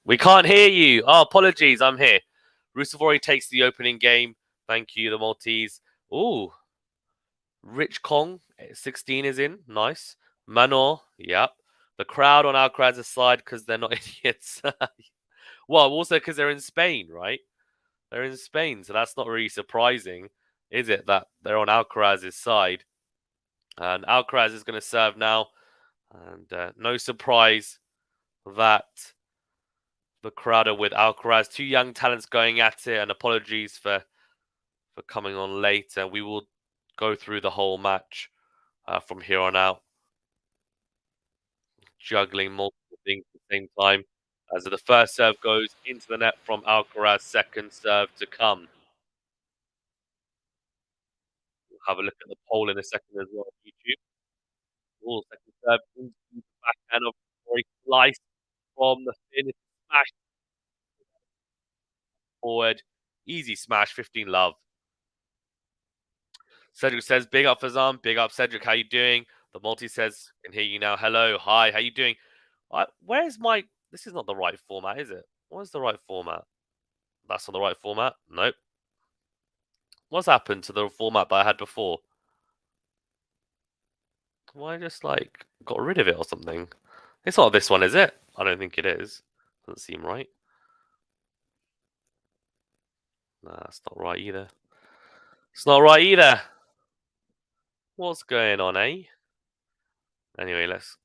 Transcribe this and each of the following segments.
We can't hear you. Oh, apologies. I'm here. RUUSUVUORI takes the opening game. Thank you, the Maltese. Ooh. Rich Kong, 16 is in. Nice. Manor, yep. The crowd on ALCARAZ's side because they're not idiots. Well, also because they're in Spain, right? They're in Spain, so that's not really surprising, is it, that they're on ALCARAZ's side? And ALCARAZ is going to serve now. And no surprise that the crowd are with ALCARAZ. Two young talents going at it, and apologies for coming on late. And we will go through the whole match from here on out, juggling multiple things at the same time. As the first serve goes into the net from ALCARAZ, second serve to come. We'll have a look at the poll in a second as well on YouTube. Oh, second serve into the backhand of Roy, slice from the finish, smash forward, easy smash, 15 love. Cedric says, big up Fazan, big up Cedric, how you doing? The multi says, can hear you now. Hello, hi, how you doing? Where's my, this is not the right format, is it? What is the right format? That's not the right format? Nope. What's happened to the format that I had before? Why I just like got rid of it or something? It's not this one, is it? I don't think it is. Doesn't seem right. Nah, it's not right either. It's not right either. What's going on, eh? Anyway, let's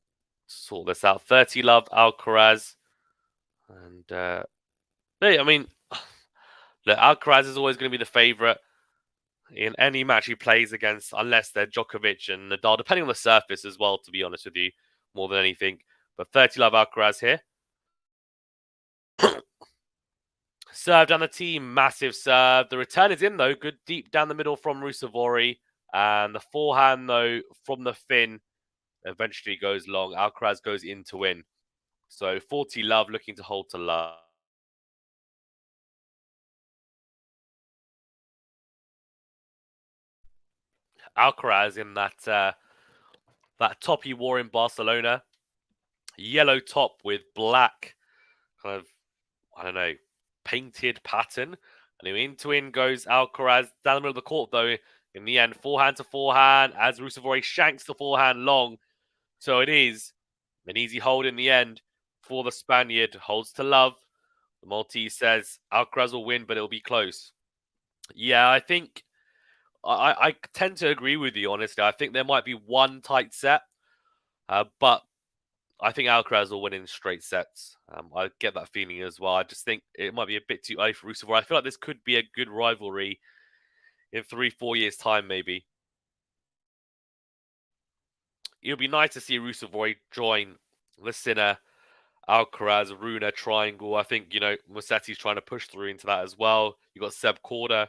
sort this out. 30 love, ALCARAZ. And, hey, I mean, look, ALCARAZ is always going to be the favourite in any match he plays against, unless they're Djokovic and Nadal, depending on the surface as well, to be honest with you, more than anything. But 30 love, ALCARAZ here. Serve down the team, massive serve. The return is in, though. Good deep down the middle from RUUSUVUORI. And the forehand, though, from the Finn eventually goes long. ALCARAZ goes in to win. So 40 love, looking to hold to love. ALCARAZ in that top he wore in Barcelona. Yellow top with black kind of, I don't know, painted pattern. And into in goes ALCARAZ down the middle of the court, though. In the end, forehand to forehand as RUUSUVUORI shanks the forehand long. So it is an easy hold in the end for the Spaniard. Holds to love. The Maltese says ALCARAZ will win, but it'll be close. Yeah, I think I tend to agree with you, honestly. I think there might be one tight set, but I think ALCARAZ will win in straight sets. I get that feeling as well. I just think it might be a bit too early for RUUSUVUORI. I feel like this could be a good rivalry in 3-4 years' time, maybe. It would be nice to see RUUSUVUORI join the Sinner, ALCARAZ, Runa triangle. I think, Musetti's trying to push through into that as well. You got Seb Korda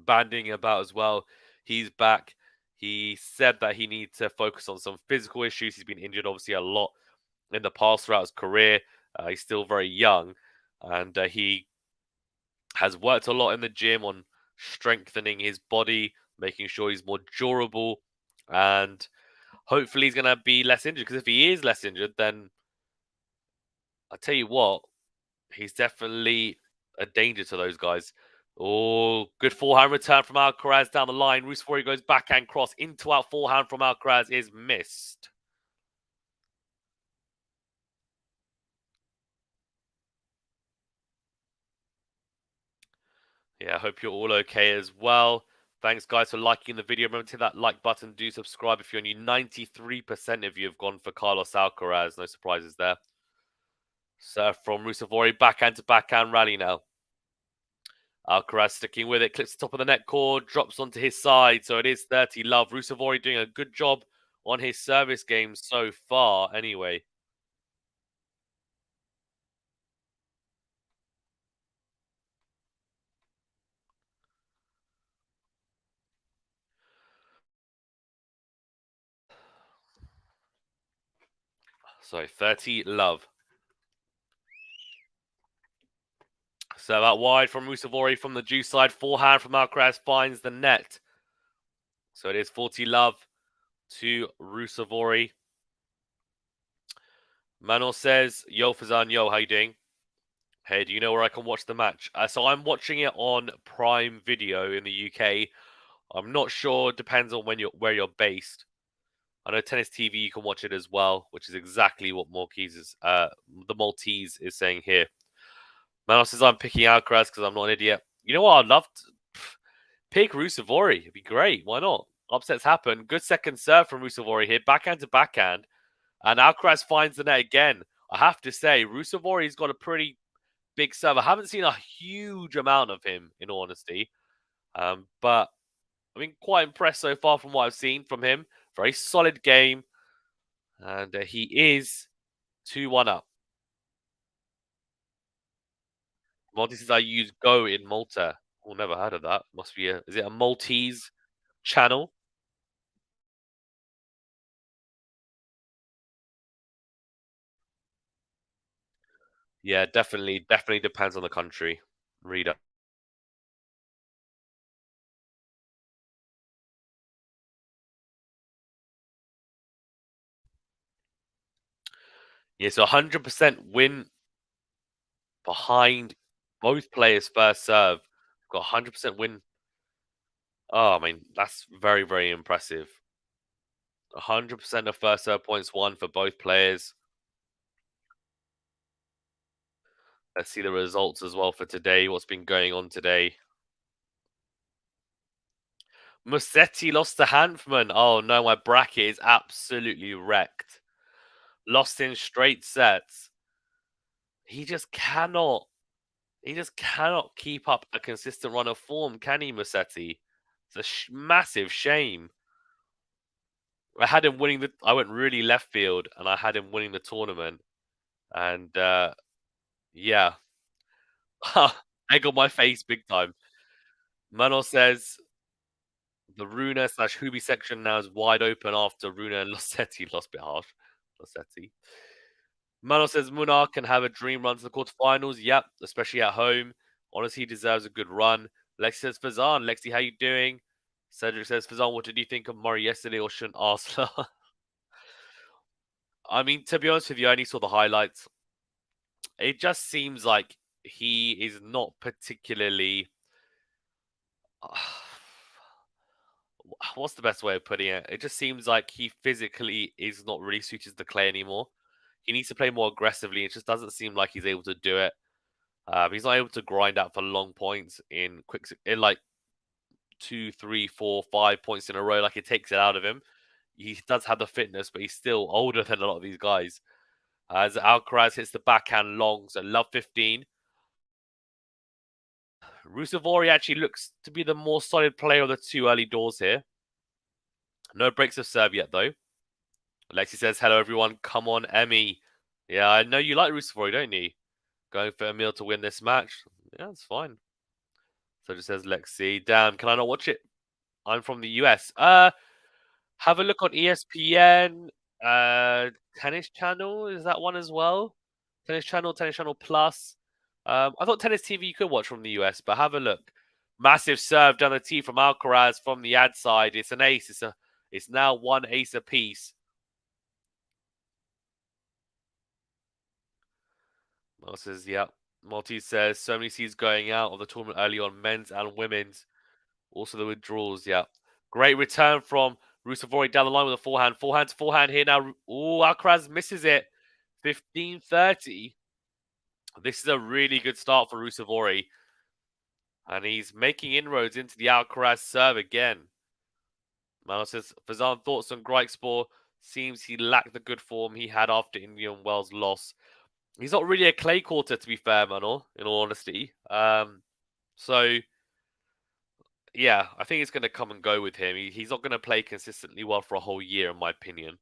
banding about as well. He's back. He said that he needs to focus on some physical issues. He's been injured, obviously, a lot in the past throughout his career. He's still very young, and he has worked a lot in the gym on strengthening his body, making sure he's more durable, and hopefully he's going to be less injured. Because if he is less injured, then I tell you what, he's definitely a danger to those guys. Oh, good forehand return from ALCARAZ down the line. RUUSUVUORI goes backhand cross into out forehand from ALCARAZ is missed. Yeah, I hope you're all okay as well. Thanks, guys, for liking the video. Remember to hit that like button. Do subscribe if you're new. 93% of you have gone for Carlos ALCARAZ. No surprises there. So from RUUSUVUORI, backhand to backhand rally now. ALCARAZ sticking with it, clips the top of the net cord, drops onto his side. So it is 30 love. RUUSUVUORI doing a good job on his service game so far, anyway. So 30 love. So out wide from RUUSUVUORI from the juice side. Forehand from ALCARAZ finds the net. So it is 40 love to RUUSUVUORI. Manor says, yo, Fazan, yo, how you doing? Hey, do you know where I can watch the match? So I'm watching it on Prime Video in the UK. I'm not sure. Depends on where you're based. I know Tennis TV you can watch it as well, which is exactly what the Maltese is saying here. Manos says I'm picking Alcaraz because I'm not an idiot. You know what? I'd love to pick Rusuvori. It'd be great. Why not? Upsets happen. Good second serve from Rusuvori here, backhand to backhand, and Alcaraz finds the net again. I have to say, Rusuvori's got a pretty big serve. I haven't seen a huge amount of him, in all honesty, but I've been quite impressed so far from what I've seen from him. Very solid game, and he is 2-1 up. Monty says I use Go in Malta. Oh, never heard of that. Must be is it a Maltese channel? Yeah, definitely depends on the country. Reader. Yeah, so 100% win behind both players' first serve. Got 100% win. Oh, I mean, that's very impressive. 100% of first serve points won for both players. Let's see the results as well for today. What's been going on today? Musetti lost to Hanfman. Oh no, my bracket is absolutely wrecked. Lost in straight sets. He just cannot. He just cannot keep up a consistent run of form, can he, Musetti? It's a massive shame. I had him winning the. I went really left field, and I had him winning the tournament. And yeah, egg on my face, big time. Manos says the Runa slash Hubi section now is wide open after Runa and Lossetti lost a bit harsh. Lossetti. Mano says Munar can have a dream run to the quarterfinals. Yep, especially at home. Honestly, he deserves a good run. Lexi says Fazan. Lexi, how you doing? Cedric says Fazan, what did you think of Murray yesterday or shouldn't ask? I mean, to be honest with you, I only saw the highlights. It just seems like he is not particularly. What's the best way of putting it? It just seems like he physically is not really suited to the clay anymore. He needs to play more aggressively. It just doesn't seem like he's able to do it. He's not able to grind out for long points in like 2, 3, 4, 5 points in a row. Like it takes it out of him. He does have the fitness, but he's still older than a lot of these guys. As Alcaraz hits the backhand long, so love 15. Rusuvori actually looks to be the more solid player of the two early doors here. No breaks of serve yet, though. Alexi says, hello, everyone. Come on, Emmy. Yeah, I know you like Rusuvori, don't you? Going for Emil to win this match. Yeah, it's fine. So it says Lexi. Damn, can I not watch it? I'm from the US. Have a look on ESPN. Tennis Channel is that one as well? Tennis Channel Plus. I thought Tennis TV you could watch from the US, but have a look. Massive serve down the tee from Alcaraz from the ad side. It's an ace. It's now one ace apiece. Mel says, yeah. Maltese says so many seeds going out of the tournament early on men's and women's. Also the withdrawals, yeah. Great return from Rusevori down the line with a forehand. Forehand to forehand here now. Oh, Alcaraz misses it. 15-30. This is a really good start for Rusevori. And he's making inroads into the Alcaraz serve again. Mano says, Fazan thoughts on Grykspor. Seems he lacked the good form he had after Indian Wells' loss. He's not really a clay quarter, to be fair, Mano, in all honesty. So yeah, I think it's going to come and go with him. He's not going to play consistently well for a whole year, in my opinion.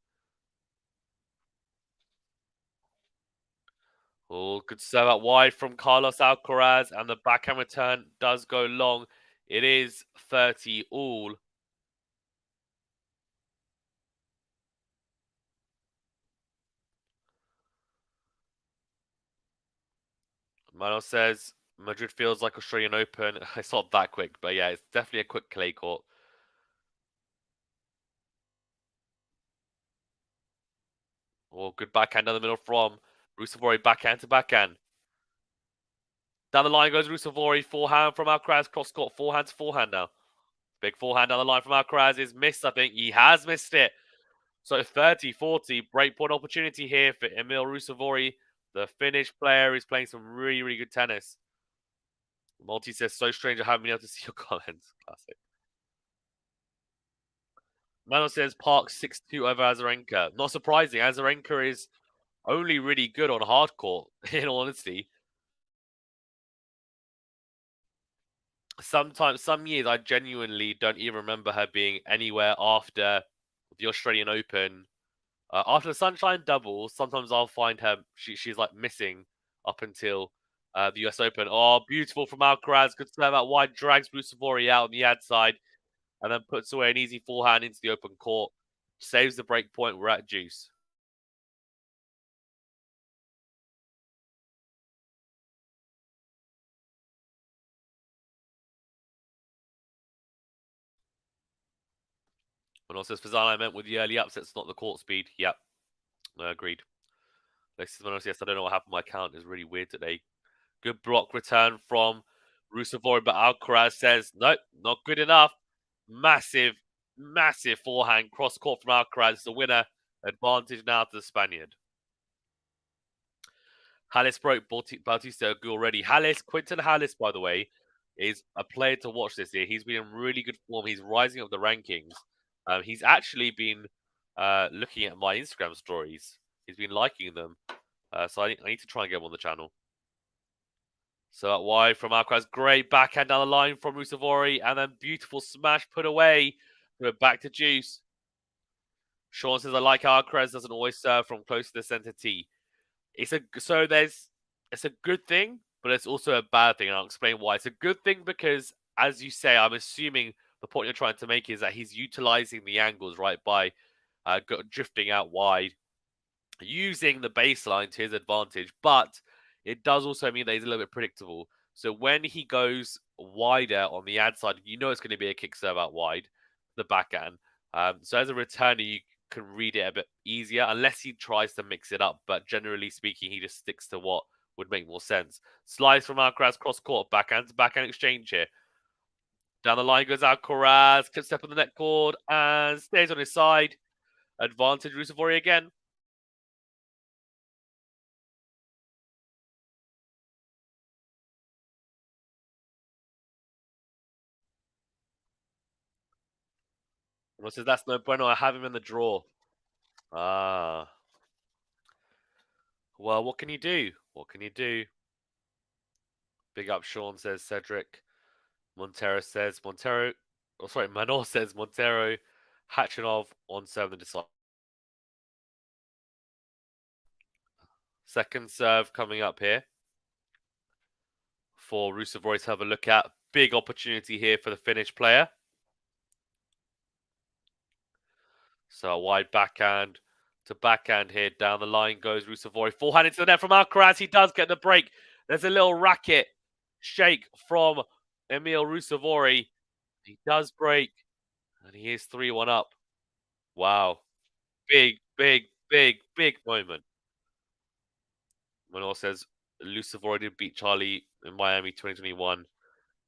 Oh, good serve out wide from Carlos Alcaraz, and the backhand return does go long. It is 30 all. Mano says Madrid feels like Australian Open. It's not that quick, but yeah, it's definitely a quick clay court. Oh, good backhand down the middle from Rusevori, backhand to backhand. Down the line goes Rusuvori, forehand from Alcaraz, cross court, forehand to forehand now. Big forehand down the line from Alcaraz is missed, I think. He has missed it. So 30-40, breakpoint opportunity here for Emil Rusuvori. The Finnish player is playing some really, really good tennis. Multi says, so strange I haven't been able to see your comments. Classic. Mano says, Park 6-2 over Azarenka. Not surprising. Azarenka is only really good on hard court, in all honesty. Sometimes, some years, I genuinely don't even remember her being anywhere after the Australian Open. After the Sunshine Doubles, sometimes I'll find her. She's like missing up until the US Open. Oh, beautiful from Alcaraz. Good serve out wide. Drags Rusuvori out on the ad side and then puts away an easy forehand into the open court. Saves the break point. We're at juice. And also, Fazana, I meant with the early upsets, not the court speed. Yep. Agreed. Yes, I don't know what happened. My count is really weird today. Good block return from Rusuvori, but Alcaraz says, nope, not good enough. Massive, massive forehand cross court from Alcaraz. The winner. Advantage now to the Spaniard. Hallis broke Bautista already. Quinton Hallis, by the way, is a player to watch this year. He's been in really good form. He's rising up the rankings. He's actually been looking at my Instagram stories. He's been liking them. So I need to try and get him on the channel. So out wide from Alcaraz. Great backhand down the line from Rusuvori. And then beautiful smash put away. We're back to juice. Sean says, I like how Alcaraz doesn't always serve from close to the center tee. It's a good thing, but it's also a bad thing, and I'll explain why. It's a good thing because, as you say, I'm assuming the point you're trying to make is that he's utilizing the angles right by drifting out wide, using the baseline to his advantage. But it does also mean that he's a little bit predictable. So when he goes wider on the ad side, you know it's going to be a kick serve out wide, the backhand. So as a returner, you can read it a bit easier unless he tries to mix it up. But generally speaking, he just sticks to what would make more sense. Slice from Alcaraz cross court, backhand to backhand exchange here. Down the line goes Alcaraz, can step on the net cord and stays on his side. Advantage Rusuvori again. Well, says that's no bueno. I have him in the draw. Ah. Well, what can you do? What can you do? Big up Sean, says Cedric. Montero says Montero. Oh, sorry, Manor says Montero. Hachinov on 7 decide. Second serve coming up here for Rusuvori to have a look at. Big opportunity here for the Finnish player. So a wide backhand to backhand here. Down the line goes Rusuvori. Forehand into the net from Alcaraz. He does get the break. There's a little racket shake from Emil Rusuvori. He does break. And he is 3-1 up. Wow. Big, big, big, big moment. Manor says Rusuvori did beat Charlie in Miami 2021.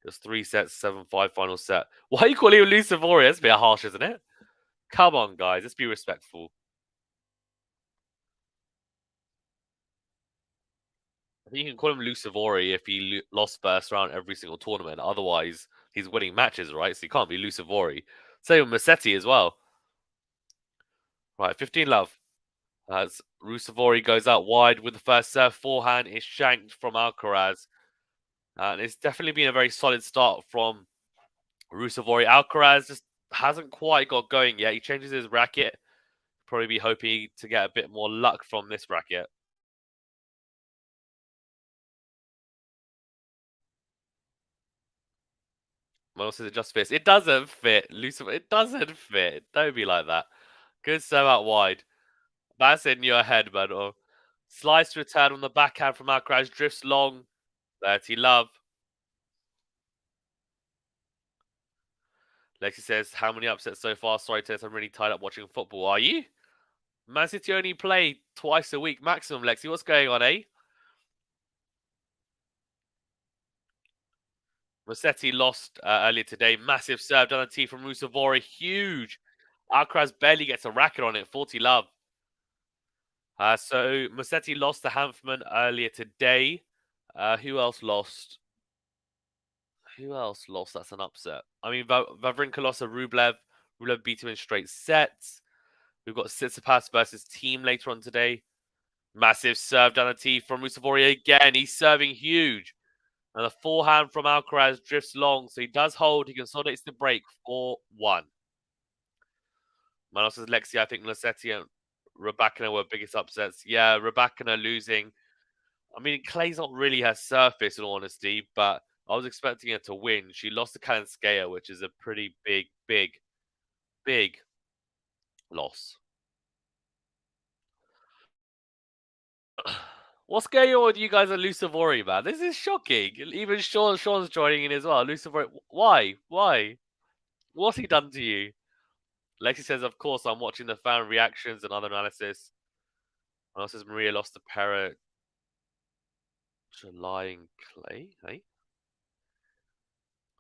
There's 3 sets, 7-5 final set. Why are you calling him Rusuvori? That's a bit harsh, isn't it? Come on, guys. Let's be respectful. I think you can call him Rusuvori if he lost first round every single tournament. Otherwise, he's winning matches, right? So he can't be Rusuvori. Same with Musetti as well. Right, 15 love. As Rusuvori goes out wide with the first serve. Forehand is shanked from Alcaraz. And it's definitely been a very solid start from Rusuvori. Alcaraz just hasn't quite got going yet. He changes his racket. Probably be hoping to get a bit more luck from this racket. Miles says it just fits. It doesn't fit, Lucifer. It doesn't fit. Don't be like that. Good serve out wide. That's in your head, man. Or slice return on the backhand from Alcaraz. Drifts long. 30 love. Lexi says, how many upsets so far? Sorry, Tess, I'm really tied up watching football. Are you? Man City only play twice a week maximum, Lexi. What's going on, eh? Musetti lost earlier today. Massive serve down the tee from RUUSUVUORI. Huge. Alcaraz barely gets a racket on it. 40 love. So Musetti lost to Hanfman earlier today. Who else lost? Who else lost? That's an upset. I mean, Wawrinka lost to Rublev. Rublev beat him in straight sets. We've got TSITSIPAS versus Team later on today. Massive serve down the tee from RUUSUVUORI again. He's serving huge. And the forehand from Alcaraz drifts long, so he does hold. He consolidates the break 4-1. Manos says Lexi, I think Musetti and Rybakina were biggest upsets. Yeah, Rybakina losing. I mean, Clay's not really her surface, in all honesty, but I was expecting her to win. She lost to Kalinskaya, which is a pretty big loss. What's going on with you guys at RUUSUVUORI, man? This is shocking. Even Sean's joining in as well. RUUSUVUORI, why? Why? What's he done to you? Lexi says, of course, I'm watching the fan reactions and other analysis. And also says Maria lost to Para July and Clay. Hey?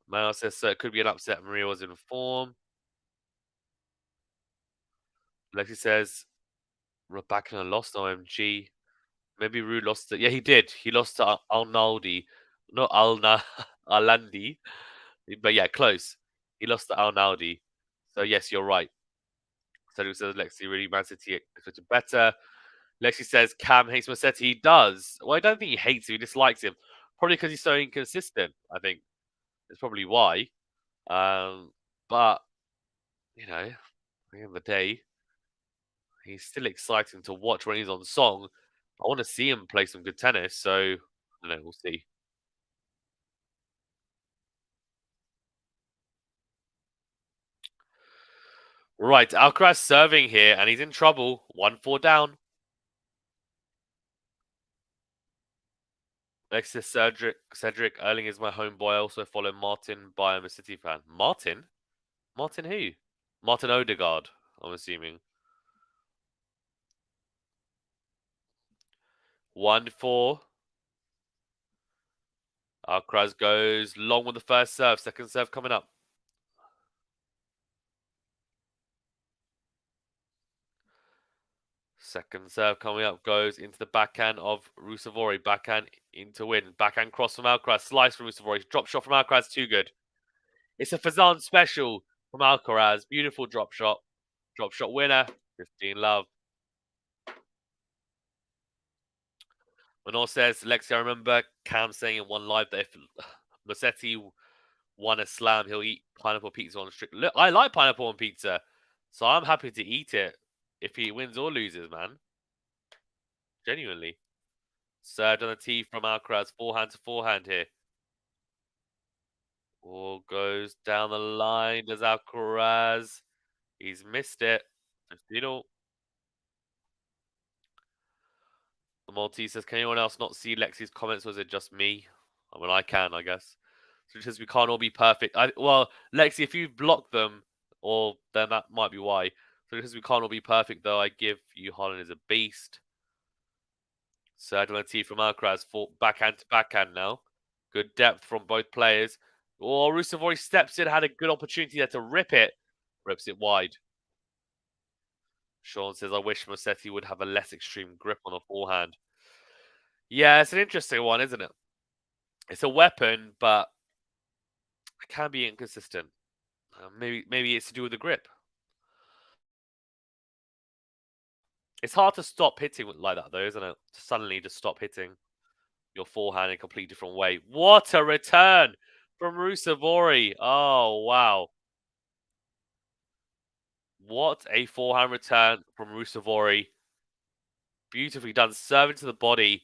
Mano says, so it could be an upset. Maria was in form. Lexi says, Rebecca lost OMG. Maybe Rue lost it. Yeah, he did. He lost to Arnaldi. Not Arlandi. But yeah, close. He lost to Arnaldi. So yes, you're right. Cedric says Lexi really Man City expected better. Lexi says Cam hates Musetti. He does. Well, I don't think he hates him. He dislikes him. Probably because he's so inconsistent. I think it's probably why. But you know, at the end of the day, he's still exciting to watch when he's on song. I want to see him play some good tennis. So I don't know. We'll see. Right, Alcaraz serving here, and he's in trouble. 1-4 down. Next is Cedric. Cedric Erling is my homeboy. I also follow Martin by I'm a City fan. Martin? Martin who? Martin Odegaard, I'm assuming. 1-4. Alcaraz goes long with the first serve. Second serve coming up. Second serve coming up goes into the backhand of RUUSUVUORI. Backhand into win. Backhand cross from Alcaraz. Slice from RUUSUVUORI. Drop shot from Alcaraz. Too good. It's a Fazan special from Alcaraz. Beautiful drop shot. Drop shot winner. 15 love. Manor says, Lexi, I remember Cam saying in one live that if Musetti won a slam, he'll eat pineapple pizza on the street. Look, I like pineapple on pizza, so I'm happy to eat it if he wins or loses, man. Genuinely. Served on the tee from Alcaraz, forehand to forehand here. All goes down the line. Does Alcaraz? He's missed it. 15-all. The Maltese says, can anyone else not see Lexi's comments? Was it just me? I mean, I can, I guess. So it says we can't all be perfect. Well, Lexi, if you block them, or then that might be why. So because we can't all be perfect, though, I give you Holland is a beast. Third one T from Alcaraz for backhand to backhand now. Good depth from both players. Oh, RUUSUVUORI steps in, had a good opportunity there to rip it. Rips it wide. Sean says, I wish Musetti would have a less extreme grip on the forehand. Yeah, it's an interesting one, isn't it? It's a weapon, but it can be inconsistent. Maybe it's to do with the grip. It's hard to stop hitting like that, though, isn't it? Suddenly just stop hitting your forehand in a completely different way. What a return from RUUSUVUORI. Oh, wow. What a forehand return from RUUSUVUORI. Beautifully done. Serving to the body.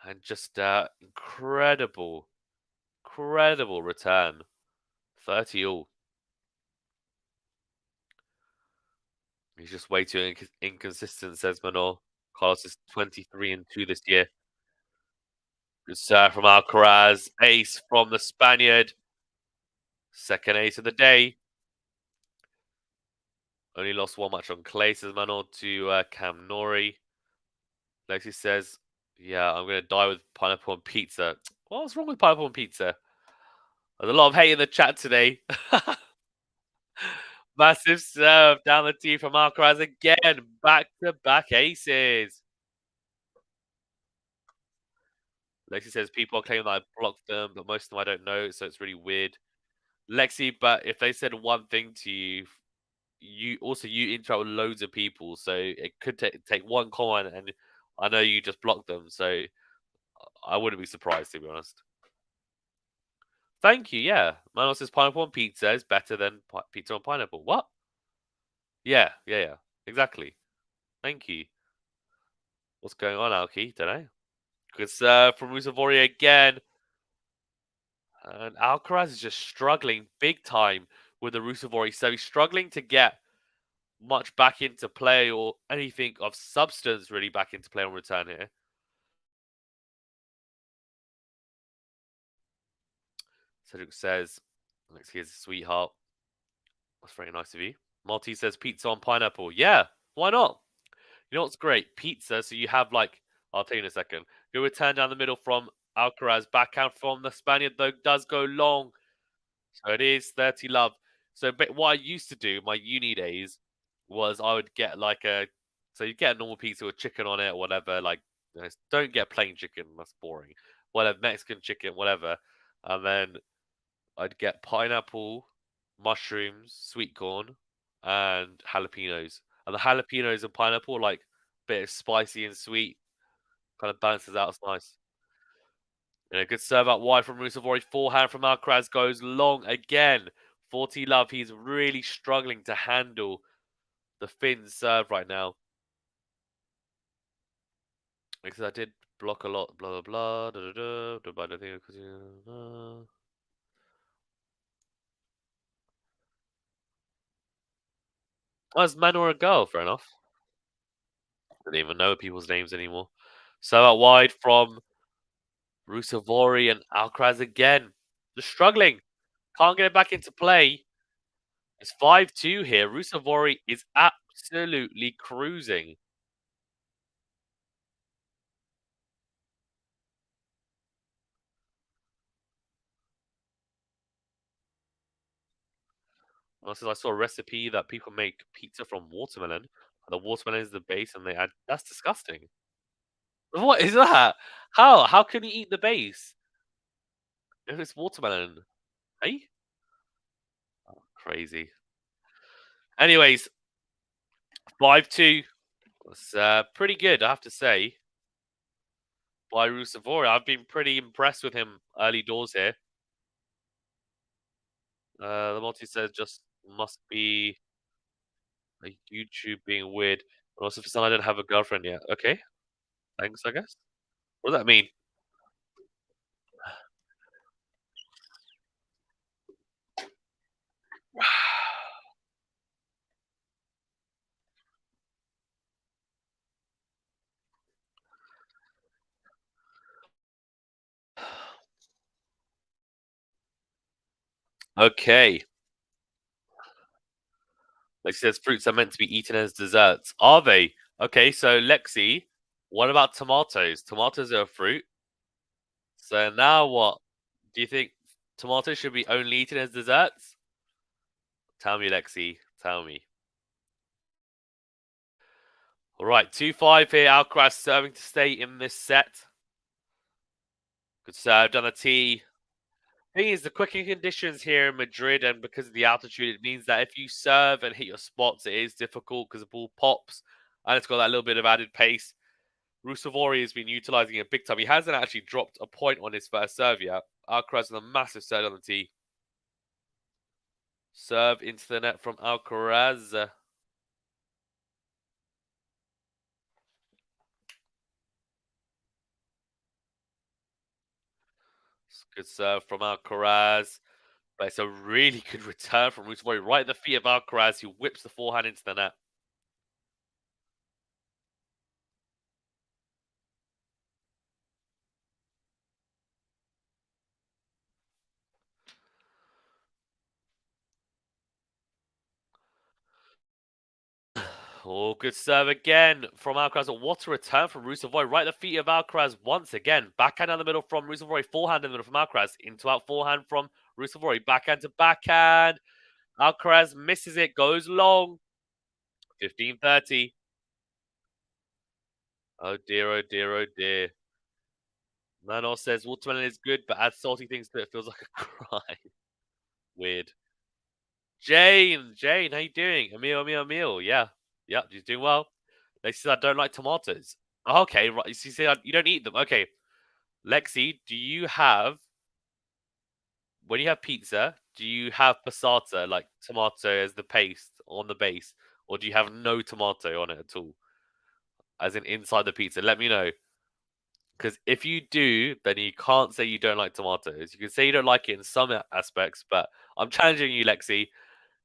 And just incredible return. 30-all. He's just way too inconsistent, says Manor. Carlos is 23-2 this year. Good serve from Alcaraz. Ace from the Spaniard. Second ace of the day. Only lost one match on clay, says Manor to Cam Nori. Lexi says, yeah, I'm going to die with pineapple on pizza. What's wrong with pineapple on pizza? There's a lot of hate in the chat today. Massive serve down the tee from Alcaraz again. Back-to-back aces. Lexi says people are claiming that I blocked them, but most of them I don't know, so it's really weird. Lexi, but if they said one thing to you, you interact with loads of people, so it could take one comment, and I know you just blocked them, so I wouldn't be surprised, to be honest. Thank you. Yeah, Manos says pineapple on pizza is better than pizza on pineapple. What? Yeah. Exactly. Thank you. What's going on, Alki? Don't know. Good serve from RUUSUVUORI again. And Alcaraz is just struggling big time with the RUUSUVUORI. So he's struggling to get much back into play or anything of substance really back into play on return here. Cedric says, Alex, here's a sweetheart. That's very nice of you. Maltese says pizza on pineapple. Yeah, why not? You know what's great? Pizza. So you have like, I'll tell you in a second. Good return down the middle from Alcaraz. Backhand from the Spaniard, though, does go long. So it is 30 love. So but what I used to do, my uni days, was I would get like so you get a normal pizza with chicken on it or whatever. Like, don't get plain chicken. That's boring. Whatever, Mexican chicken, whatever. And then I'd get pineapple, mushrooms, sweet corn, and jalapenos. And the jalapenos and pineapple, like, bit of spicy and sweet, kind of balances out. It's nice. And a good serve out wide from RUUSUVUORI. Forehand from Alcaraz goes long again. 40 love. He's really struggling to handle the Finn serve right now. Because I did block a lot. Blah, blah, blah. Da, da, da, da, da, oh, it's man or a girl. Fair enough. I don't even know people's names anymore. Serve out wide from RUUSUVUORI and Alcaraz again. Just struggling. Can't get it back into play. It's 5-2 here. RUUSUVUORI is absolutely cruising. I saw a recipe that people make pizza from watermelon. The watermelon is the base, and they add. That's disgusting. What is that? How? How can you eat the base if it's watermelon? Hey, crazy. Anyways, 5-2. It's pretty good, I have to say, by RUUSUVUORI. I've been pretty impressed with him early doors here. The multi says just must be a YouTube being weird. And also for some, I don't have a girlfriend yet. Okay, thanks, I guess. What does that mean? Okay. Lexi says fruits are meant to be eaten as desserts. Are they? Okay, so Lexi, what about tomatoes? Tomatoes are a fruit. So now what? Do you think tomatoes should be only eaten as desserts? Tell me, Lexi. Tell me. All right, 2-5 here. Alcaraz serving to stay in this set. Good serve, done a tee. Thing is, the quicking conditions here in Madrid, and because of the altitude, it means that if you serve and hit your spots, it is difficult because the ball pops and it's got that little bit of added pace. RUUSUVUORI has been utilizing it big time. He hasn't actually dropped a point on his first serve yet. Alcaraz with a massive serve on the tee. Serve into the net from Alcaraz. Good serve from Alcaraz. But it's a really good return from RUUSUVUORI right at the feet of Alcaraz, who whips the forehand into the net. Oh, good serve again from Alcaraz. What a return from RUUSUVORI. Right at the feet of Alcaraz once again. Backhand down the middle from RUUSUVORI. Forehand in the middle from Alcaraz. Into out forehand from RUUSUVORI. Backhand to backhand. Alcaraz misses it. Goes long. 15-30. Oh dear, oh dear, oh dear. Manos says watermelon is good, but add salty things to it feels like a crime. Weird. Jane, how you doing? Emil. Yeah, yeah, she's doing well. They said I don't like tomatoes. Okay, right. You see, you don't eat them. Okay, Lexi, do you have when you have pizza? Do you have passata like tomato as the paste on the base, or do you have no tomato on it at all, as in inside the pizza? Let me know. Because if you do, then you can't say you don't like tomatoes. You can say you don't like it in some aspects, but I'm challenging you, Lexi.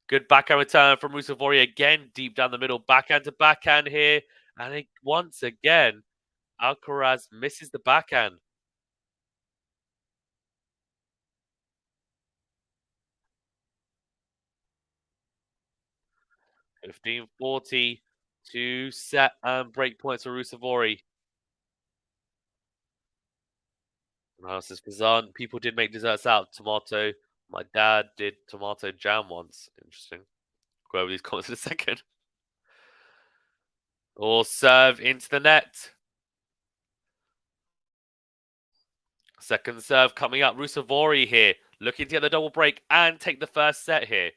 Good backhand return from RUUSUVORI again, deep down the middle, backhand to backhand here. And once again, Alcaraz misses the backhand. 15-40, 2 set and break points for RUUSUVORI. Says Kazan, people did make desserts out of tomato. My dad did tomato jam once. Interesting. Go over these comments in a second. Or serve into the net. Second serve coming up. RUUSUVORI here. Looking to get the double break and take the first set here.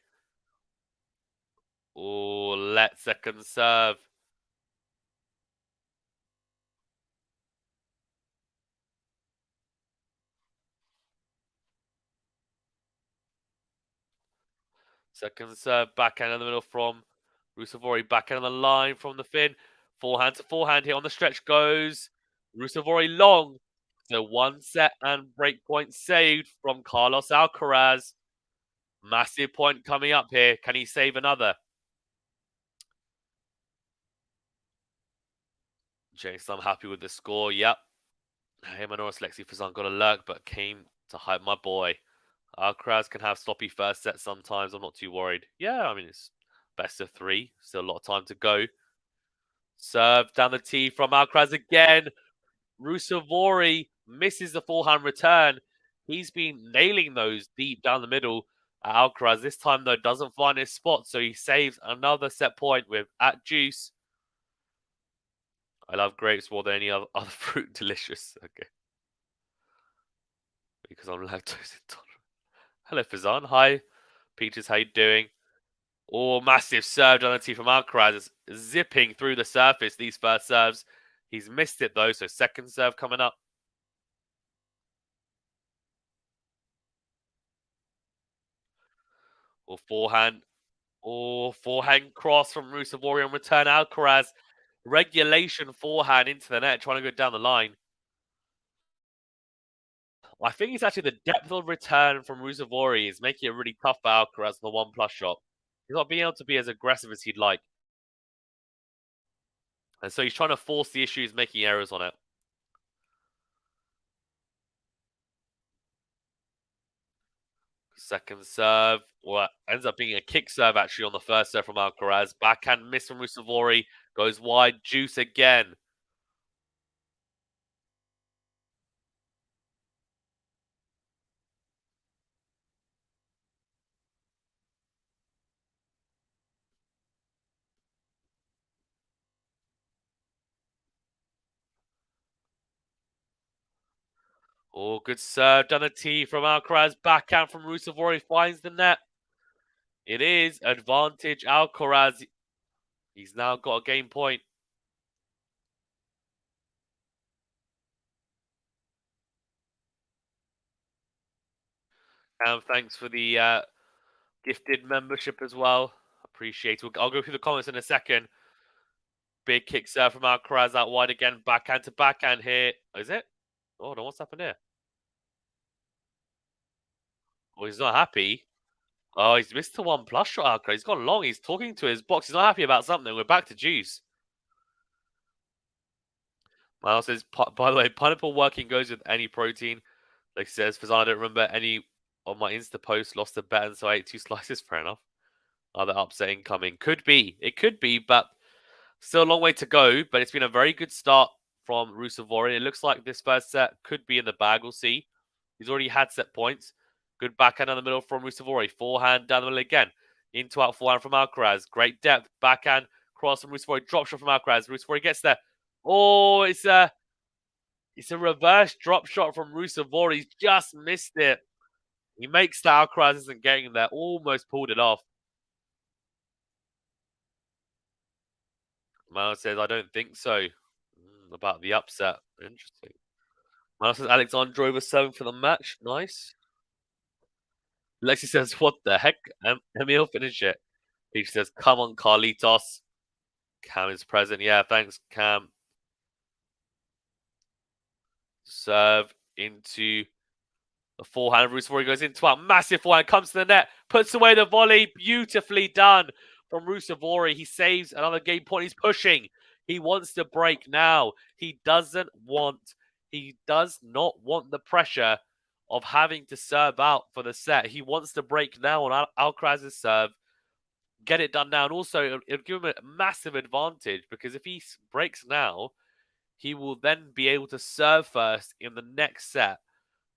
Oh, let second serve. Second serve, backhand in the middle from RUUSUVORI. Backhand on the line from the Finn. Forehand to forehand here on the stretch goes RUUSUVORI long. So 1 set and break point saved from Carlos Alcaraz. Massive point coming up here. Can he save another? James, I'm happy with the score. Yep. Hey, Manoris Lexi Fazan got a lurk, but came to hype my boy. Alcaraz can have sloppy first sets sometimes. I'm not too worried. Yeah, I mean, it's best of 3. Still a lot of time to go. Serve down the tee from Alcaraz again. RUUSUVORI misses the forehand return. He's been nailing those deep down the middle. Alcaraz this time, though, doesn't find his spot, so he saves another set point with at juice. I love grapes more than any other fruit. Delicious. Okay. Because I'm lactose intolerant. Hello, Fazan. Hi. Peaches, how you doing? Oh, massive serve down the tee from Alcaraz. Zipping through the surface, these first serves. He's missed it, though, so second serve coming up. Or forehand. Or forehand cross from RUUSUVORI on return. Alcaraz. Regulation forehand into the net, trying to go down the line. I think it's actually the depth of return from RUUSUVORI is making it really tough for Alcaraz for the 1+ shot. He's not being able to be as aggressive as he'd like. And so he's trying to force the issue, he's making errors on it. Second serve. Well, ends up being a kick serve actually on the first serve from Alcaraz. Backhand miss from RUUSUVORI. Goes wide. Juice again. Oh, good serve. Done a tee from Alcaraz. Backhand from RUUSUVORI finds the net. It is advantage Alcaraz. He's now got a game point. And thanks for the gifted membership as well. Appreciate it. I'll go through the comments in a second. Big kick serve from Alcaraz out wide again. Backhand to backhand here. Is it? Oh, no, what's happened here? Oh, he's not happy. Oh, he's missed the 1+ shot, Alcaraz. He's gone long. He's talking to his box. He's not happy about something. We're back to juice. Miles says, by the way, pineapple working goes with any protein. Like he says, Fazan, I don't remember any on my Insta post. Lost a bet, and so I ate 2 slices. Fair enough. Other upset incoming. Could be. It could be, but Still a long way to go, but it's been a very good start from RUUSUVOORI. It looks like this first set could be in the bag. We'll see. He's already had set points. Good backhand down the middle from RUUSUVOORI. Forehand down the middle again. Into out forehand from ALCARAZ. Great depth. Backhand cross from RUUSUVOORI. Drop shot from ALCARAZ. RUUSUVOORI gets there. Oh, it's a reverse drop shot from RUUSUVOORI. He's just missed it. He makes the ALCARAZ isn't getting there. Almost pulled it off. Mao says, I don't think so. About the upset. Interesting. Mao says Alexandrova serving for the match. Nice. Lexi says, what the heck? Emil, finish it. Peach says, come on, Carlitos. Cam is present. Yeah, thanks, Cam. Serve into the forehand. RUUSUVOORI goes into a massive forehand, comes to the net, puts away the volley. Beautifully done from RUUSUVOORI. He saves another game point. He's pushing. He wants to break now. He does not want the pressure of having to serve out for the set. He wants to break now on ALCARAZ's serve. Get it done now. And also, it'll give him a massive advantage because if he breaks now, he will then be able to serve first in the next set.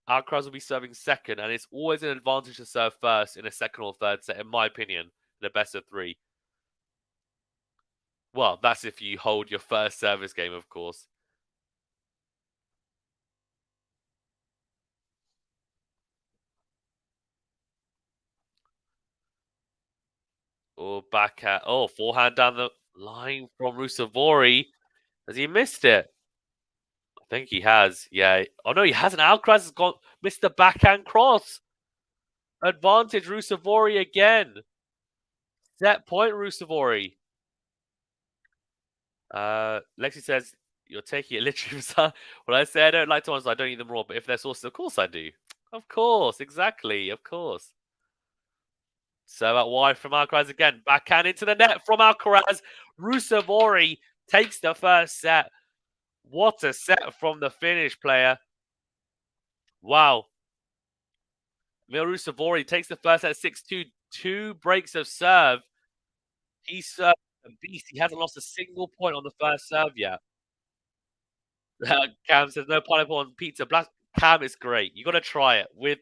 ALCARAZ will be serving second, and it's always an advantage to serve first in a second or third set, in my opinion, in a best of three. Well, that's if you hold your first service game, of course. Or back at forehand down the line from RUUSUVOORI. Has he missed it? I think he has. Yeah. Oh no, he hasn't. ALCARAZ has missed the backhand cross. Advantage RUUSUVOORI again. Set point RUUSUVOORI. Lexi says you're taking it literally. When I say I don't like tomatoes, I don't eat them raw. But if they're sauces, of course I do. Of course, exactly. Of course. So out wide from ALCARAZ again. Backhand into the net from ALCARAZ. RUUSUVOORI takes the first set. What a set from the Finnish player. Wow. Emil RUUSUVOORI takes the first set 6-2. 2 breaks of serve. He's served a beast. He hasn't lost a single point on the first serve yet. Cam says no pineapple on pizza. Cam is great. You got to try it. With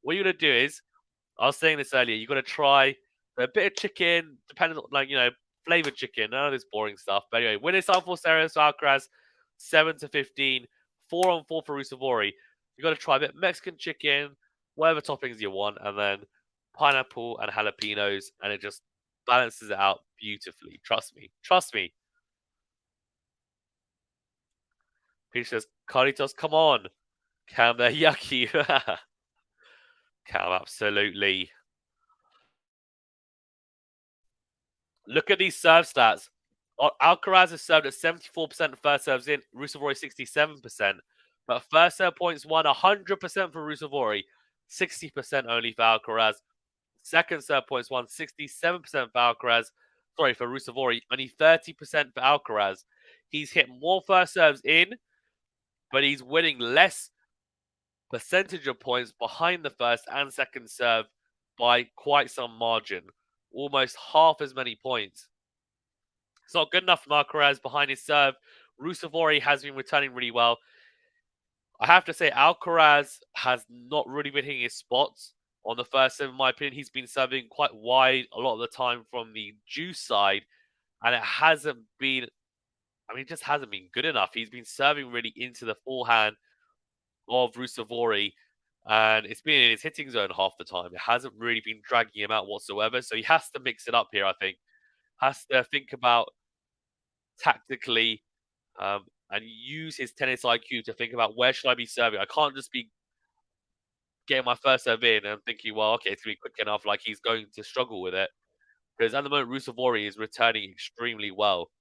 what you're gonna do is, I was saying this earlier. You got to try a bit of chicken, depending on flavored chicken. None of this boring stuff. But anyway, winning side for Stefanos ALCARAZ 7-15, 4-on-4 for RUUSUVOORI. You got to try a bit of Mexican chicken, whatever toppings you want, and then pineapple and jalapenos, and it just balances it out beautifully. Trust me. Trust me. He says, Carlitos, come on. Cam, they're yucky. Cam, absolutely. Look at these serve stats. ALCARAZ has served at 74% of first serves in, RUUSUVOORI 67%. But first serve points won 100% for RUUSUVOORI, 60% only for ALCARAZ. Second serve points won 67% for ALCARAZ. Sorry, for RUUSUVOORI, only 30% for ALCARAZ. He's hit more first serves in, but he's winning less percentage of points behind the first and second serve by quite some margin. Almost half as many points. It's not good enough for ALCARAZ behind his serve. RUUSUVOORI has been returning really well. I have to say, ALCARAZ has not really been hitting his spots on the first serve, in my opinion. He's been serving quite wide a lot of the time from the juice side, and it hasn't been, it just hasn't been good enough. He's been serving really into the forehand of RUUSUVOORI, and it's been in his hitting zone half the time. It hasn't really been dragging him out whatsoever, so he has to mix it up here, I think. Has to think about tactically and use his tennis IQ to think about where should I be serving. I can't just be getting my first serve in and thinking, well, okay, it's going to be quick enough, like he's going to struggle with it. Because at the moment, RUUSUVOORI is returning extremely well.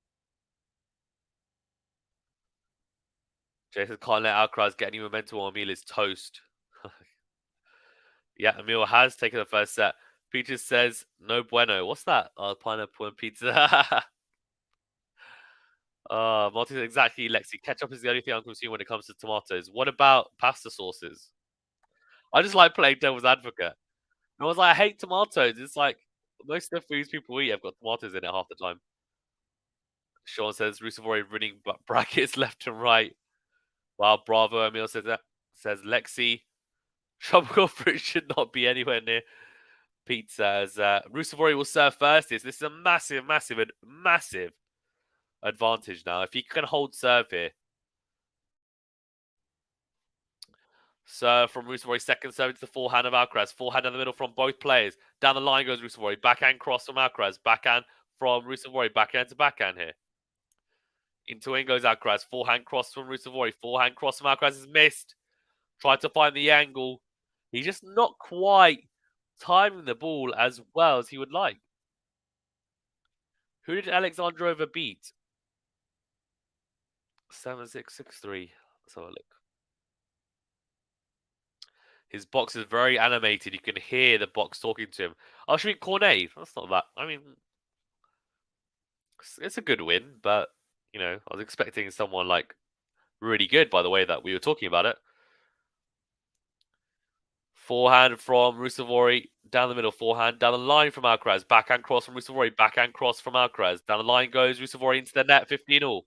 Jason can't let ALCARAZ get any momentum on Emil is toast. Yeah, Emil has taken the first set. Peaches says, no bueno. What's that? Oh, pineapple and pizza. Martin says, exactly, Lexi. Ketchup is the only thing I'm consuming when it comes to tomatoes. What about pasta sauces? I just like playing devil's advocate. I was like, I hate tomatoes. It's like most of the foods people eat have got tomatoes in it half the time. Sean says Rusevori winning brackets left and right. While Bravo Emil says Lexi. Tropical fruit should not be anywhere near. Pete says Rusevori will serve first. This is a massive, massive, massive advantage now. If he can hold serve here. Serve from Rusevori, second serve into the forehand of Alcaraz. Forehand in the middle from both players. Down the line goes Rusevori. Backhand cross from Alcaraz. Backhand from Rusevori. Backhand to backhand here. Into in goes Alcaraz. Forehand cross from Rusevori. Forehand cross from Alcaraz is missed. Tried to find the angle. He's just not quite timing the ball as well as he would like. Who did Alexandrova beat? 7663. Let's have a look. His box is very animated. You can hear the box talking to him. Oh, should be Cornet. That's not that. I mean, it's a good win, but you know, I was expecting someone like really good by the way that we were talking about it. Forehand from Rusevori, down the middle, forehand, down the line from Alcaraz, backhand cross from Rusevori, backhand cross from Alcaraz, down the line goes Rusevori into the net, 15-all.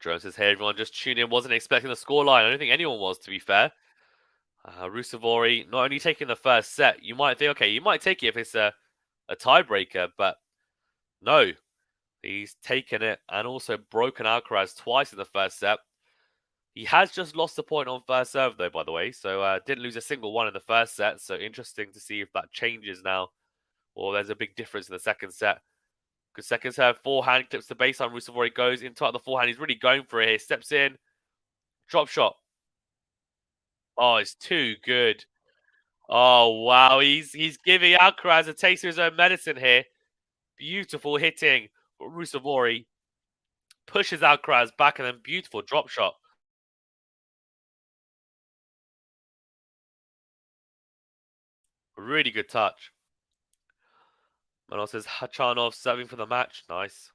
Jerome says, hey everyone, just tune in. Wasn't expecting the scoreline. I don't think anyone was, to be fair. Rusevori not only taking the first set, you might think, okay, you might take it if it's a tiebreaker, but no. He's taken it and also broken Alcaraz twice in the first set. He has just lost a point on first serve, though, by the way. So didn't lose a single one in the first set. So interesting to see if that changes now, or there's a big difference in the second set. Because second serve, forehand clips the baseline. Rusevori goes into the forehand. He's really going for it here. Steps in, drop shot. Oh, it's too good. Oh wow, he's giving Alcaraz a taste of his own medicine here. Beautiful hitting. Rusevori pushes Alcaraz back and then beautiful drop shot. Really good touch. Manuel says Hachanov serving for the match. Nice.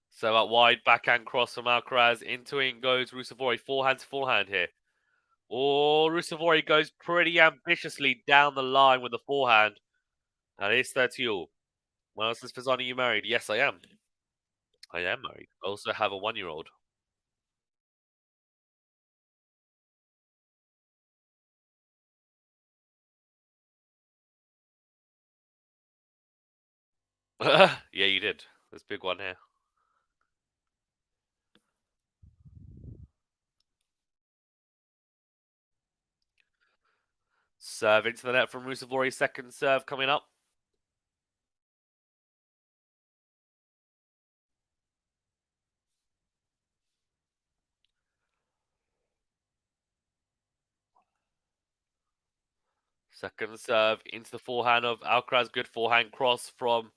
So out wide, backhand cross from Alcaraz. Into it goes Rusevori. Forehand to forehand here. Oh, Rusevori goes pretty ambitiously down the line with the forehand. And it's 30-all. Manuel says, Fazani, you married? Yes, I am. I am married. I also have a 1-year-old. Yeah, you did. This big one here. Serve into the net from Rusevori. Second serve coming up. Second serve into the forehand of Alcaraz. Good forehand cross from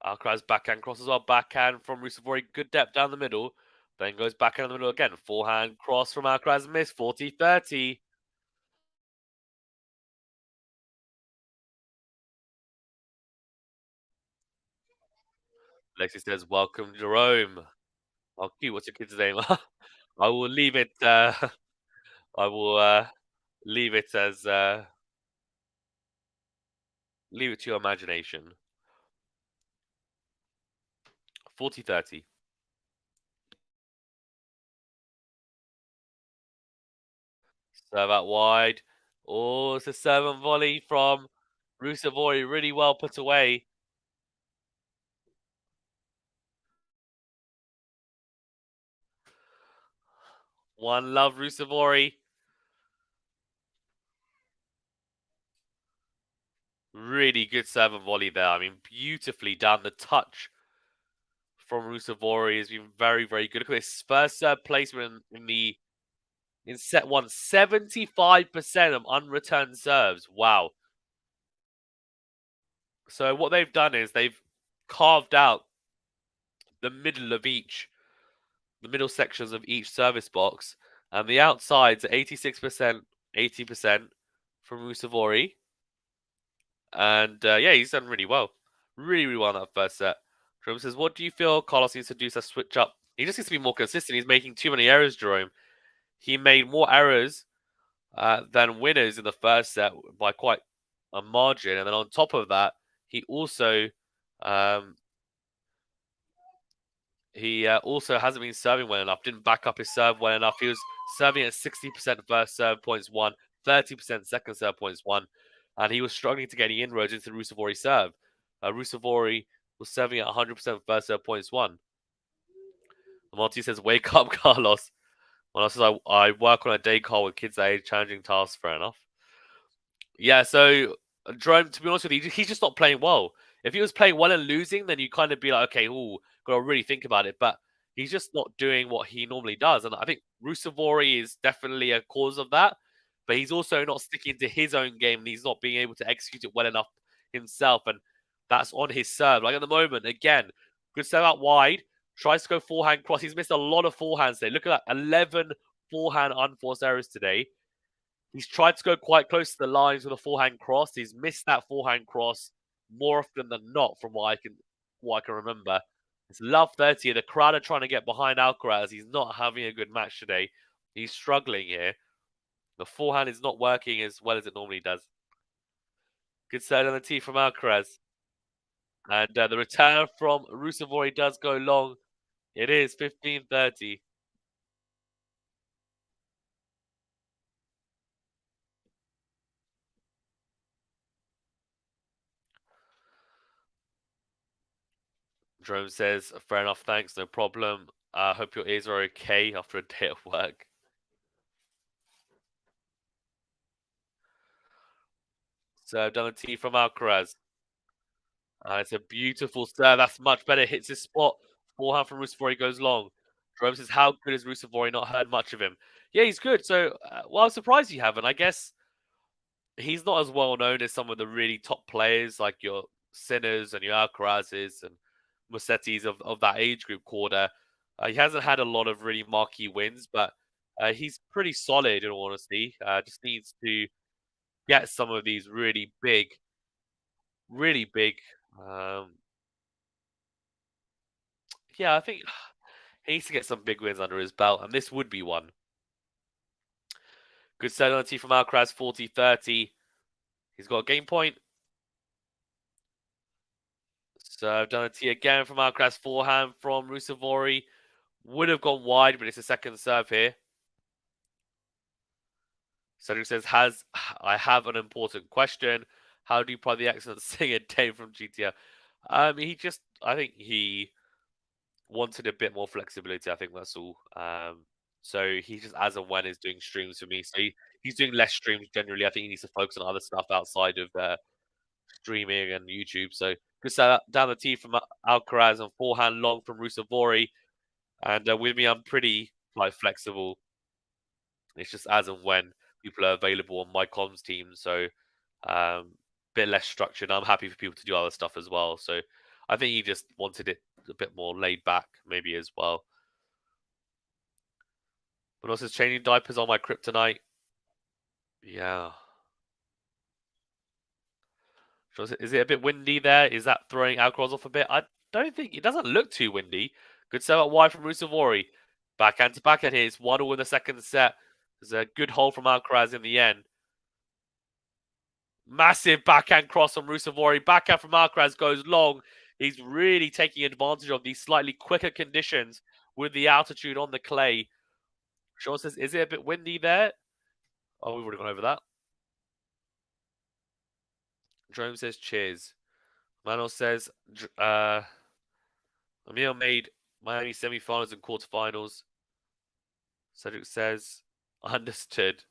Alcaraz. Backhand cross as well. Backhand from Rusevori. Good depth down the middle. Then goes backhand in the middle again. Forehand cross from Alcaraz. Miss 40-30. Lexi says, welcome, Jerome. Oh, cute. What's your kid's name? I will leave it. I will leave it as leave it to your imagination. 40-30. Serve out wide. Oh, it's a serve and volley from Rusevori. Really well put away. One love, Rusevori. Really good serve and volley there. I mean, beautifully done. The touch from Rusevori has been very, very good. Look at this first serve placement in set one. 75% of unreturned serves. Wow. So what they've done is they've carved out the middle sections of each service box, and the outsides are 86%, 80% from RUUSUVOORI. And yeah, he's done really well. Really, really well in that first set. Jerome says, what do you feel Carlos needs to do to switch up? He just needs to be more consistent. He's making too many errors, Jerome. He made more errors than winners in the first set by quite a margin. And then on top of that, he also um, hasn't been serving well enough. Didn't back up his serve well enough. He was serving at 60% first serve points won, 30% second serve points won, and he was struggling to get any inroads into the RUUSUVOORI serve. RUUSUVOORI was serving at 100% first serve points won. Monty says, "Wake up, Carlos." When says, "I work on a day call with kids that age, challenging tasks." Fair enough. Yeah, so Jerome, to be honest with you, he's just not playing well. If he was playing well and losing, then you kind of be like, okay, gotta really think about it. But he's just not doing what he normally does, and I think RUUSUVOORI is definitely a cause of that. But he's also not sticking to his own game, and he's not being able to execute it well enough himself, and that's on his serve. Like at the moment, again, good serve out wide, tries to go forehand cross. He's missed a lot of forehands today. Look at that, 11 forehand unforced errors today. He's tried to go quite close to the lines with a forehand cross. He's missed that forehand cross more often than not, from what I can remember. It's love 30. The crowd are trying to get behind ALCARAZ. He's not having a good match today. He's struggling here. The forehand is not working as well as it normally does. Good set on the tee from ALCARAZ. And the return from RUUSUVOORI does go long. It is 15-30. Jerome says, fair enough, thanks, no problem. I hope your ears are okay after a day of work. So done a tee from ALCARAZ. It's a beautiful serve. That's much better. Hits his spot. Forehand from RUUSUVOORI goes long. Jerome says, how good is RUUSUVOORI? Not heard much of him. Yeah, he's good. So, well, I'm surprised you haven't. I guess he's not as well known as some of the really top players like your Sinners and your Alcarazes and Musettis of that age group quarter. He hasn't had a lot of really marquee wins, but he's pretty solid in all honesty. Just needs to get some of these really big. Um, yeah, I think he needs to get some big wins under his belt, and this would be one. Good stability from Alcaraz, 40-30. He's got a game point. So done a tee again from Alcaraz, forehand from RUUSUVOORI. Would have gone wide, but it's a second serve here. Cedric says, I have an important question. How do you apply the excellent singer Dave from GTO? I think he wanted a bit more flexibility. I think that's all. So he just, as and when, is doing streams for me. So he's doing less streams generally. I think he needs to focus on other stuff outside of streaming and YouTube. So good set down the tee from Alcaraz and forehand long from RUUSUVOORI. And with me, I'm pretty flexible. It's just as and when people are available on my comms team. So bit less structured. I'm happy for people to do other stuff as well. So I think he just wanted it a bit more laid back, maybe as well. But also changing diapers on my kryptonite. Yeah. Is it a bit windy there? Is that throwing Alcaraz off a bit? I don't think it doesn't look too windy. Good set up wide from RUUSUVOORI. Backhand to backhand here. It's 1-1 in the second set. There's a good hole from Alcaraz in the end. Massive backhand cross from RUUSUVOORI. Backhand from Alcaraz goes long. He's really taking advantage of these slightly quicker conditions with the altitude on the clay. Sean says, is it a bit windy there? Oh, we've already gone over that. Jerome says, cheers. Manuel says, Emil made Miami semi-finals and quarterfinals. Cedric says, understood.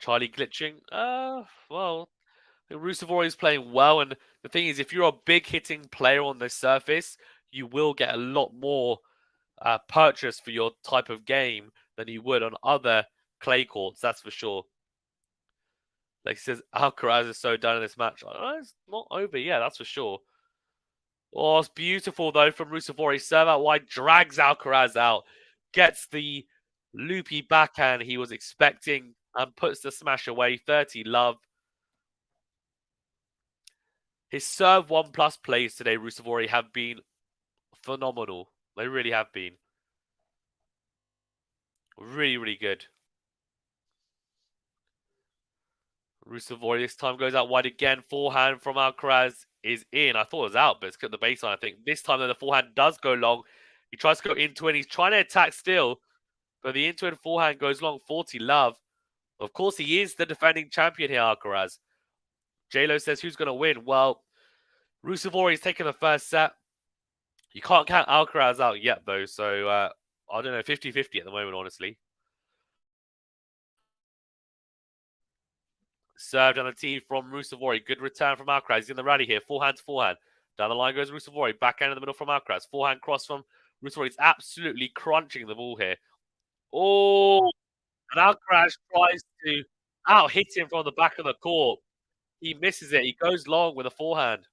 Charlie glitching. Well, RUUSUVOORI is playing well, and the thing is, if you're a big hitting player on the surface, you will get a lot more purchase for your type of game than you would on other clay courts. That's for sure. Like he says, Alcaraz is so done in this match. It's not over. Yeah, that's for sure. Oh, it's beautiful though from Rusuvori. Serve out wide, drags Alcaraz out, gets the loopy backhand he was expecting, and puts the smash away. 30 love. His serve 1+ plays today, Rusuvori, have been phenomenal. They really have been. Really, really good. Rusuvori this time goes out wide again. Forehand from Alcaraz is in. I thought it was out, but it's cut the baseline, I think. This time, though, the forehand does go long. He tries to go into it. He's trying to attack still, but the into and forehand goes long. 40 love. Of course, he is the defending champion here, Alcaraz. JLo says, who's going to win? Well, Rusuvori's taking the first set. You can't count Alcaraz out yet, though. So, I don't know, 50-50 at the moment, honestly. Served on the tee from Rusuvori. Good return from Alcaraz. He's in the rally here. Forehand to forehand. Down the line goes Rusuvori. Backhand in the middle from Alcaraz. Forehand cross from Rusuvori. He's absolutely crunching the ball here. Oh, and Alcaraz tries to out-hit him from the back of the court. He misses it. He goes long with a forehand.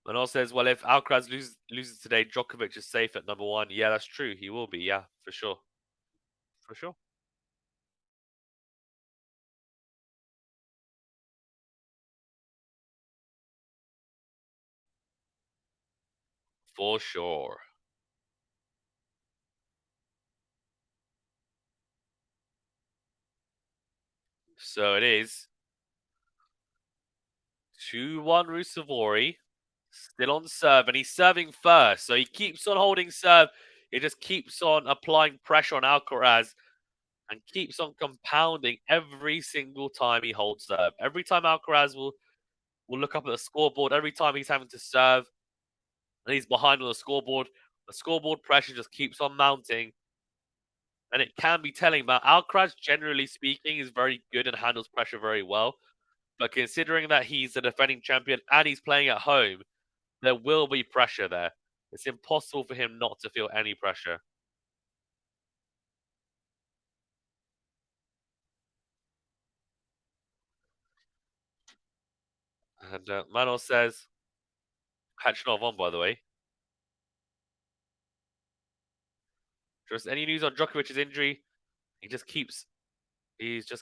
Manol says, well, if Alcaraz loses today, Djokovic is safe at number 1. Yeah, that's true. He will be. Yeah, for sure. For sure. For sure. So it is 2-1 Rusuvori. Still on serve, and he's serving first. So he keeps on holding serve. He just keeps on applying pressure on Alcaraz and keeps on compounding every single time he holds serve. Every time Alcaraz will look up at the scoreboard, every time he's having to serve and he's behind on the scoreboard pressure just keeps on mounting. And it can be telling that Alcaraz, generally speaking, is very good and handles pressure very well. But considering that he's the defending champion and he's playing at home, there will be pressure there. It's impossible for him not to feel any pressure. And Manos says, Hatchinov on, by the way. Just any news on Djokovic's injury? He's just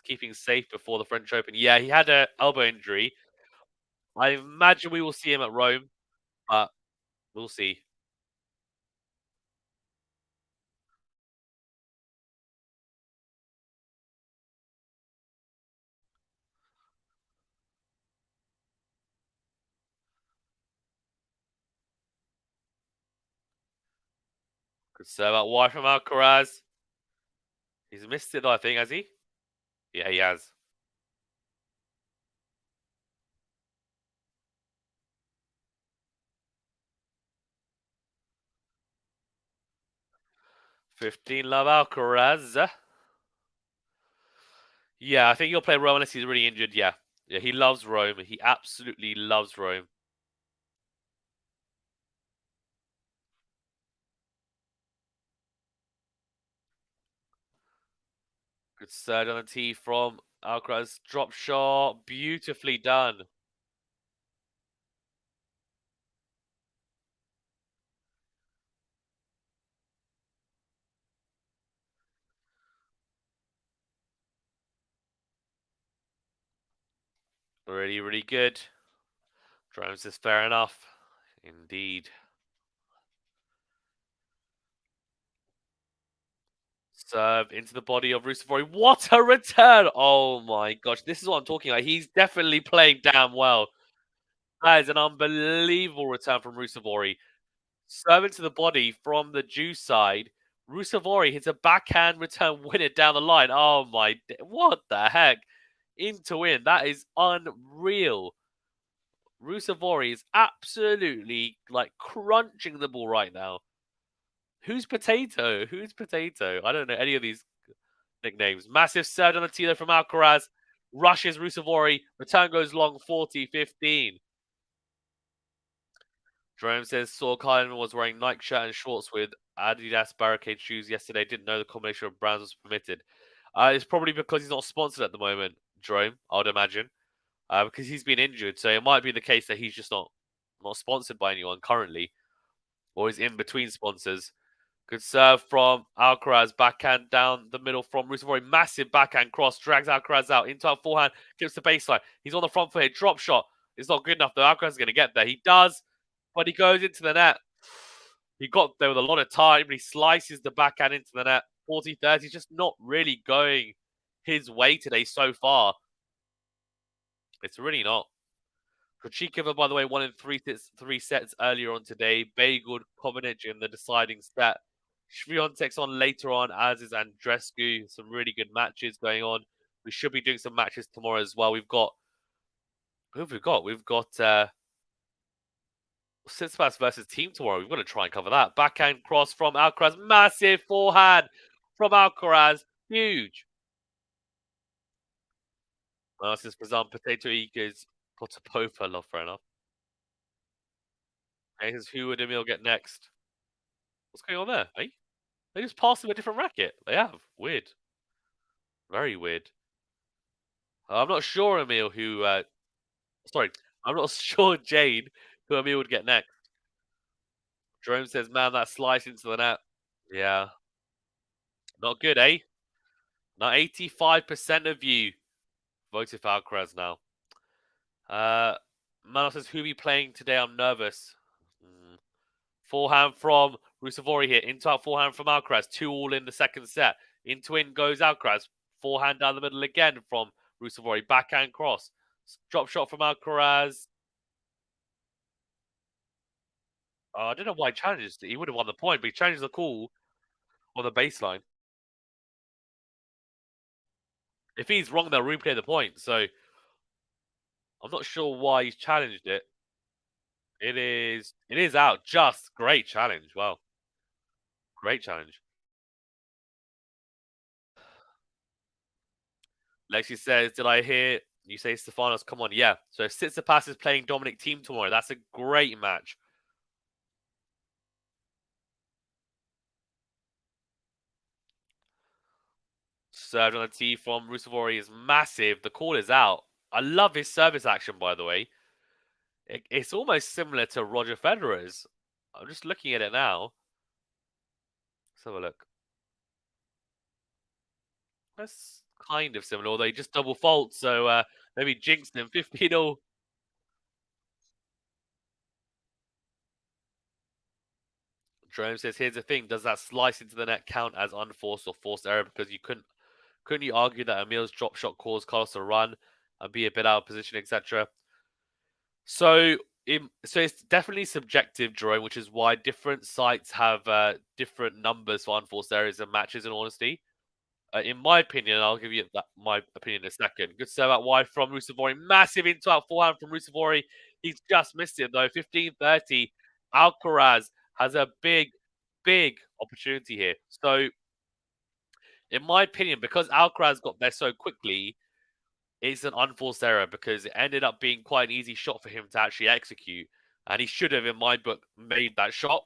keeping safe before the French Open. Yeah, he had an elbow injury. I imagine we will see him at Rome, but we'll see. Good serve out wide from Alcaraz. He's missed it though, I think, has he? Yeah, he has. 15 love Alcaraz. Yeah, I think he'll play Rome unless he's really injured. Yeah. Yeah, he loves Rome. He absolutely loves Rome. Good serve on the tee from Alcaraz. Drop shot. Beautifully done. Really, really good. Drones is fair enough. Indeed. Serve into the body of Rusuvori. What a return! Oh my gosh. This is what I'm talking about. He's definitely playing damn well. That is an unbelievable return from Rusuvori. Serve into the body from the Jew side. Rusuvori hits a backhand return winner down the line. Oh my. What the heck? In to win. That is unreal. Rusuvori is absolutely like crunching the ball right now. Who's Potato? Who's Potato? I don't know any of these nicknames. Massive serve on the tee from Alcaraz. Rushes Rusuvori. Return goes long 40-15. Jerome says Saul Kylman was wearing Nike shirt and shorts with Adidas barricade shoes yesterday. Didn't know the combination of brands was permitted. It's probably because he's not sponsored at the moment, Jerome, I would imagine. because he's been injured. So it might be the case that he's just not sponsored by anyone currently, or he's in between sponsors. Good serve from Alcaraz, backhand down the middle from RUUSUVOORI. Massive backhand cross, drags Alcaraz out into our forehand, clips the baseline. He's on the front foot here, drop shot. It's not good enough though. Alcaraz is going to get there. He does, but he goes into the net. He got there with a lot of time, but he slices the backhand into the net. 40-30, just not really going his way today so far. It's really not. Kochikova, by the way, won in three sets earlier on today. Bagel, Kovanic in the deciding set. Swiatek's on later on, as is Andreescu. Some really good matches going on. We should be doing some matches tomorrow as well. We've got... Who have we got? We've got Tsitsipas versus Team tomorrow. We've got to try and cover that. Backhand cross from Alcaraz. Massive forehand from Alcaraz. Huge. Well, this is Pazan Potato Eagles. Potapova, love, fair enough. And who would Emil get next? What's going on there, eh? They just passed him a different racket. They have. Weird. Very weird. I'm not sure, Emil, who... sorry. I'm not sure, Jane, who Emil would get next. Jerome says, man, that slice into the net. Yeah. Not good, eh? Now 85% of you voted for Alcaraz now. Mano says, who be playing today? I'm nervous. Forehand from RUUSUVOORI here. Into out forehand from Alcaraz. 2-all in the second set. Into in goes Alcaraz. Forehand down the middle again from RUUSUVOORI. Backhand cross. Drop shot from Alcaraz. I don't know why he challenges. He would have won the point, but he changes the call on the baseline. If he's wrong, they'll replay the point. So I'm not sure why he's challenged it. It is out. Just great challenge. Wow. Great challenge. Lexi says, did I hear you say Stefanos? Come on, yeah. So Tsitsipas is playing Dominic Thiem tomorrow. That's a great match. Served on the tee from RUUSUVOORI is massive. The call is out. I love his service action, by the way. It's almost similar to Roger Federer's. I'm just looking at it now. Let's have a look. That's kind of similar, although he just double fault, so maybe jinxed him. 15-all. Jerome says, here's the thing. Does that slice into the net count as unforced or forced error? Because you couldn't you argue that Emil's drop shot caused Carlos to run and be a bit out of position, etc.? So it's definitely subjective, Jerome, which is why different sites have different numbers for unforced errors and matches, in honesty. In my opinion, I'll give you my opinion in a second. Good serve out wide from RUUSUVOORI. Massive into out forehand from RUUSUVOORI. He's just missed it, though. 15-30. Alcaraz has a big opportunity here. So, in my opinion, because Alcaraz got there so quickly, it's an unforced error because it ended up being quite an easy shot for him to actually execute. And he should have, in my book, made that shot.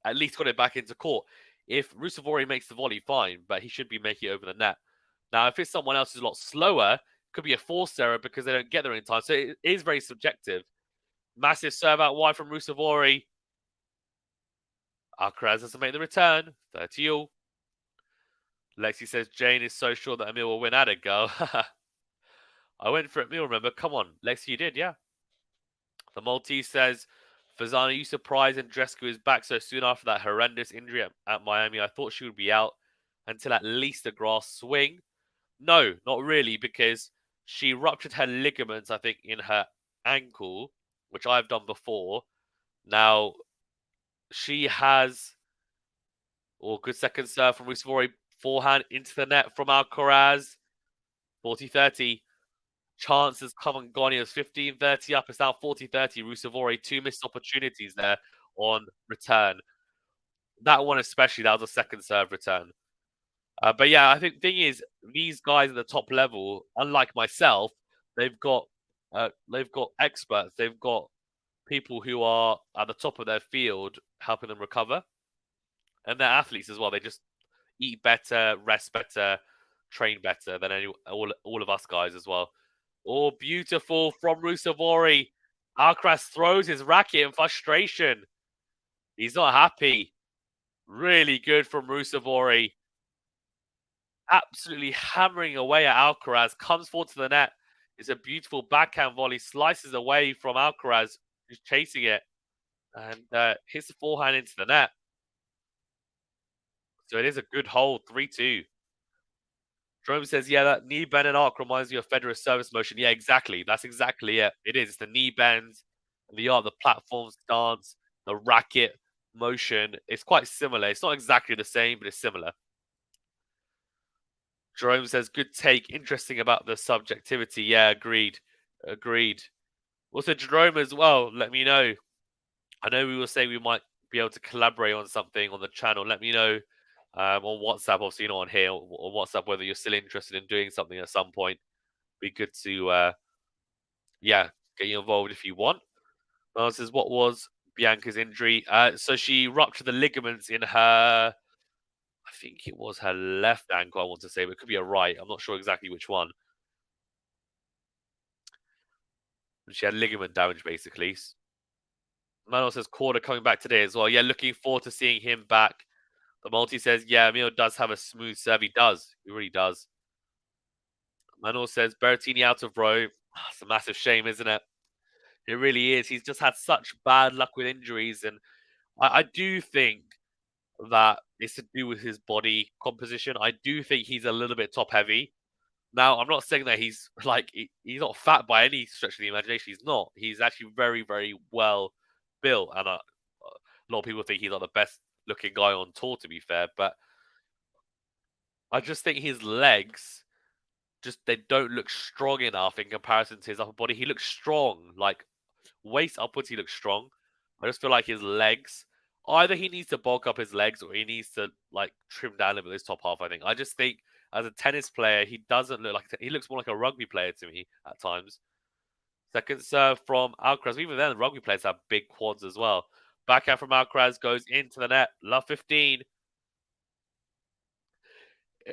At least got it back into court. If RUUSUVOORI makes the volley, fine, but he should be making it over the net. Now, if it's someone else who's a lot slower, it could be a forced error because they don't get there in time. So it is very subjective. Massive serve out wide from RUUSUVOORI. Alcaraz doesn't make the return. 30-all. Lexi says, Jane is so sure that Emil will win at it, girl. I went for Emil, remember? Come on. Lexi, you did, yeah. The Maltese says, Fazana, are you surprised Andreescu is back so soon after that horrendous injury at Miami? I thought she would be out until at least a grass swing. No, not really, because she ruptured her ligaments, I think, in her ankle, which I've done before. Now, she has... Oh, good second serve from RUUSUVOORI. Forehand into the net from Alcaraz. 40-30. Chances come and gone. He was 15-30 up. It's now 40-30. RUUSUVOORI, 2 missed opportunities there on return. That one especially, that was a second serve return. But yeah, I think the thing is, these guys at the top level, unlike myself, they've got experts. They've got people who are at the top of their field helping them recover. And they're athletes as well. They just eat better, rest better, train better than all of us guys as well. Oh, beautiful from RUUSUVUORI. Alcaraz throws his racket in frustration. He's not happy. Really good from RUUSUVUORI. Absolutely hammering away at Alcaraz. Comes forward to the net. It's a beautiful backhand volley. Slices away from Alcaraz, who's chasing it. And hits the forehand into the net. So it is a good hold, 3-2. Jerome says, yeah, that knee bend and arc reminds you of Federer's service motion. Yeah, exactly. That's exactly it. It is. It's the knee bends, the arc, the platform stance, the racket motion. It's quite similar. It's not exactly the same, but it's similar. Jerome says, good take. Interesting about the subjectivity. Yeah, agreed. Agreed. Also, Jerome as well, let me know. I know we will say we might be able to collaborate on something on the channel. Let me know on WhatsApp, obviously not on here, or WhatsApp, whether you're still interested in doing something at some point. Be good to, yeah, get you involved if you want. Says, what was Bianca's injury? So she ruptured the ligaments in her, I think it was her left ankle, I want to say, but it could be a right. I'm not sure exactly which one. She had ligament damage, basically. Manuel says, Corda coming back today as well. Yeah, looking forward to seeing him back. The multi says, yeah, Emil does have a smooth serve. He does. He really does. Manuel says, Berrettini out of row. It's a massive shame, isn't it? It really is. He's just had such bad luck with injuries. And I do think that it's to do with his body composition. I do think he's a little bit top heavy. Now, I'm not saying that he's like, he's not fat by any stretch of the imagination. He's not. He's actually very, very well built. And a lot of people think he's not the best looking guy on tour, to be fair. But I just think his legs just they don't look strong enough in comparison to his upper body. He looks strong, like waist upwards. He looks strong. I just feel like his legs. Either he needs to bulk up his legs, or he needs to like trim down a little bit his top half. I think. I just think as a tennis player, he doesn't look like he looks more like a rugby player to me at times. Second serve from Alcaraz. Even then, the rugby players have big quads as well. Backhand from Alcaraz goes into the net. Love 15.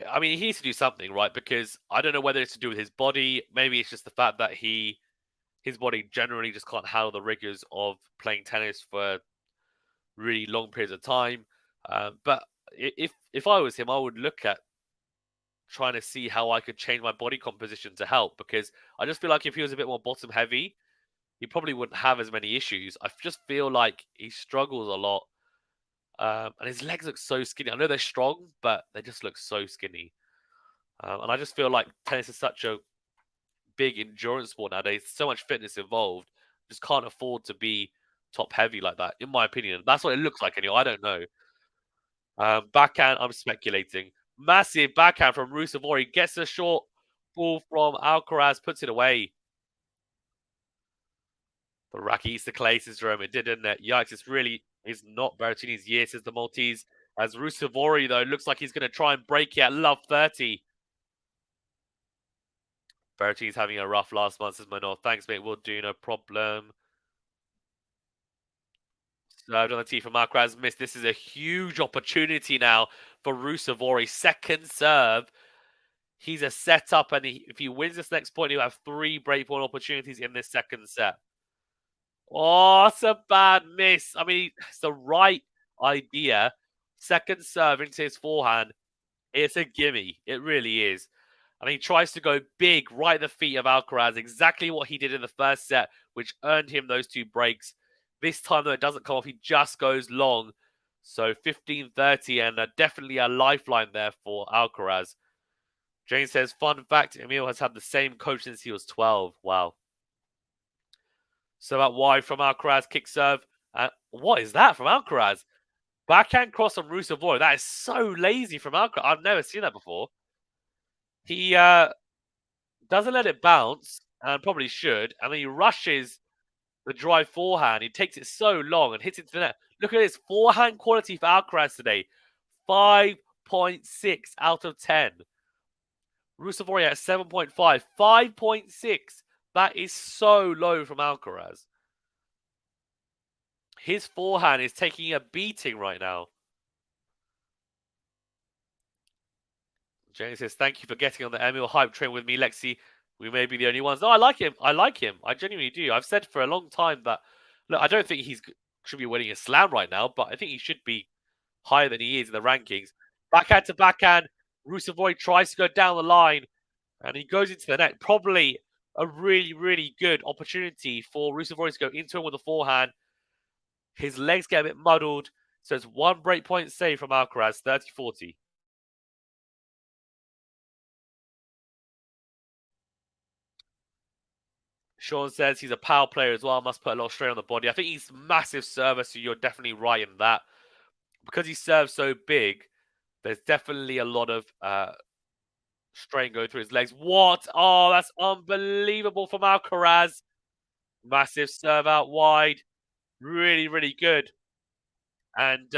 I mean, he needs to do something, right? Because I don't know whether it's to do with his body. Maybe it's just the fact that his body generally just can't handle the rigors of playing tennis for really long periods of time. But if I was him, I would look at trying to see how I could change my body composition to help. Because I just feel like if he was a bit more bottom heavy, he probably wouldn't have as many issues. I just feel like he struggles a lot. And his legs look so skinny. I know they're strong, but they just look so skinny. And I just feel like tennis is such a big endurance sport nowadays. So much fitness involved. Just can't afford to be top heavy like that, in my opinion. That's what it looks like anyway. I don't know. Backhand, I'm speculating. Massive backhand from RUUSUVUORI. Gets a short ball from Alcaraz, puts it away. The racket eats the clay, says Jerome. It did, didn't it? Yikes, it's really is not Berrettini's year, says the Maltese. As RUUSUVUORI, though, looks like he's going to try and break it at love 30. Berrettini's having a rough last month, says Manor. Thanks, mate. We'll do, no problem. Served on the tee from Alcaraz. Missed. This is a huge opportunity now for RUUSUVUORI. Second serve. He's a setup, and if he wins this next point, he'll have 3 breakpoint opportunities in this second set. Oh, it's a bad miss. I mean, it's the right idea. Second serve into his forehand. It's a gimme. It really is. And he tries to go big right at the feet of Alcaraz. Exactly what he did in the first set, which earned him those 2 breaks. This time, though, it doesn't come off. He just goes long. So 15-30 and definitely a lifeline there for Alcaraz. James says, fun fact, Emil has had the same coach since he was 12. Wow. So out wide from Alcaraz, kick serve. What is that from Alcaraz? Backhand cross from RUUSUVUORI. That is so lazy from Alcaraz. I've never seen that before. He doesn't let it bounce, and probably should. And then he rushes the drive forehand. He takes it so long and hits it to the net. Look at this forehand quality for Alcaraz today. 5.6 out of 10. RUUSUVUORI at 7.5. 5.6. That is so low from Alcaraz. His forehand is taking a beating right now. James says, thank you for getting on the Emil hype train with me, Lexi. We may be the only ones. No, I like him. I like him. I genuinely do. I've said for a long time that look, I don't think should be winning a slam right now, but I think he should be higher than he is in the rankings. Backhand to backhand. Rusevori tries to go down the line and he goes into the net. Probably a really, really good opportunity for Rusevori to go into him with a forehand. His legs get a bit muddled. So it's one break point save from Alcaraz, 30-40. Sean says he's a power player as well, must put a lot of strain on the body. I think he's massive server, so you're definitely right in that. Because he serves so big, there's definitely a lot of strain going through his legs. What? Oh, that's unbelievable from Alcaraz. Massive serve out wide. Really, really good. And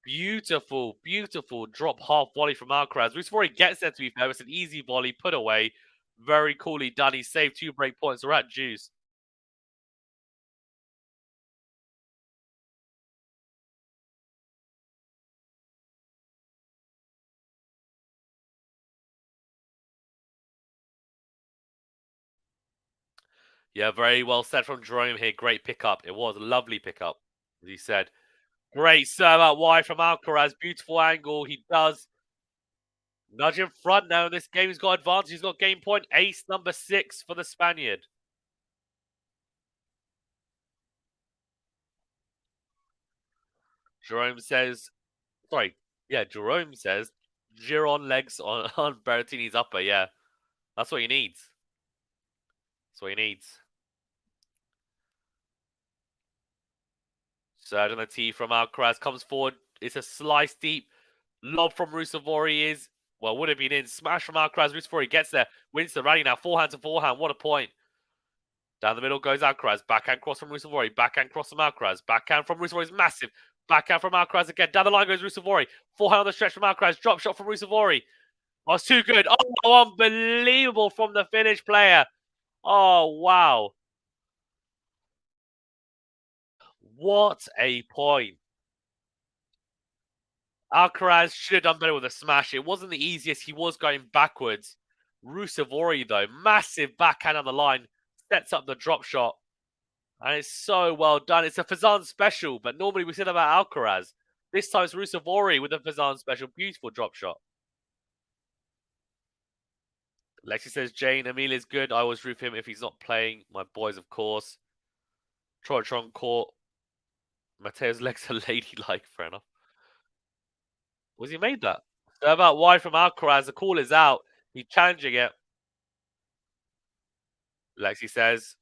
beautiful, beautiful drop half volley from Alcaraz. Rusevori gets there, to be fair. It's an easy volley, put away. Very coolly done. He saved 2 break points. We're at juice. Yeah, very well said from Jerome here. Great pickup. It was a lovely pickup, as he said. Great serve out wide from Alcaraz. Beautiful angle. He does nudge in front now in this game. He's got advantage. He's got game point. Ace number 6 for the Spaniard. Jerome says, sorry, yeah, Jerome says, Giron legs on Berrettini's upper. Yeah, that's what he needs. That's what he needs. Surge on the tee from Alcaraz comes forward. It's a slice deep. Lob from Rusevori is, well, would have been in. Smash from Alcaraz. Rusevori gets there. Wins the rally now. Forehand to forehand. What a point. Down the middle goes Alcaraz. Backhand cross from Rusevori. Backhand cross from Alcaraz. Backhand from Rusevori is massive. Backhand from Alcaraz again. Down the line goes Rusevori. Forehand on the stretch from Alcaraz. Drop shot from Rusevori. Oh, it's too good. Oh, unbelievable from the Finnish player. Oh, wow. What a point. Alcaraz should have done better with a smash. It wasn't the easiest. He was going backwards. Rusevori, though, massive backhand on the line, sets up the drop shot. And it's so well done. It's a Fazan special, but normally we said about Alcaraz. This time it's Rusevori with a Fazan special. Beautiful drop shot. Lexi says, Jane, Emil is good. I always root for him if he's not playing. My boys, of course. Trotron court. Mateo's legs are ladylike. Fair enough. Was he made that? Serve out wide from Alcaraz. The call is out. He's challenging it. Lexi says,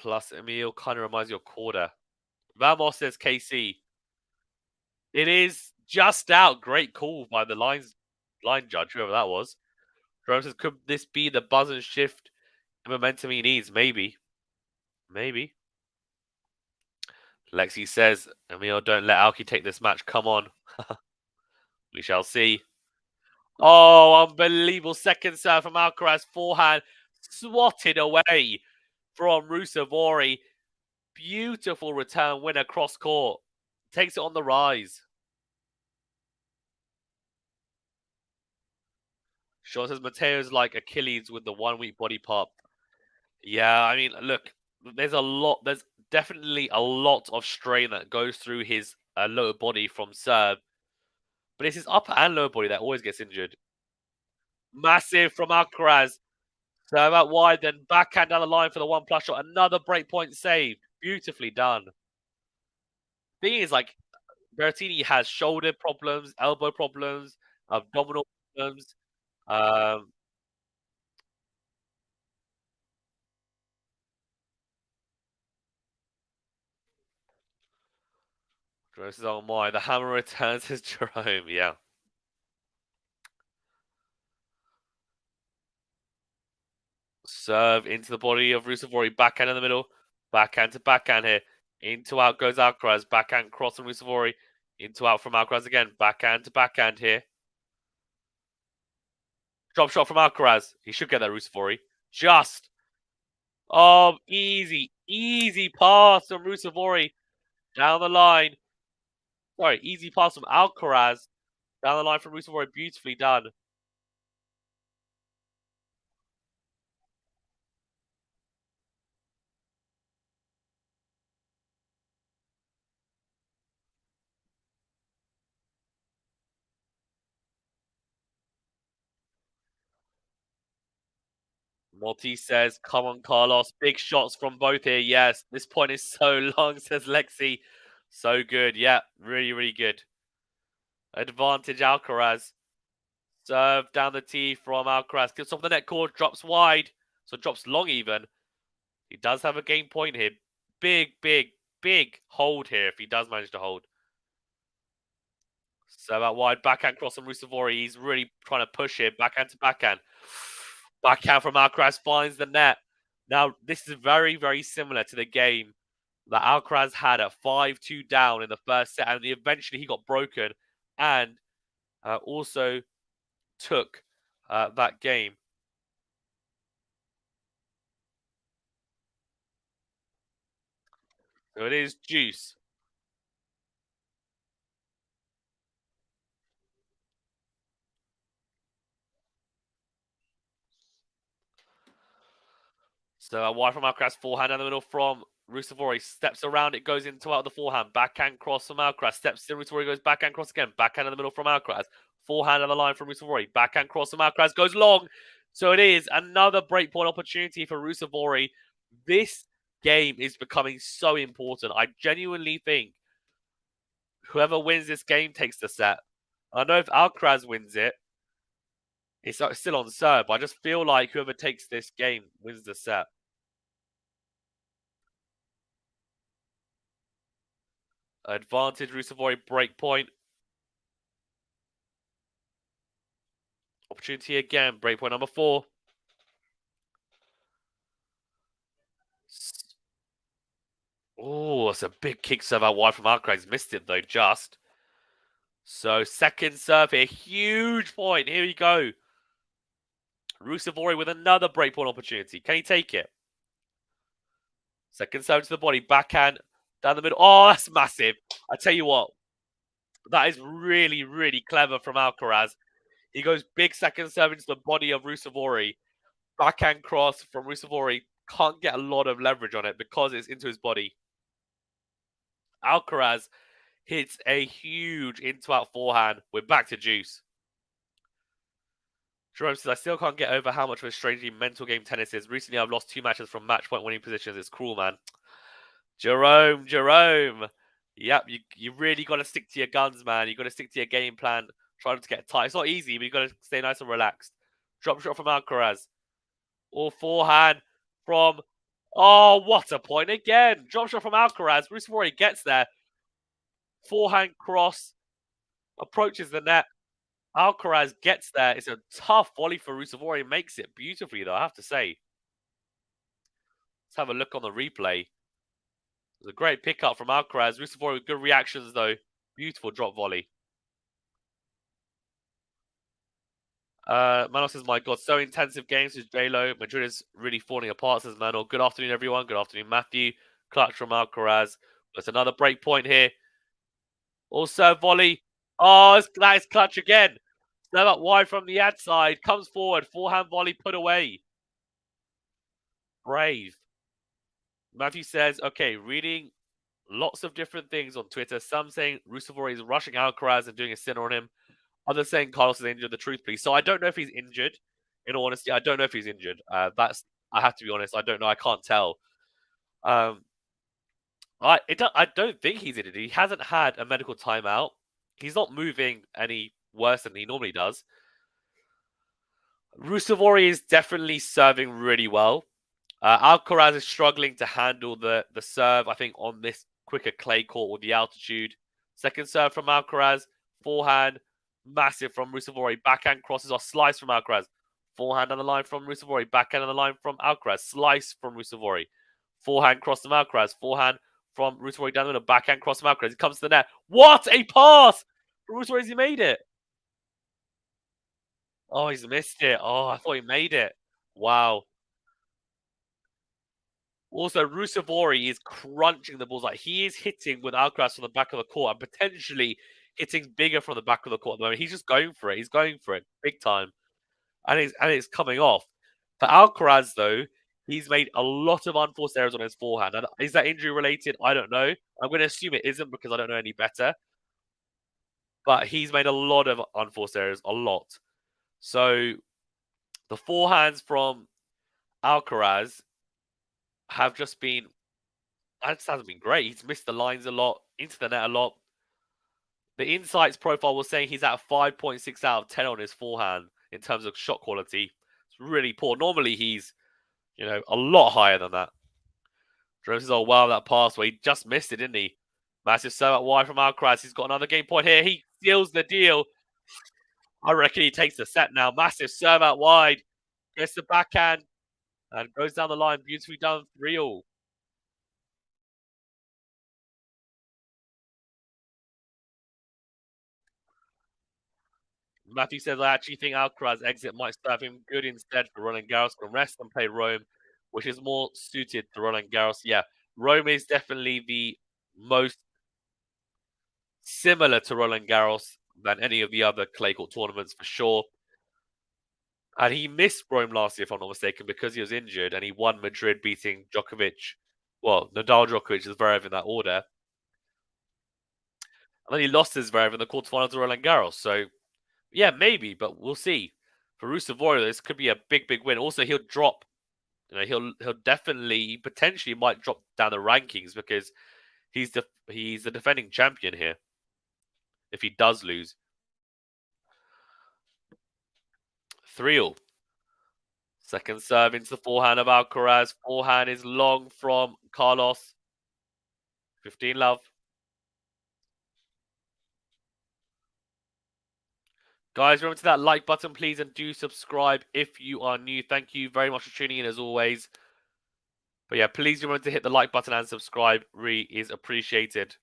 plus Emil kind of reminds you of Corda. Vamos says KC. It is just out. Great call by the line judge, whoever that was. Jerome says, could this be the buzz and shift momentum he needs? Maybe. Maybe. Lexi says, Emil, don't let Alki take this match. Come on. We shall see. Oh, unbelievable. Second serve from Alcaraz. Forehand swatted away from Rusevori. Beautiful return winner cross court. Takes it on the rise. Sean says Mateo's like Achilles with the 1 week body pop. Yeah, I mean, look, there's definitely a lot of strain that goes through his lower body from serve. But it's his upper and lower body that always gets injured. Massive from Alcaraz. Serve out wide, then backhand down the line for the 1+ shot. Another breakpoint save. Beautifully done. Thing is, like, Berrettini has shoulder problems, elbow problems, abdominal problems. Jerome says, oh my, the hammer returns as Jerome. Yeah. Serve into the body of Rusevori. Backhand in the middle. Backhand to backhand here. Into out goes Alcaraz. Backhand cross from Rusevori. Into out from Alcaraz again. Backhand to backhand here. Drop shot from Alcaraz. He should get that Rusevori. Just. Oh, easy. Easy pass from Rusevori. Down the line. Sorry, easy pass from Alcaraz. Down the line from Rusevori. Beautifully done. Maltese says, "Come on, Carlos. Big shots from both here. Yes, this point is so long," says Lexi. So good. Yeah, really, really good. Advantage Alcaraz. Serve down the tee from Alcaraz. Gets off the net cord, drops wide. So drops long even. He does have a game point here. Big, big, big hold here if he does manage to hold. So out wide, backhand cross from Rusuvori. He's really trying to push it. Backhand to backhand. Backhand from Alcaraz finds the net. Now, this is very, very similar to the game that Alcaraz had at 5-2 down in the first set. And eventually he got broken and also took that game. So it is juice. So wide from Alcaraz, forehand in the middle from Rusuvori. Steps around it, goes into out the forehand. Backhand cross from Alcaraz. Steps in, Rusuvori goes backhand cross again. Backhand in the middle from Alcaraz. Forehand on the line from Rusuvori. Backhand cross from Alcaraz. Goes long. So it is another breakpoint opportunity for Rusuvori. This game is becoming so important. I genuinely think whoever wins this game takes the set. I know if Alcaraz wins it, it's still on serve. I just feel like whoever takes this game wins the set. Advantage Rusuvori break point. Opportunity again. Break point number 4. Oh, it's a big kick serve out wide from Alcaraz. Missed it though, just. So second serve here. Huge point. Here we go. Rusuvori with another break point opportunity. Can he take it? Second serve to the body. Backhand down the middle. Oh, that's massive. I tell you what. That is really, really clever from Alcaraz. He goes big second serve into the body of Rusuvori. Backhand cross from Rusuvori. Can't get a lot of leverage on it because it's into his body. Alcaraz hits a huge into-out forehand. We're back to juice. Jerome says, I still can't get over how much of a strangely mental game tennis is. Recently, I've lost 2 matches from match point winning positions. It's cruel, man. Jerome. Yep, you really got to stick to your guns, man. You got to stick to your game plan. Try not to get tight. It's not easy, but you got to stay nice and relaxed. Drop shot from Alcaraz. Or forehand from... Oh, what a point again. Drop shot from Alcaraz. Rusuvori gets there. Forehand cross. Approaches the net. Alcaraz gets there. It's a tough volley for Rusuvori. Makes it beautifully, though, I have to say. Let's have a look on the replay. It was a great pickup from Alcaraz. Rusuvori with good reactions, though. Beautiful drop volley. Manuel says, my God, so intensive games with J-Lo. Madrid is really falling apart, says Manuel. Good afternoon, everyone. Good afternoon, Matthew. Clutch from Alcaraz. There's another break point here. Also, volley. Oh, that is clutch again. Serve up wide from the ad side. Comes forward. Forehand volley put away. Brave. Matthew says, okay, reading lots of different things on Twitter. Some saying Rusuvori is rushing Alcaraz and doing a sinner on him. Others saying Carlos is injured. The truth, please. So I don't know if he's injured. In all honesty, I don't know if he's injured. I have to be honest. I don't know. I can't tell. I don't think he's injured. He hasn't had a medical timeout. He's not moving any worse than he normally does. Rusuvori is definitely serving really well. Alcaraz is struggling to handle the serve, I think, on this quicker clay court with the altitude. Second serve from Alcaraz. Forehand, massive from Rusuvori. Backhand crosses off, slice from Alcaraz. Forehand on the line from Rusuvori. Backhand on the line from Alcaraz. Slice from Rusuvori. Forehand cross from Alcaraz. Forehand from Rusuvori down the middle. Backhand cross from Alcaraz. He comes to the net. What a pass! Rusuvori, he made it. Oh, he's missed it. Oh, I thought he made it. Wow. Also, Rusuvori is crunching the balls. Like, he is hitting with Alcaraz from the back of the court and potentially hitting bigger from the back of the court at the moment. He's just going for it. He's going for it big time. And it's coming off. For Alcaraz, though, he's made a lot of unforced errors on his forehand. And is that injury related? I don't know. I'm going to assume it isn't because I don't know any better. But he's made a lot of unforced errors. A lot. So, the forehands from Alcaraz have just been, that just hasn't been great. He's missed the lines a lot, into the net a lot. The insights profile was saying he's at 5.6 out of 10 on his forehand in terms of shot quality. It's really poor. Normally he's, a lot higher than that. Jerome says, oh wow, that pass where he just missed it, didn't he? Massive serve out wide from Alcaraz. He's got another game point here. He seals the deal. I reckon he takes the set now. Massive serve out wide. Gets the backhand and goes down the line. Beautifully done. 3-all. Matthew says, I actually think Alcaraz's exit might serve him good instead for Roland Garros. Can rest and play Rome, which is more suited to Roland Garros. Yeah, Rome is definitely the most similar to Roland Garros than any of the other clay court tournaments for sure. And he missed Rome last year, if I'm not mistaken, because he was injured, and he won Madrid, beating Djokovic. Well, Nadal, Djokovic, Zverev in that order. And then he lost his Zverev in the quarterfinals of Roland Garros. So, yeah, maybe, but we'll see. For RUUSUVOORI, this could be a big, big win. Also, he'll drop. He'll definitely, potentially, might drop down the rankings because he's the defending champion here. If he does lose, 3-all. Second serve into the forehand of Alcaraz. Forehand is long from Carlos. 15 love. Guys, remember to that like button, please, and do subscribe if you are new. Thank you very much for tuning in, as always. But yeah, please remember to hit the like button and subscribe. Really is appreciated.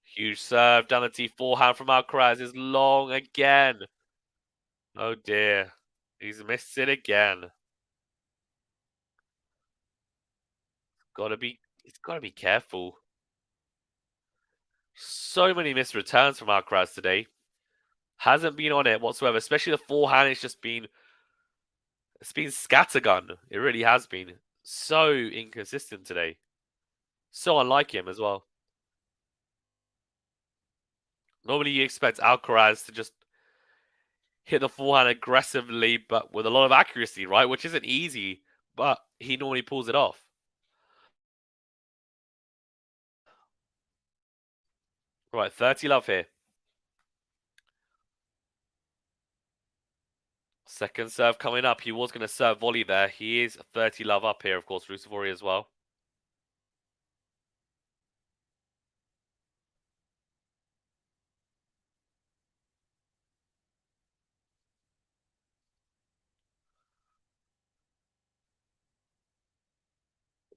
Huge serve down the tee. Forehand from Alcaraz is long again. Oh dear. He's missed it again. He's gotta be careful. So many missed returns from Alcaraz today. Hasn't been on it whatsoever, especially the forehand. It's been scattergun. It really has been. So inconsistent today. So unlike him as well. Normally you expect Alcaraz to just hit the forehand aggressively, but with a lot of accuracy, right? Which isn't easy, but he normally pulls it off. Right, 30 love here. Second serve coming up. He was going to serve volley there. He is 30 love up here, of course, RUUSUVOORI as well.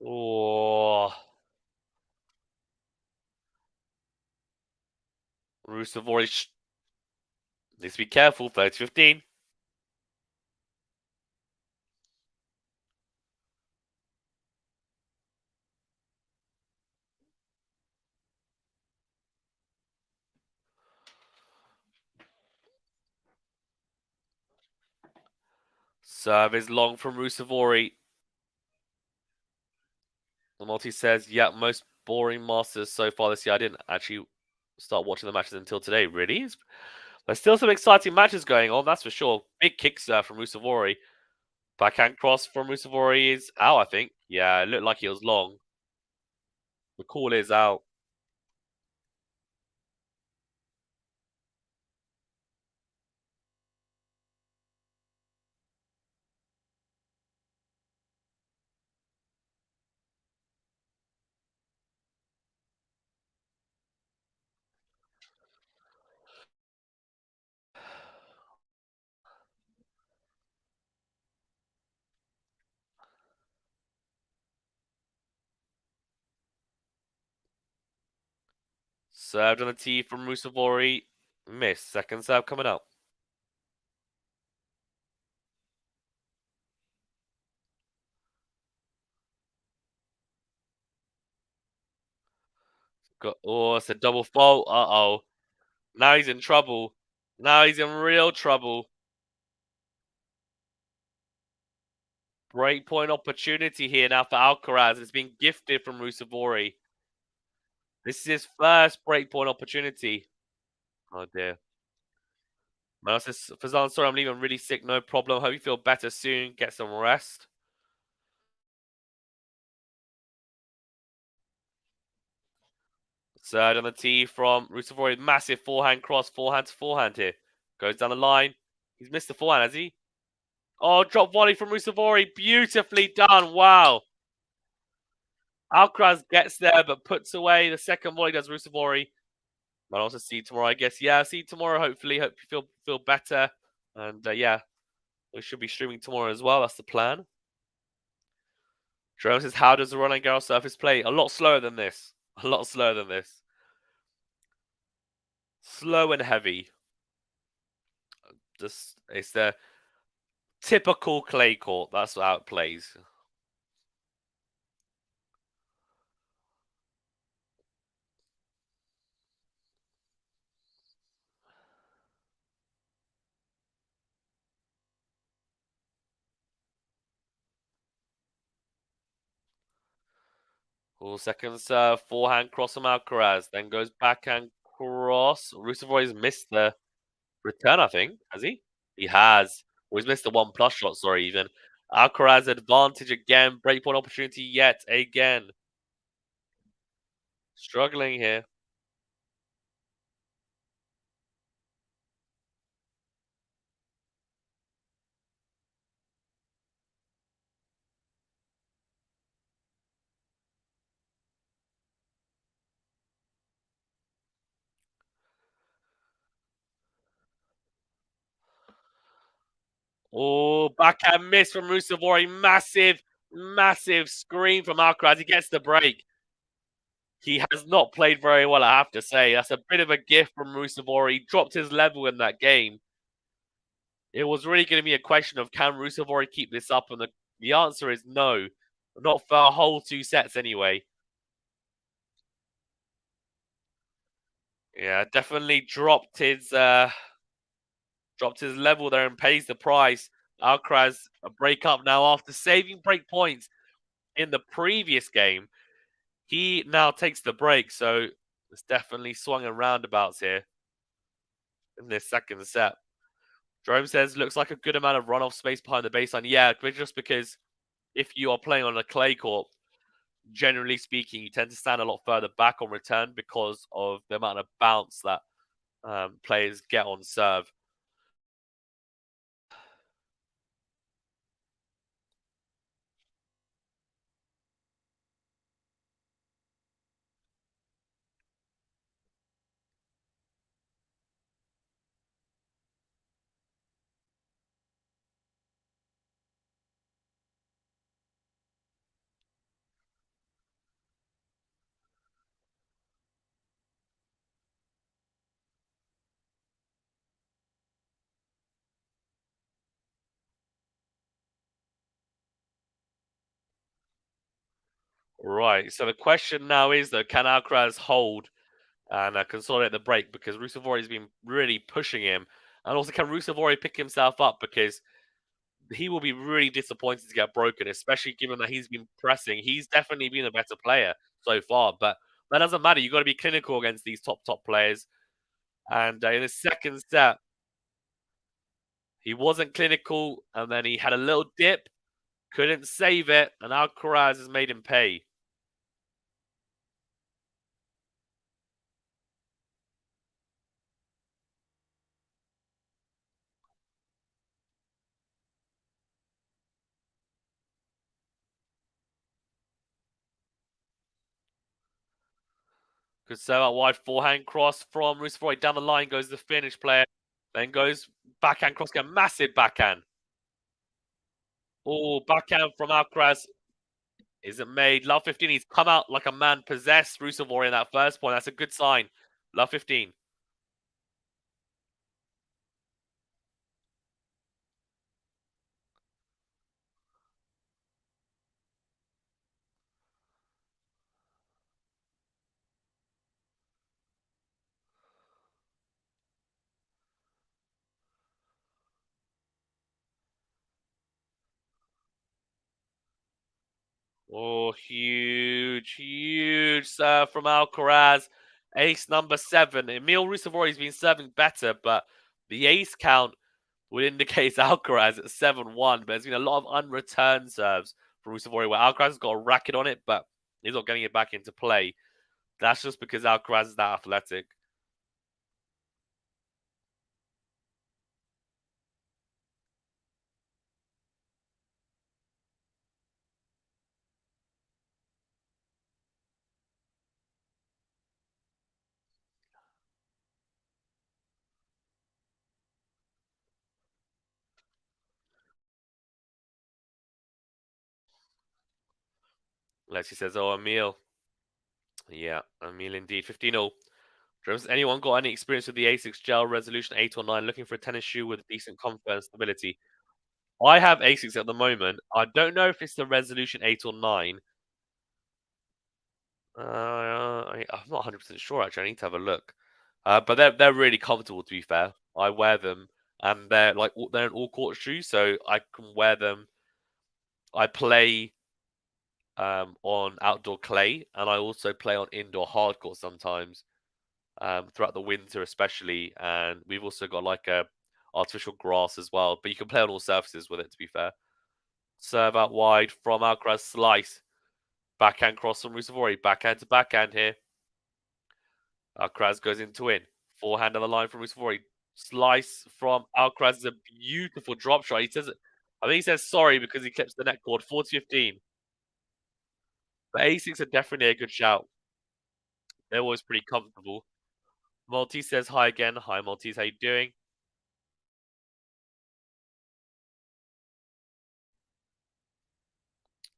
Oh, RUUSUVOORI needs to be careful. 30-15. Serve is long from RUUSUVOORI. The multi says, yeah, most boring Masters so far this year. I didn't actually start watching the matches until today. Really? There's still some exciting matches going on, that's for sure. Big kick serve from RUUSUVOORI. Backhand cross from RUUSUVOORI is out, I think. Yeah, it looked like it was long. The call is out. Served on the tee from RUUSUVOORI. Miss. Second serve coming up. It's a double fault. Uh-oh. Now he's in trouble. Now he's in real trouble. Breakpoint opportunity here now for Alcaraz. It's been gifted from RUUSUVOORI. This is his first breakpoint opportunity. Oh dear. Man says, Fazan, sorry, I'm leaving really sick. No problem. Hope you feel better soon. Get some rest. Third on the tee from RUUSUVUORI. Massive forehand cross, forehand to forehand here. Goes down the line. He's missed the forehand, has he? Oh, drop volley from RUUSUVUORI. Beautifully done. Wow. ALCARAZ gets there, but puts away the second volley, does RUUSUVUORI. Might also see you tomorrow, I guess. Yeah, see you tomorrow, hopefully. Hope you feel better. And yeah, we should be streaming tomorrow as well. That's the plan. Jerome says, how does the Roland Garros surface play? A lot slower than this. A lot slower than this. Slow and heavy. Just it's the typical clay court. That's how it plays. Cool. Second serve, forehand cross from ALCARAZ. Then goes backhand cross. RUUSUVUORI's missed the return, I think. Has he? He has. Well, he's missed the 1+ shot, sorry, even. ALCARAZ advantage again. Breakpoint opportunity yet again. Struggling here. Oh, backhand miss from RUUSUVUORI. Massive, massive screen from ALCARAZ. He gets the break. He has not played very well, I have to say. That's a bit of a gift from RUUSUVUORI. He dropped his level in that game. It was really going to be a question of can RUUSUVUORI keep this up, and the answer is no. Not for a whole 2 sets anyway. Yeah, definitely dropped his level there and pays the price. ALCARAZ a break up now after saving break points in the previous game. He now takes the break, so it's definitely swung and roundabouts here in this second set. Jerome says, looks like a good amount of runoff space behind the baseline. Yeah, but just because if you are playing on a clay court, generally speaking, you tend to stand a lot further back on return because of the amount of bounce that players get on serve. Right. So the question now is, though, can ALCARAZ hold and consolidate the break? Because RUUSUVUORI's been really pushing him. And also, can RUUSUVUORI pick himself up? Because he will be really disappointed to get broken, especially given that he's been pressing. He's definitely been a better player so far, but that doesn't matter. You've got to be clinical against these top players. And in the second set, he wasn't clinical, and then he had a little dip, couldn't save it, and ALCARAZ has made him pay. Good serve out wide, forehand cross from RUUSUVUORI. Down the line goes the Finnish player. Then goes backhand cross, again, massive backhand. Oh, backhand from ALCARAZ isn't made. Love 15, he's come out like a man possessed. RUUSUVUORI in that first point. That's a good sign. Love 15. Oh, huge, huge serve from ALCARAZ. Ace number 7. Emil RUUSUVUORI's been serving better, but The ace count would indicate Alcaraz at 7-1, but there's been a lot of unreturned serves from RUUSUVOORI where Alcaraz has got a racket on it, but he's not getting it back into play. That's just because Alcaraz is that athletic. Lexi says, oh, Emil. Yeah, Emil indeed. 15-0. Has anyone got any experience with the ASICS Gel Resolution 8 or 9 looking for a tennis shoe with decent comfort and stability? I have ASICS at the moment. I don't know if it's the Resolution 8 or 9. I'm not 100% sure, actually. I need to have a look. But they're really comfortable, to be fair. I wear them, and they're an all-court shoe, so I can wear them. I play on outdoor clay, and I also play on indoor hardcourt sometimes, throughout the winter especially. And we've also got like a artificial grass as well, but you can play on all surfaces with it, to be fair. Serve out wide from Alcaraz, slice. Backhand cross from RUUSUVOORI, backhand to backhand here. Alcaraz goes into in. Forehand on the line from RUUSUVOORI. Slice from Alcaraz is a beautiful drop shot. I think he says sorry because he clips the net cord. 40-15. But A6 are definitely a good shout. They're always pretty comfortable. Maltese says hi again. Hi, Maltese. How you doing?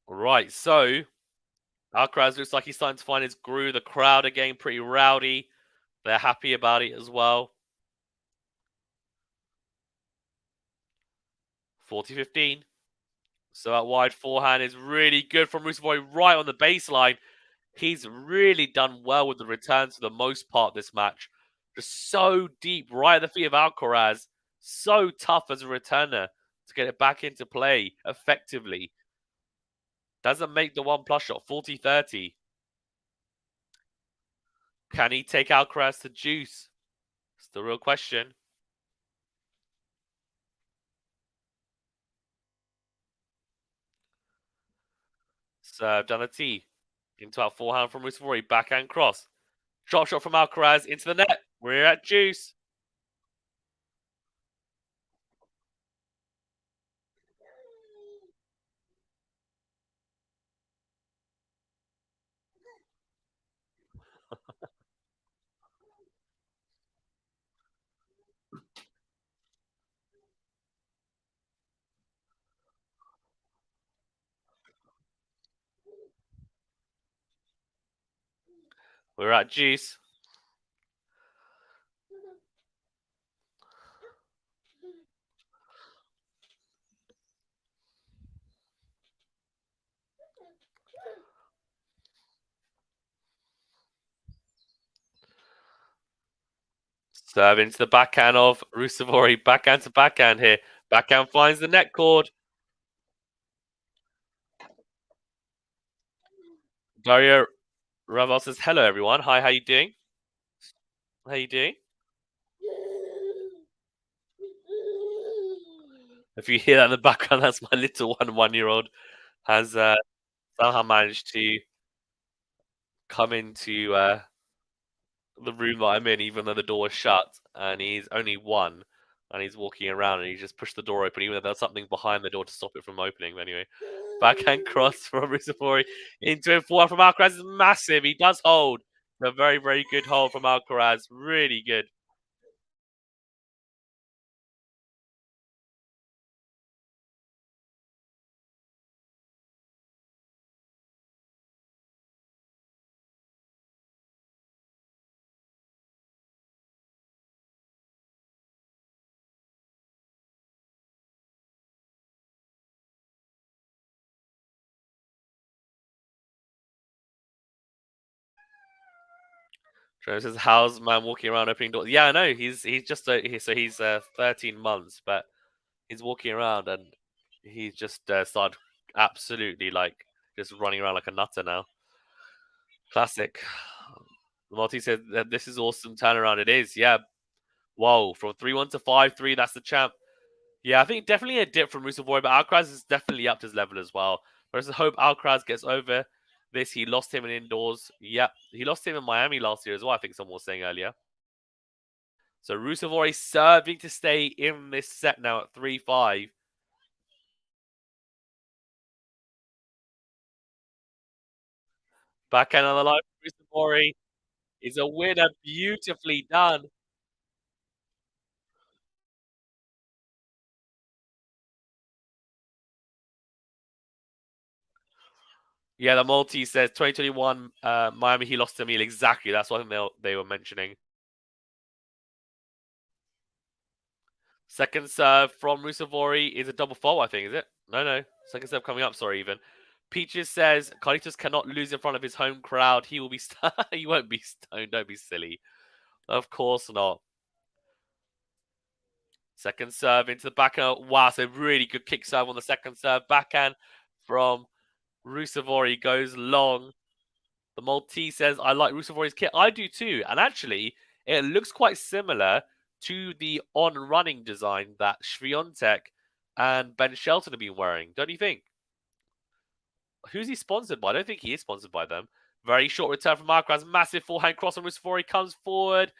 Right, so Alcaraz looks like he's starting to find his groove. The crowd are getting pretty rowdy. They're happy about it as well. 40-15. So that wide forehand is really good from RUUSUVOORI right on the baseline. He's really done well with the returns for the most part this match. Just so deep right at the feet of Alcaraz. So tough as a returner to get it back into play effectively. Doesn't make the 1+ shot. 40-30. Can he take Alcaraz to juice? It's the real question. Served on a tee. Into our forehand from RUUSUVOORI. Backhand cross. Drop shot from Alcaraz into the net. We're at juice. We're at juice. Serve into the backhand of RUUSUVOORI. Backhand to backhand here. Backhand finds the net cord. Dario Raval says, hello, everyone. Hi, how you doing? How you doing? If you hear that in the background, that's my little 1-year-old has somehow managed to come into the room that I'm in, even though the door is shut, and he's only 1, and he's walking around, and he just pushed the door open, even though there's something behind the door to stop it from opening. But anyway, backhand cross from RUUSUVOORI into a forehand from Alcaraz is massive. He does hold. A very, very good hold from Alcaraz. Really good. Travis says, "How's man walking around opening doors?" Yeah, I know. He's just he's 13 months, but he's walking around and he's just started absolutely like just running around like a nutter now. Classic. Monty said that this is awesome turnaround. It is, yeah. Whoa, from 3-1 to 5-3, that's the champ. Yeah, I think definitely a dip from RUUSUVORI, but ALCARAZ is definitely upped his level as well. But I hope ALCARAZ gets over this. He lost him in indoors. Yep, he lost him in Miami last year as well, I think someone was saying earlier. So RUUSUVORI serving to stay in this set now at 3-5. Backhand on the line. RUUSUVORI is a winner. Beautifully done. Yeah, the multi says 2021 Miami, he lost to Emil. Exactly. That's what they were mentioning. Second serve from RUUSUVORI is a double fault, I think, is it? No. Second serve coming up, sorry, even. Peaches says Carlitos cannot lose in front of his home crowd. He will be he won't be stoned. Don't be silly. Of course not. Second serve into the backhand. Wow, so really good kick serve on the second serve. Backhand from RUUSUVORI goes long. The Maltese says, I like RUUSUVORI's kit. I do too. And actually, it looks quite similar to the on-running design that Swiatek and Ben Shelton have been wearing. Don't you think? Who's he sponsored by? I don't think he is sponsored by them. Very short return from ALCARAZ. Massive forehand cross on RUUSUVORI. Comes forward.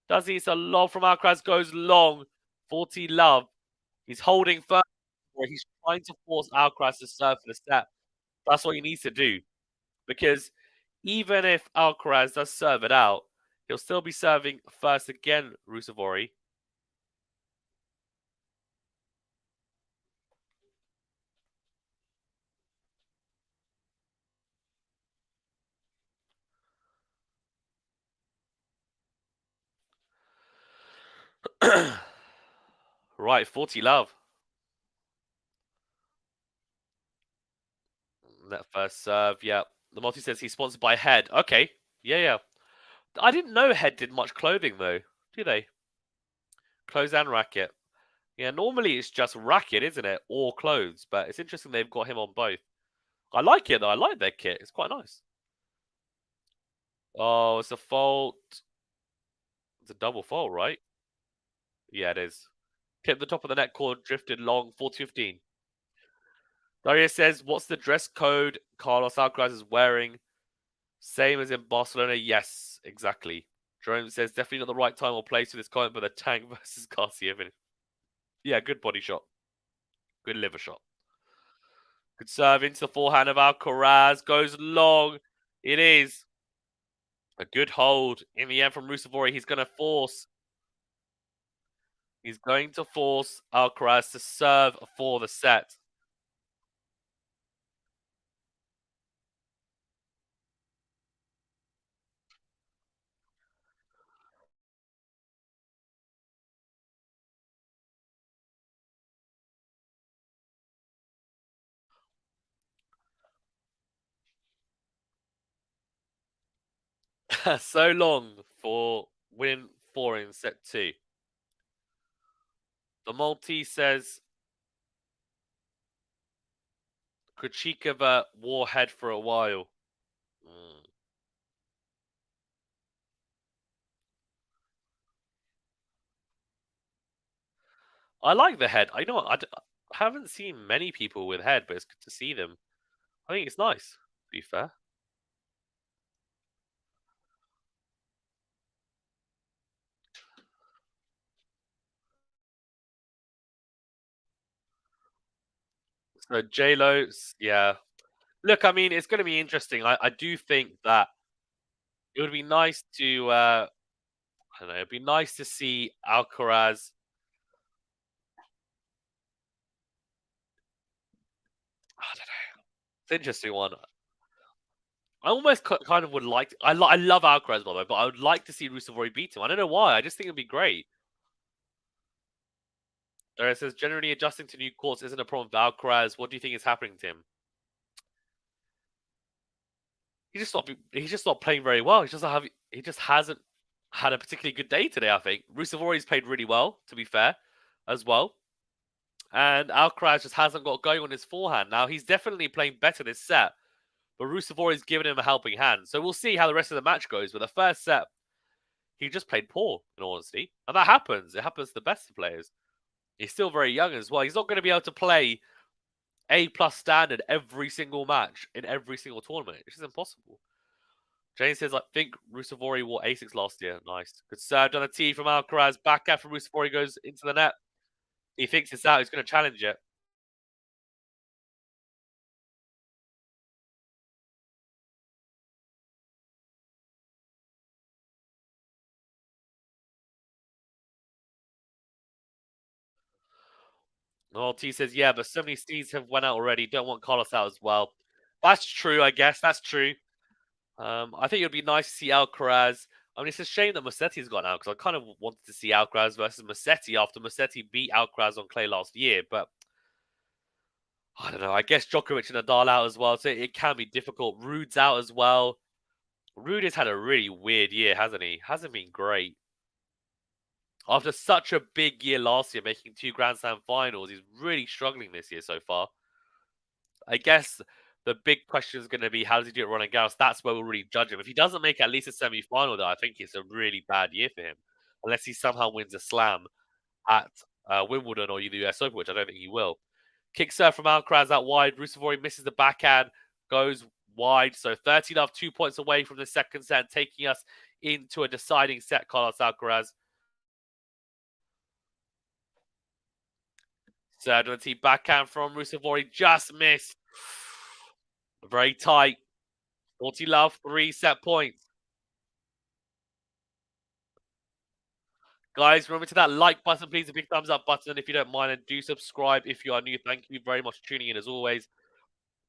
Does he? It's a lob from ALCARAZ. Goes long. 40 love. He's holding first. He's trying to force ALCARAZ to serve for the set. That's what he needs to do. Because even if ALCARAZ does serve it out, he'll still be serving first again, RUUSUVORI. Right, 40 love. That first serve, yeah. The multi says he's sponsored by Head. Okay, yeah. I didn't know Head did much clothing though. Do they? Clothes and racket. Yeah, normally it's just racket, isn't it? Or clothes, but it's interesting they've got him on both. I like it though. I like their kit. It's quite nice. Oh, it's a fault. It's a double fault, right? Yeah, it is. Hit the top of the net cord, drifted long, 4-15. Daria says, what's the dress code Carlos Alcaraz is wearing? Same as in Barcelona? Yes, exactly. Jerome says, definitely not the right time or place for this comment, but the tank versus Garcia finish. Yeah, good body shot. Good liver shot. Good serve into the forehand of Alcaraz. Goes long. It is a good hold in the end from RUUSUVORI. He's going to force. He's going to force Alcaraz to serve for the set. So long for win 4 in set 2. The Maltese says Kuchikova wore head for a while. Mm. I like the head. I know I haven't seen many people with head, but it's good to see them. I think it's nice, to be fair. So J-Lo, yeah. Look, I mean, it's going to be interesting. I do think that it would be nice to, I don't know, it'd be nice to see Alcaraz. I don't know. It's an interesting one. I almost kind of would like. I love Alcaraz by the way, but I would like to see RUUSUVORI beat him. I don't know why. I just think it'd be great. It says generally adjusting to new courts isn't a problem for Alcaraz. What do you think is happening to him? He's just not playing very well. He just hasn't had a particularly good day today. I think RUUSUVORI's played really well, to be fair, as well. And Alcaraz just hasn't got going on his forehand. Now he's definitely playing better this set, but RUUSUVORI's given him a helping hand. So we'll see how the rest of the match goes. But the first set he just played poor, in all honesty. And that happens. It happens to the best of players. He's still very young as well. He's not going to be able to play A+ standard every single match in every single tournament. It's just impossible. James says, I think RUUSUVUORI wore A6 last year. Nice. Good serve on a tee from ALCARAZ. Back out from RUUSUVUORI goes into the net. He thinks it's out. He's going to challenge it. Oh, T says, yeah, but so many seeds have went out already. Don't want Carlos out as well. That's true, I guess. That's true. I think it would be nice to see ALCARAZ. I mean, it's a shame that Mussetti's gone out because I kind of wanted to see ALCARAZ versus Mussetti after Mussetti beat ALCARAZ on clay last year. But I don't know. I guess Djokovic and Nadal out as well, so it can be difficult. Rude's out as well. Rude has had a really weird year, hasn't he? Hasn't been great. After such a big year last year, making 2 Grand Slam finals, he's really struggling this year so far. I guess the big question is going to be how does he do at Roland Garros? That's where we'll really judge him. If he doesn't make at least a semi-final, though, I think it's a really bad year for him. Unless he somehow wins a slam at Wimbledon or the US Open, which I don't think he will. Kick serve from Alcaraz out wide. RUUSUVUORI misses the backhand, goes wide. So 13 off, 2 points away from the second set, taking us into a deciding set, Carlos Alcaraz. Third on the tee, backhand from RUUSUVUORI, just missed. Very tight. 40 love, 3 set points. Guys, remember to that like button, please, a big thumbs up button if you don't mind, and do subscribe if you are new. Thank you very much for tuning in as always.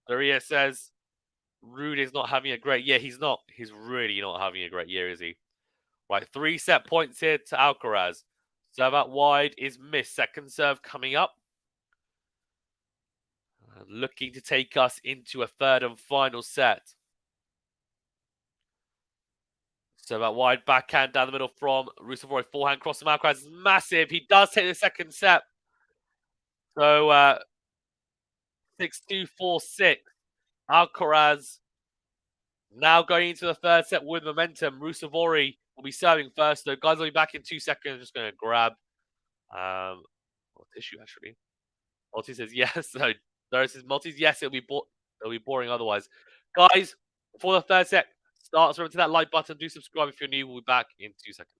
Daria says, Rude is not having a great year. He's not. He's really not having a great year, is he? Right, 3 set points here to Alcaraz. Serve out wide is missed. Second serve coming up. Looking to take us into a third and final set. Serve out wide, backhand down the middle from RUUSUVUORI. Forehand cross from Alcaraz is massive. He does take the second set. So 6-2, 4-6. Alcaraz now going into the third set with momentum. RUUSUVUORI will be serving first, though. Guys will be back in 2 seconds. Just going to grab tissue, actually. Multi says yes. So there says Multi's yes. It'll be boring otherwise. Guys, before the third set starts, remember to that like button. Do subscribe if you're new. We'll be back in 2 seconds.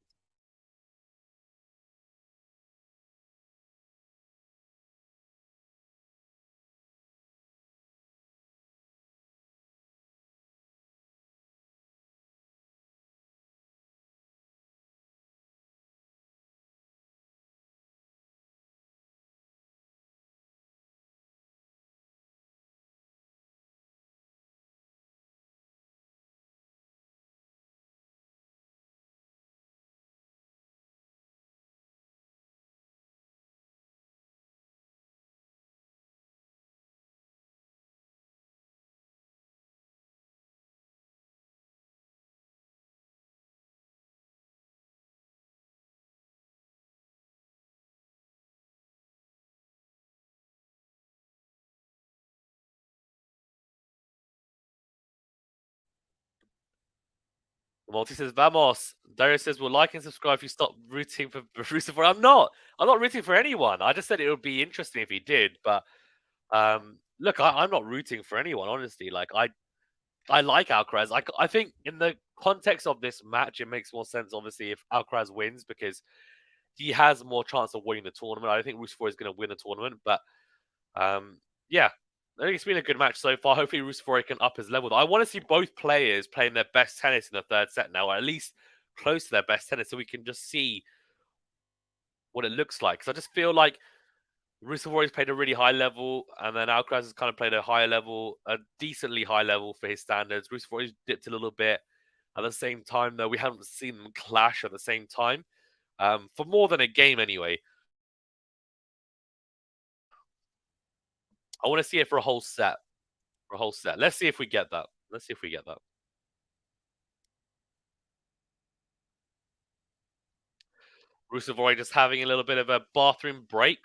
Multi says, Vamos. Darius says, well, like and subscribe if you stop rooting for RUUSUVUORI. I'm not. I'm not rooting for anyone. I just said it would be interesting if he did. But look, I'm not rooting for anyone, honestly. Like, I like Alcaraz. I think in the context of this match, it makes more sense, obviously, if Alcaraz wins because he has more chance of winning the tournament. I don't think RUUSUVUORI is going to win the tournament. But yeah, I think it's been a good match so far. Hopefully, RUUSUVUORI can up his level. I want to see both players playing their best tennis in the third set now, or at least close to their best tennis, so we can just see what it looks like. Because I just feel like RUUSUVUORI's played a really high level, and then Alcaraz has kind of played a higher level, a decently high level for his standards. RUUSUVUORI's dipped a little bit. At the same time, though, we haven't seen them clash at the same time for more than a game anyway. I want to see it for a whole set. For a whole set. Let's see if we get that. Let's see if we get that. RUUSUVUORI just having a little bit of a bathroom break.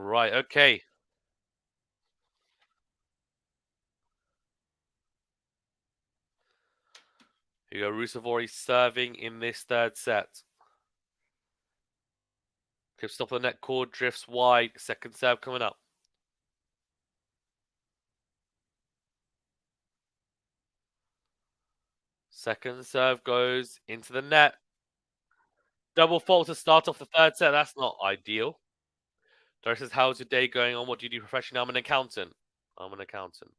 Right, okay. Here you go, Rusuvori serving in this third set. Clips top of the net cord, drifts wide. Second serve coming up. Second serve goes into the net. Double fault to start off the third set. That's not ideal. Doris says, how's your day going on? What do you do professionally? I'm an accountant. I'm an accountant.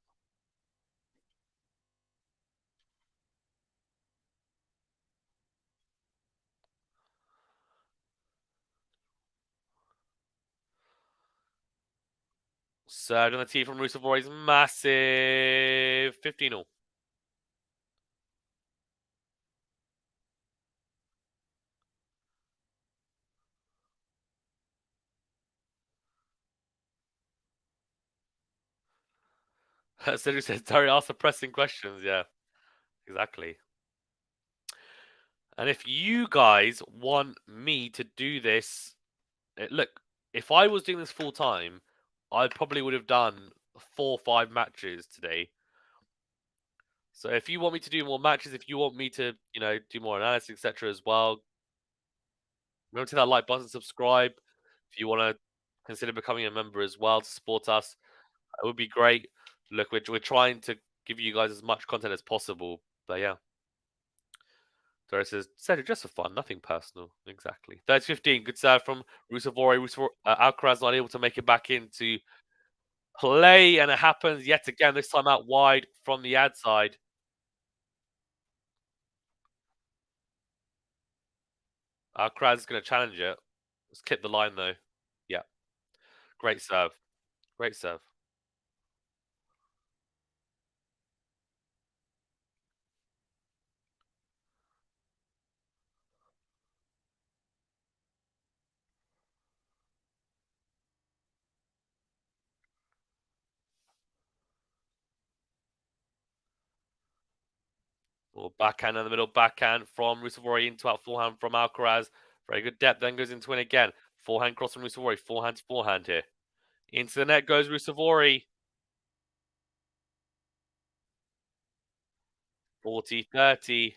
Served on the tee from Rusuvori's massive 15-all. Cedric says, Terry, ask the pressing questions. Yeah, exactly. And if you guys want me to do this, look, if I was doing this full time, I probably would have done 4 or 5 matches today. So if you want me to do more matches, if you want me to, do more analysis, etc. as well, remember to hit that like button, subscribe. If you want to consider becoming a member as well to support us, it would be great. Look, we're trying to give you guys as much content as possible. But yeah. Dora says, Cedric, just for fun, nothing personal. Exactly. 30-15, good serve from Rusuvori. Alcaraz not able to make it back into play, and it happens yet again, this time out wide from the ad side. Alcaraz is going to challenge it. Let's clip the line, though. Yeah. Great serve. Great serve. Or backhand in the middle, backhand from Rusuvori into out forehand from Alcaraz. Very good depth, then goes into it again. Forehand cross from Rusuvori, forehand to forehand here. Into the net goes Rusuvori. 40-30.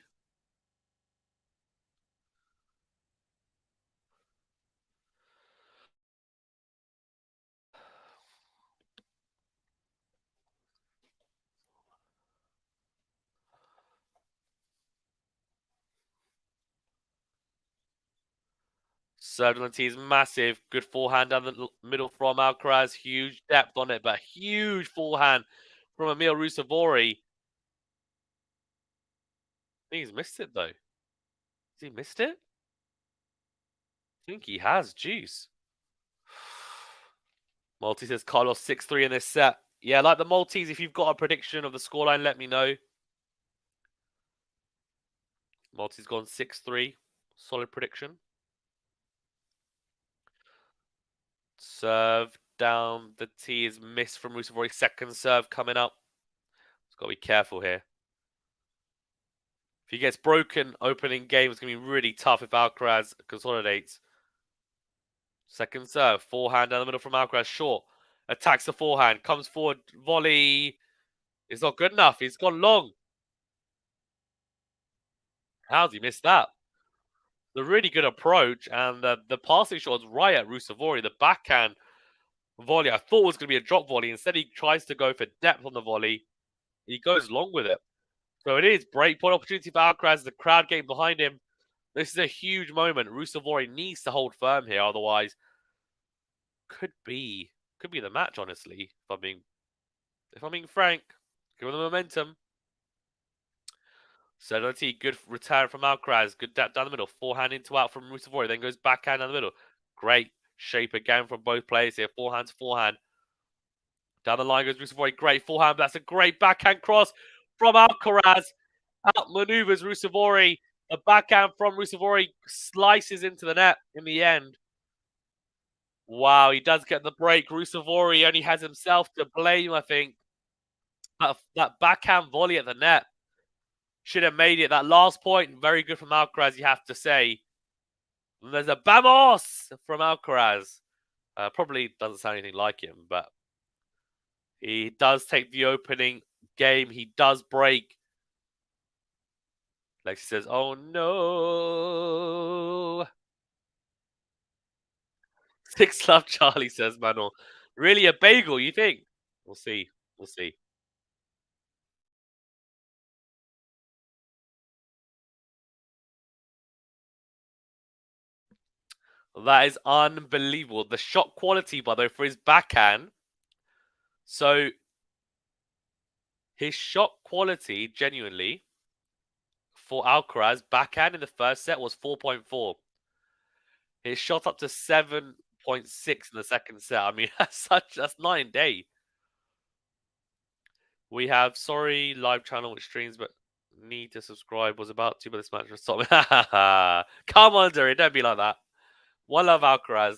Served on the tee is massive. Good forehand down the middle from Alcaraz. Huge depth on it, but huge forehand from Emil Rusuvori. I think he's missed it, though. Has he missed it? I think he has. Juice. Multi says Carlos 6-3 in this set. Yeah, like the Maltese, if you've got a prediction of the scoreline, let me know. Multi's gone 6-3. Solid prediction. Serve down the tee is missed from Rusuvori. Second serve coming up. He's got to be careful here. If he gets broken opening game, it's going to be really tough if Alcaraz consolidates. Second serve. Forehand down the middle from Alcaraz. Short. Attacks the forehand. Comes forward. Volley. It's not good enough. He's gone long. How's he missed that? The really good approach, and the passing shot was right at Rusuvori. The backhand volley I thought was going to be a drop volley. Instead, he tries to go for depth on the volley. He goes long with it. So it is breakpoint opportunity for Alcaraz. The crowd getting behind him. This is a huge moment. Rusuvori needs to hold firm here, otherwise, could be the match. Honestly, if I'm being frank, given the momentum. Serenity, good return from Alcaraz. Good depth down the middle. Forehand into out from Rusuvori. Then goes backhand down the middle. Great shape again from both players here. Forehand to forehand. Down the line goes Rusuvori. Great forehand. But that's a great backhand cross from Alcaraz. Outmaneuvers Rusuvori. The backhand from Rusuvori slices into the net in the end. Wow, he does get the break. Rusuvori only has himself to blame, I think. That backhand volley at the net should have made it. That last point, very good from Alcaraz, you have to say. And there's a Vamos from Alcaraz. Probably doesn't sound anything like him, but he does take the opening game. He does break. Lexi says, "Oh no!" Six love Charlie, says Manuel. Really a bagel, you think? We'll see. We'll see. That is unbelievable. The shot quality, by the way, for his backhand. So his shot quality, genuinely, for Alcaraz backhand in the first set was 4.4. His shot up to 7.6 in the second set. I mean, that's night and day. We have sorry live channel which streams, but need to subscribe. Was about to, but this match was stopped. Come on, Derry, don't be like that. One love Alcaraz.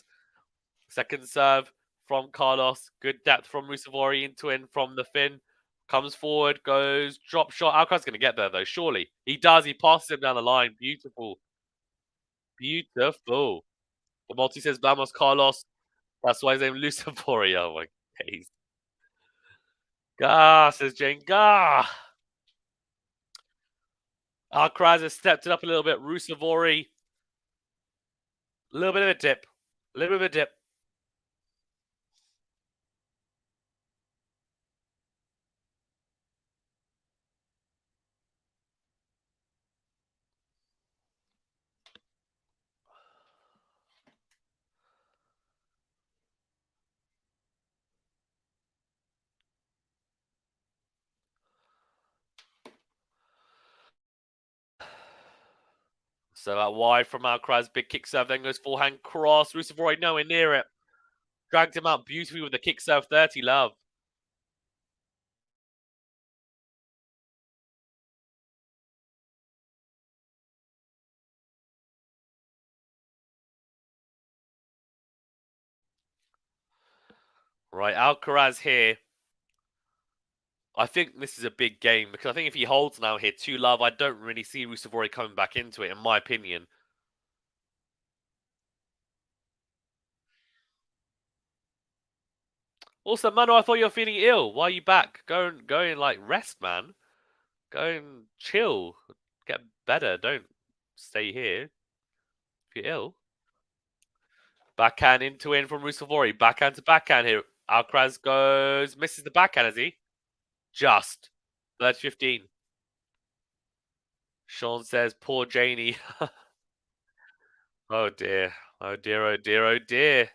Second serve from Carlos. Good depth from RUUSUVUORI into in from the Finn. Comes forward, goes drop shot. Alcaraz going to get there though, surely. He does. He passes him down the line. Beautiful. Beautiful. The multi says Vamos Carlos. That's why his name RUUSUVUORI. Oh my days. Gah, says Jane. Gah. Alcaraz has stepped it up a little bit. RUUSUVUORI. A little bit of a dip. A little bit of a dip. So that wide from Alcaraz, big kick serve, then goes forehand cross. RUUSUVUORI nowhere near it. Dragged him out beautifully with the kick serve 30 love. Right, Alcaraz here. I think this is a big game because I think if he holds now here 2 love, I don't really see RUUSUVUORI coming back into it, in my opinion. Also, Mano, I thought you were feeling ill. Why are you back? Go and like rest, man. Go and chill. Get better. Don't stay here if you're ill. Backhand into in from RUUSUVUORI. Backhand to backhand here. Alcaraz goes, misses the backhand, has he? Just. That's 15. Sean says, poor Janie. Oh dear. Oh dear, oh dear, oh dear.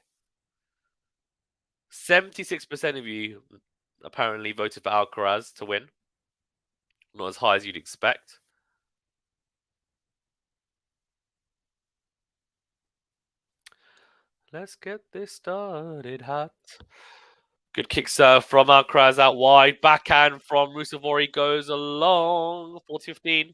76% of you apparently voted for Alcaraz to win. Not as high as you'd expect. Let's get this started hot. Good kick serve from Alcaraz out wide. Backhand from RUUSUVUORI goes along. 40-15.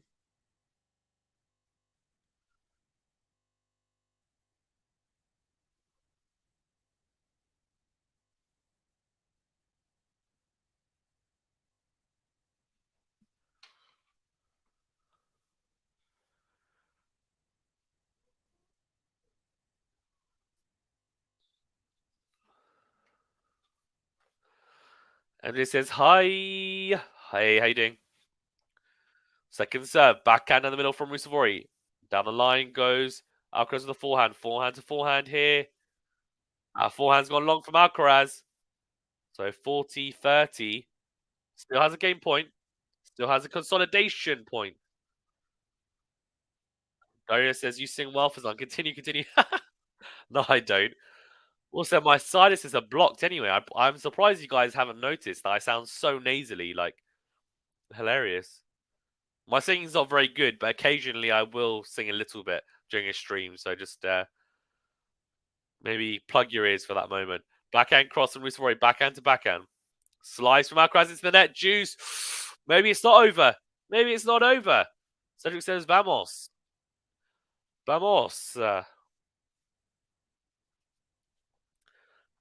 And it says, hi. Hey, how you doing? Second serve. Backhand in the middle from RUUSUVUORI. Down the line goes Alcaraz with the forehand. Forehand to forehand here. Forehand's gone long from Alcaraz. So 40-30. Still has a game point. Still has a consolidation point. Daria says, you sing well, Fazan. Continue, continue. No, I don't. Also, my sinuses are blocked anyway. I'm surprised you guys haven't noticed that I sound so nasally. Like, hilarious. My singing's not very good, but occasionally I will sing a little bit during a stream. So just maybe plug your ears for that moment. Backhand cross from RUUSUVUORI. Backhand to backhand. Slice from Alcaraz into the net. Juice. Maybe it's not over. Maybe it's not over. Cedric says, vamos. Vamos.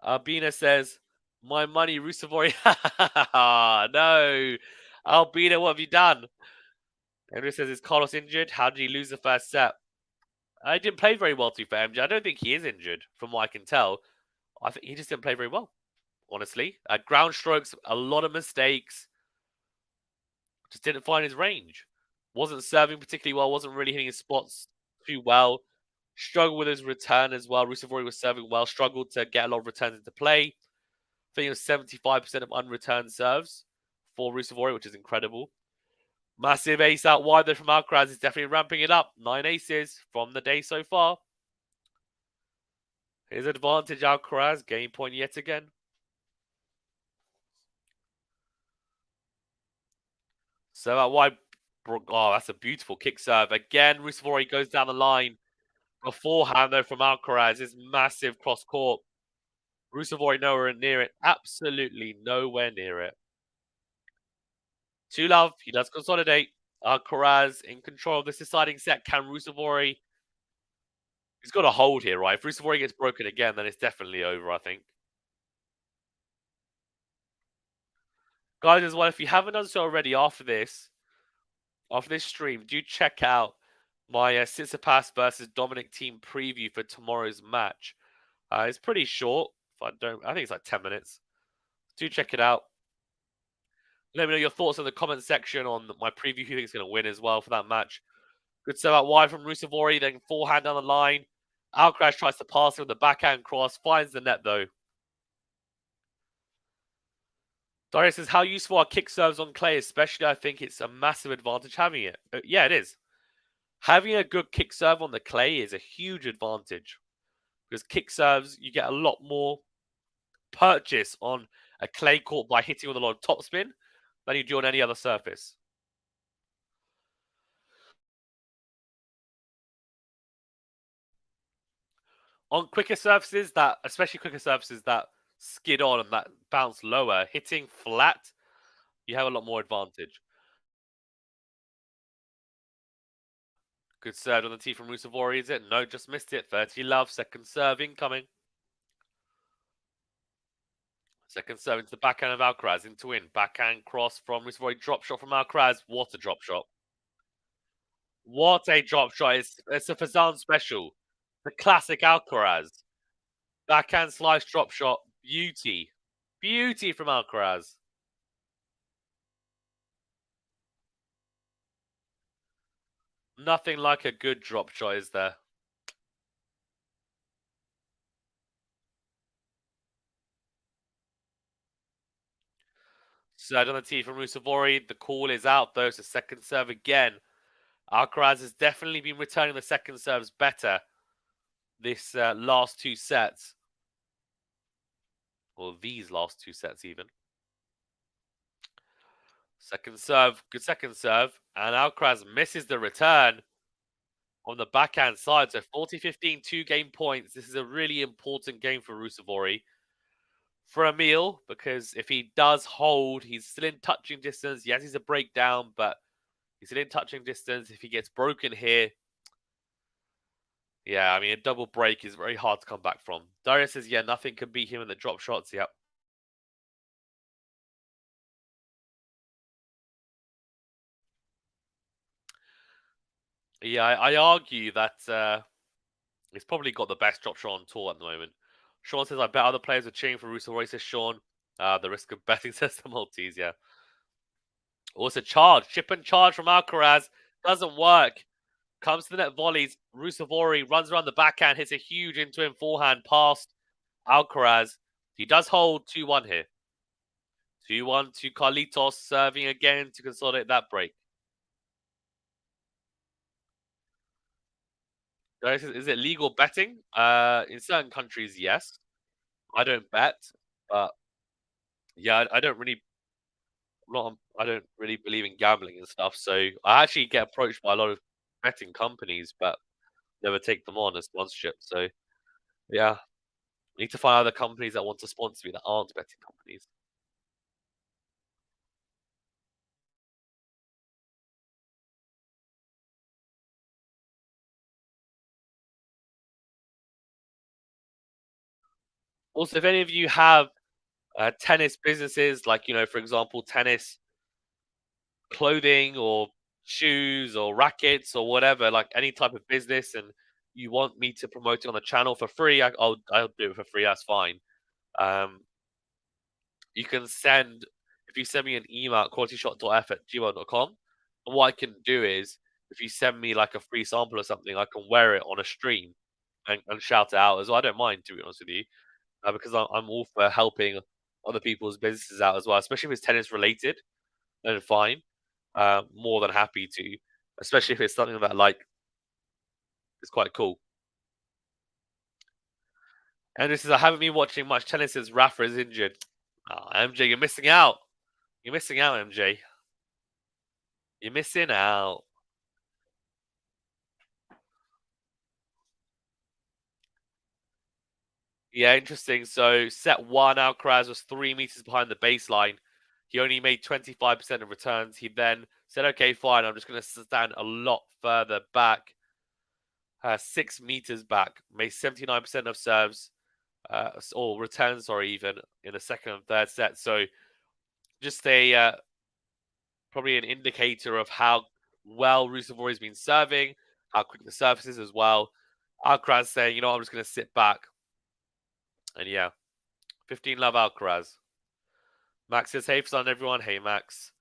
Albina says, my money, RUUSUVUORI. No. Albina, what have you done? Andrew says, is Carlos injured? How did he lose the first set? I didn't play very well, to be fair, MJ. I don't think he is injured, from what I can tell. I think he just didn't play very well, honestly. Ground strokes, a lot of mistakes. Just didn't find his range. Wasn't serving particularly well. Wasn't really hitting his spots too well. Struggled with his return as well. RUUSUVUORI was serving well. Struggled to get a lot of returns into play. I think it was 75% of unreturned serves for RUUSUVUORI, which is incredible. Massive ace out wide there from ALCARAZ. Is definitely ramping it up. 9 aces from the day so far. His advantage, ALCARAZ. Game point yet again. So out wide. Oh, that's a beautiful kick serve. Again, RUUSUVUORI goes down the line. Beforehand, though, from ALCARAZ is massive cross court. RUUSUVUORI nowhere near it. Absolutely nowhere near it. 2-love. He does consolidate. ALCARAZ in control of this deciding set. Can RUUSUVUORI? He's got to hold here, right? If RUUSUVUORI gets broken again, then it's definitely over, I think. Guys, as well, if you haven't done so already after this stream, do check out my TSITSIPAS versus Dominic team preview for tomorrow's match. It's pretty short. I think it's like 10 minutes. Do check it out. Let me know your thoughts in the comment section on my preview. Who you think is going to win as well for that match? Good serve out wide from RUUSUVUORI, then forehand down the line. ALCARAZ tries to pass it with the backhand cross, finds the net though. Darius says, how useful are kick serves on clay? Especially, I think it's a massive advantage having it. Yeah, it is. Having a good kick serve on the clay is a huge advantage. Because kick serves, you get a lot more purchase on a clay court by hitting with a lot of topspin than you do on any other surface. On quicker surfaces, especially quicker surfaces that skid on and that bounce lower, hitting flat, you have a lot more advantage. Good serve on the tee from RUUSUVUORI, is it? No, just missed it. 30-love, second serve incoming. Second serve into the backhand of ALCARAZ, into in. Backhand cross from RUUSUVUORI, drop shot from ALCARAZ. What a drop shot. What a drop shot. It's a Fazan special. The classic ALCARAZ. Backhand slice drop shot. Beauty. Beauty from ALCARAZ. Nothing like a good drop shot, is there? Serve on the tee from RUUSUVUORI. The call is out, though. It's a second serve again. ALCARAZ has definitely been returning the second serves better this last two sets. Or these last two sets, even. Second serve. Good second serve. And ALCARAZ misses the return on the backhand side. So 40-15, 2 game points. This is a really important game for RUUSUVUORI. For Emil, because if he does hold, he's still in touching distance. Yes, he's a breakdown, but he's still in touching distance. If he gets broken here, yeah, I mean, a double break is very hard to come back from. Darius says, yeah, nothing can beat him in the drop shots. Yep. Yeah, I argue that he's probably got the best drop shot on tour at the moment. Sean says, I bet other players are cheering for RUUSUVUORI, says Sean. The risk of betting, says the Maltese, yeah. Also, charge. Chip and charge from ALCARAZ. Doesn't work. Comes to the net volleys. RUUSUVUORI runs around the backhand, hits a huge into him forehand past ALCARAZ. He does hold 2-1 here. 2-1 to Carlitos, serving again to consolidate that break. Is it legal betting? In certain countries, yes. I don't bet, but yeah, I don't really, I don't really believe in gambling and stuff. So I actually get approached by a lot of betting companies, but never take them on as sponsorship. So yeah, need to find other companies that want to sponsor me that aren't betting companies. Also, if any of you have tennis businesses, like, for example, tennis clothing or shoes or rackets or whatever, like any type of business, and you want me to promote it on the channel for free, I'll do it for free. That's fine. Um, you can send if you send me an email at qualityshot.f@gmail.com. And what I can do is, if you send me like a free sample or something, I can wear it on a stream and shout it out as well. I don't mind, to be honest with you, because I'm all for helping other people's businesses out as well, especially if it's tennis related. Then fine, more than happy to, especially if it's something that like is quite cool. And this is I haven't been watching much tennis since Rafa is injured. Oh, MJ, you're missing out. You're missing out, MJ. You're missing out. Yeah, interesting. So set one, Alcaraz was 3 meters behind the baseline. He only made 25% of returns. He then said, okay, fine, I'm just going to stand a lot further back, 6 meters back, made 79% of serves, or returns, sorry, even in the second and third set. So just a probably an indicator of how well Rusevori has been serving, how quick the service is as well. Alcaraz saying, you know, I'm just going to sit back. And yeah, 15 love Alcaraz. Max says, hey, son, everyone. Hey, Max.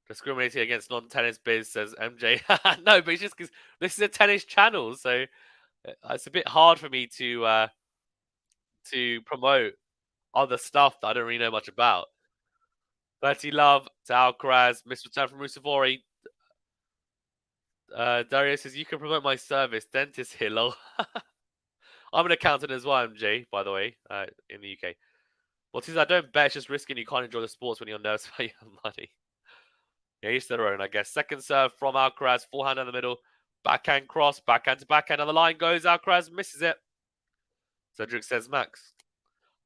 Discriminating against non-tennis biz, says MJ. No, but it's just because this is a tennis channel, so it's a bit hard for me to promote other stuff that I don't really know much about. 30 love to Alcaraz. Missed return from Rusevori. Dario says, you can promote my service. Dentist here, lol. I'm an accountant as well, MJ, by the way, in the UK. Well, since I don't bet, it's just risking you can't enjoy the sports when you're nervous about your money. Yeah, each their own, I guess. Second serve from Alcaraz, forehand in the middle. Backhand cross, backhand to backhand. And the line goes. Alcaraz misses it. Cedric says Max.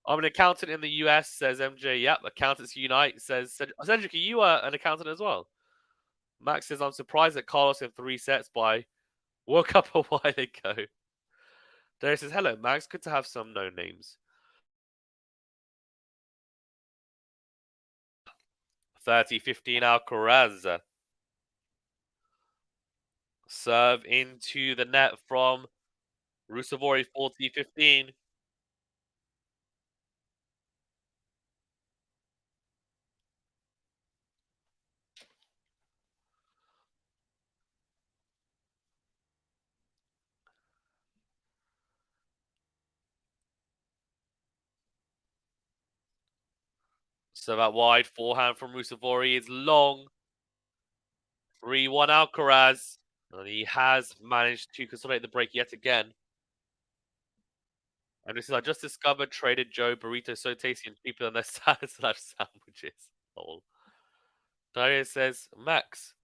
I'm an accountant in the US, says MJ. Yep, Accountants Unite, says Cedric. Are you an accountant as well? Max says, I'm surprised at Carlos in 3 sets, but I woke up a while ago. Darius says, hello, Max. Good to have some no names. 30-15 Alcaraz. Serve into the net from Rusevori, 40-15. So that wide forehand from Rusevori is long. 3-1 Alcaraz. And he has managed to consolidate the break yet again. And this is I just discovered Trader Joe burrito so tasty and cheaper than their salad slash sandwiches. Oh. Dario says, Max,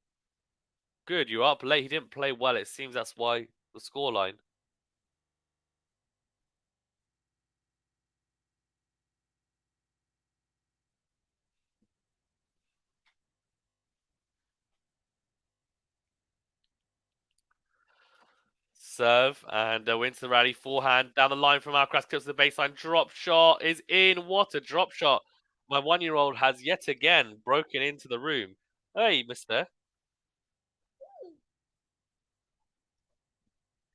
good, you're up late. He didn't play well. It seems that's why the scoreline. Serve and wins the rally. Forehand down the line from Alcaraz, kills the baseline. Drop shot is in. What a drop shot. My 1-year-old has yet again broken into the room. Hey, mister.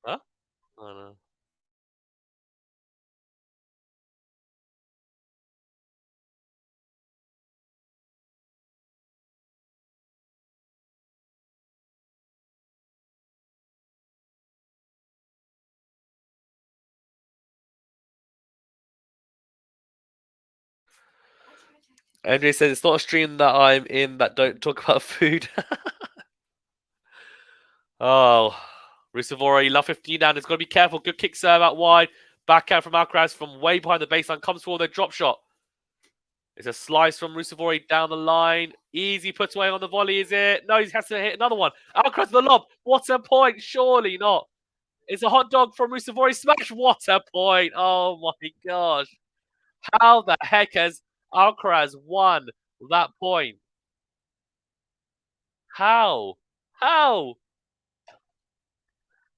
Huh? Oh, no. Andre says it's not a stream that I'm in that don't talk about food. Oh, Rusevori, love 15 down. He's got to be careful. Good kick serve out wide. Backhand from Alcaraz from way behind the baseline. Comes forward, a drop shot. It's a slice from Rusevori down the line. Easy put away on the volley, is it? No, he has to hit another one. Alcaraz the lob. What a point. Surely not. It's a hot dog from Rusevori. Smash. What a point. Oh my gosh. How the heck has Alcaraz won that point? How? How?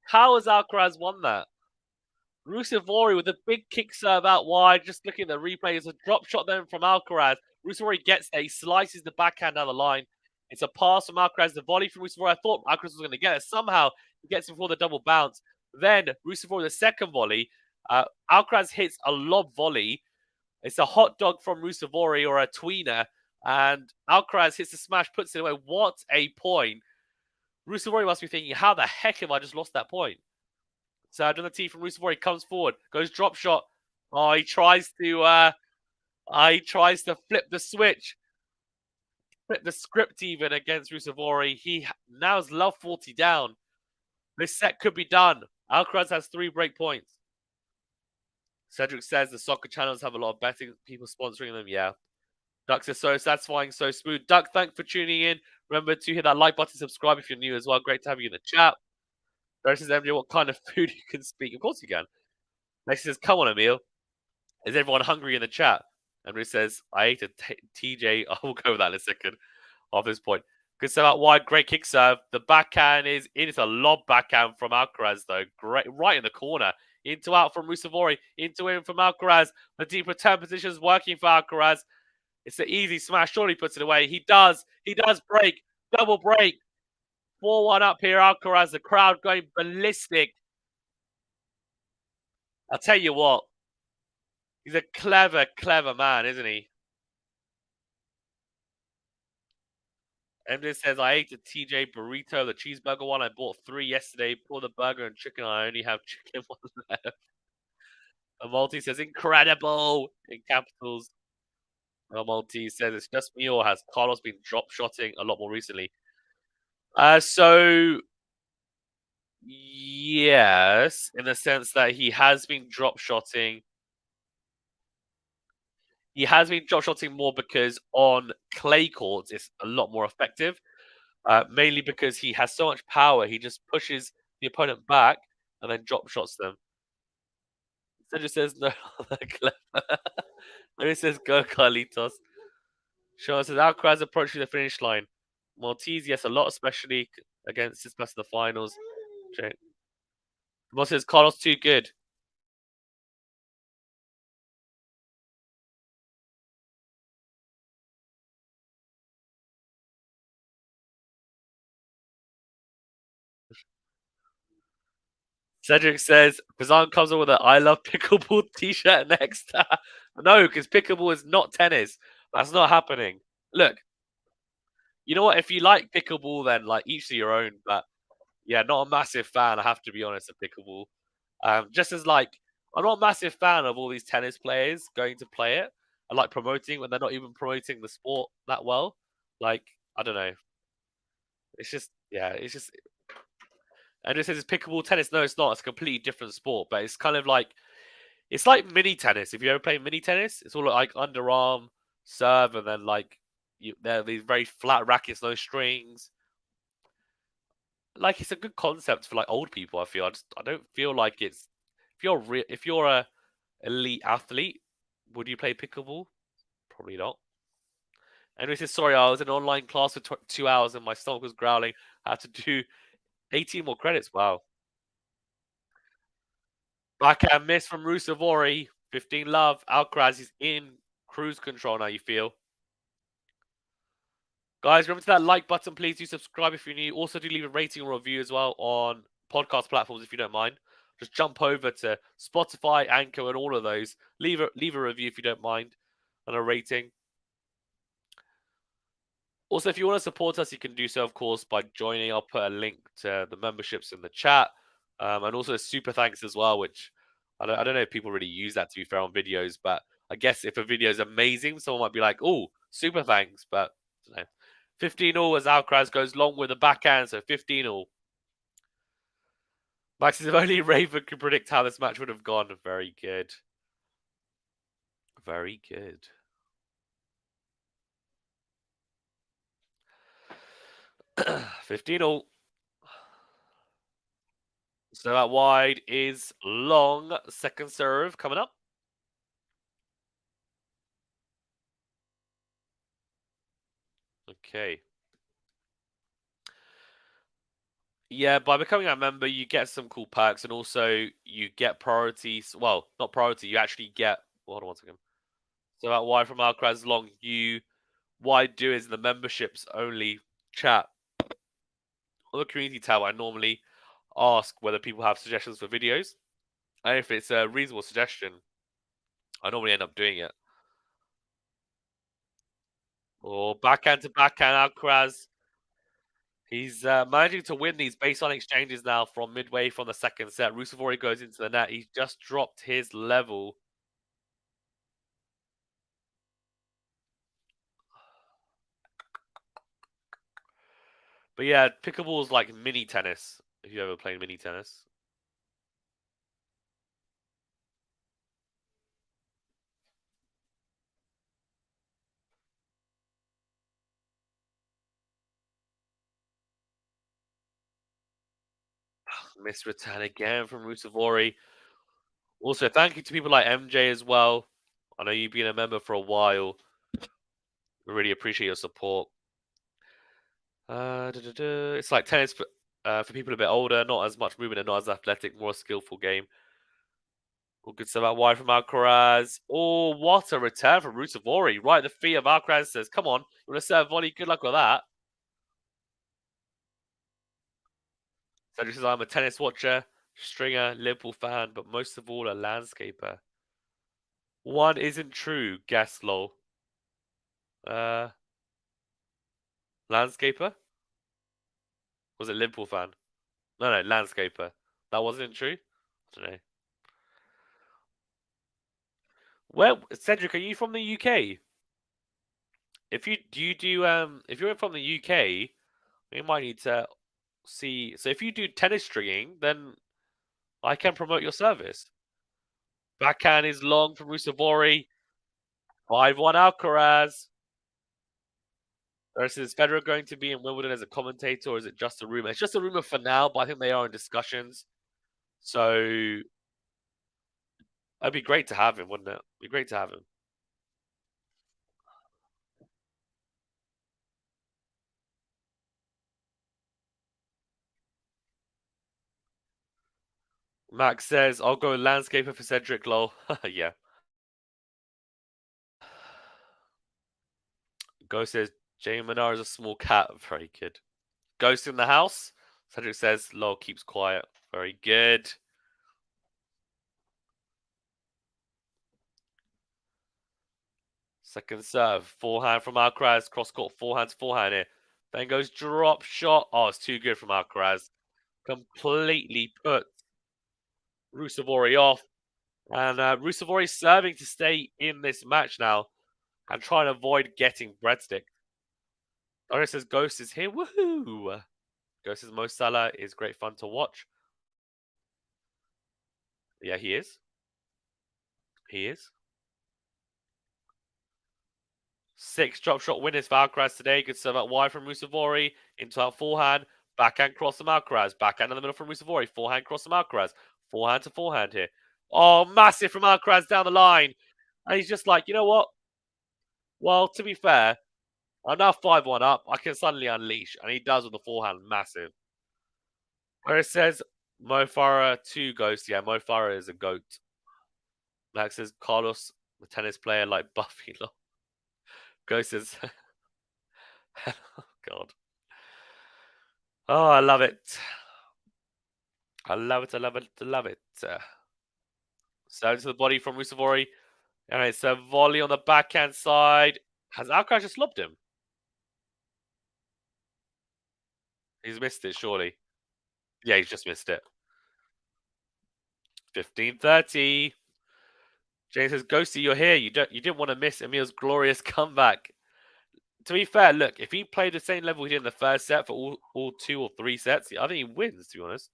How has Alcaraz won that? Rusevori with a big kick serve out wide. Just looking at the replay, it's a drop shot then from Alcaraz. Rusevori gets there. He slices the backhand down the line. It's a pass from Alcaraz. The volley from Rusevori. I thought Alcaraz was going to get it. Somehow he gets it before the double bounce. Then Rusevori the second volley. Alcaraz hits a lob volley. It's a hot dog from RUUSUVOORI or a tweener, and Alcaraz hits the smash, puts it away. What a point! RUUSUVOORI must be thinking, how the heck have I just lost that point? So another T from RUUSUVOORI comes forward, goes drop shot. Oh, he tries to flip the switch, flip the script even against RUUSUVOORI. He now's love 40 down. This set could be done. Alcaraz has 3 break points. Cedric says the soccer channels have a lot of betting people sponsoring them. Yeah. Ducks are so satisfying, so smooth. Duck, thanks for tuning in. Remember to hit that like button, subscribe if you're new as well. Great to have you in the chat. There says MJ, what kind of food you can speak? Of course you can. Next says, come on, Emil. Is everyone hungry in the chat? And Ruth says, I ate a TJ. I will go with that in a second. Off this point. Good stuff out wide. Great kick serve. The backhand is in. It's a lob backhand from Alcaraz, though. Great. Right in the corner. Into out from RUUSUVOORI. Into in from Alcaraz. The deep return position is working for Alcaraz. It's an easy smash. Surely puts it away. He does. He does break. Double break. 4-1 up here. Alcaraz. The crowd going ballistic. I'll tell you what. He's a clever, clever man, isn't he? Emily says, I ate a TJ burrito, the cheeseburger one. I bought 3 yesterday. Pour the burger and chicken. I only have chicken one left. A multi says, incredible in capitals. A multi says, it's just me, or has Carlos been drop shotting a lot more recently? So yes, in the sense that he has been drop shotting. He has been drop shotting more because on clay courts it's a lot more effective. Mainly because he has so much power, he just pushes the opponent back and then drop shots them. Cedric says no, Then it says go Carlitos. Sean says Alcaraz approaching the finish line. Maltese, yes, a lot, especially against Tsitsipas in the finals. Moss says Carlos too good. Cedric says Kazan comes up with a I love pickleball t-shirt next. No, because pickleball is not tennis. That's not happening. Look, you know what? If you like pickleball, then like each to your own. But yeah, not a massive fan. I have to be honest of pickleball. Just as like I'm not a massive fan of all these tennis players going to play it. I like promoting when they're not even promoting the sport that well. Like I don't know. It's just yeah. It's just and it says it's pickleball tennis. No, it's not. It's a completely different sport. But it's kind of like it's like mini tennis. If you ever play mini tennis, it's all like underarm serve, and then like there are these very flat rackets, no strings. Like it's a good concept for like old people. I feel I don't feel like it's if you're a elite athlete, would you play pickleball? Probably not. And he says, sorry, I was in an online class for 2 hours and my stomach was growling. I had to do 18 more credits. Wow. Backhand miss from RUUSUVOORI. 15 love. Alcaraz is in cruise control now, you feel. Guys, remember to that like button. Please do subscribe if you're new. Also, do leave a rating or review as well on podcast platforms if you don't mind. Just jump over to Spotify, Anchor, and all of those. Leave a review if you don't mind and a rating. Also, if you want to support us, you can do so, of course, by joining. I'll put a link to the memberships in the chat. And also super thanks as well, which I don't know if people really use that, to be fair, on videos. But I guess if a video is amazing, someone might be like, oh, super thanks. But I don't know. 15 all as Alcaraz goes long with the backhand, so 15 all. Max says if only Raven could predict how this match would have gone. Very good. Very good. $15 all. So that wide is long. Second serve coming up. Okay. Yeah, by becoming a member, you get some cool perks, and also you get priorities. Well, not priority. You actually get. Hold on one second. So that wide from Alcaraz long. What I do is in the memberships only chat. On the community tab, I normally ask whether people have suggestions for videos, and if it's a reasonable suggestion, I normally end up doing it. Or backhand to backhand, Alcaraz. He's managing to win these baseline exchanges now from midway from the second set. Rusevori goes into the net. He's just dropped his level. But yeah, pickleball is like mini tennis. If you ever played mini tennis. Missed return again from Rusevori. Also, thank you to people like MJ as well. I know you've been a member for a while. We really appreciate your support. It's like tennis for people a bit older, not as much movement and not as athletic, more skillful game. All good stuff out wide from Alcaraz. Oh, what a return from Rusevori. Right at the feet of Alcaraz says, come on, you want to serve volley? Good luck with that. Cedric says, I'm a tennis watcher, stringer, Liverpool fan, but most of all a landscaper. One isn't true, guess lol. Uh, Landscaper? Was it Liverpool fan? No, landscaper. That wasn't true? I don't know. Well, Cedric, are you from the UK? If you're from the UK, we might need to see. So if you do tennis stringing, then I can promote your service. Backhand is long from Rusevori. 5-1 Alcaraz. Versus Federer going to be in Wimbledon as a commentator, or is it just a rumor? It's just a rumor for now, but I think they are in discussions. So it'd be great to have him, wouldn't it? It'd be great to have him. Max says, I'll go landscaper for Cedric, lol. Yeah. Ghost says, Jamie Manar is a small cat. Very good. Ghost in the house. Cedric says, lol keeps quiet. Very good. Second serve. Forehand from Alcaraz. Cross court. Forehand here. Then goes drop shot. Oh, it's too good from Alcaraz. Completely put Rusevori off. And Rusevori serving to stay in this match now and trying to avoid getting breadstick. Doris says Ghost is here. Woohoo! Ghost says Mo Salah is great fun to watch. Yeah, he is. He is. 6 drop shot winners for Alcaraz today. Good serve out wide from Rusevori into our forehand. Backhand cross from Alcaraz. Backhand in the middle from Rusevori. Forehand cross from Alcaraz. Forehand to forehand here. Oh, massive from Alcaraz down the line. And he's just like, you know what? Well, to be fair, I'm now 5-1 up. I can suddenly unleash. And he does with the forehand. Massive. Where it says Mo Farah 2 Ghost. Yeah, Mo Farah is a goat. Max says Carlos, the tennis player like Buffy. Ghost says, oh, God. Oh, I love it. I love it. I love it. I love it. So to the body from Rusevori. And it's a volley on the backhand side. Has Alcaraz just lobbed him? He's missed it, surely. Yeah, he's just missed it. 15-30. James says, Ghosty, you're here. You didn't want to miss Emil's glorious comeback. To be fair, look, if he played the same level he did in the first set for all 2 or 3 sets, I think he wins, to be honest.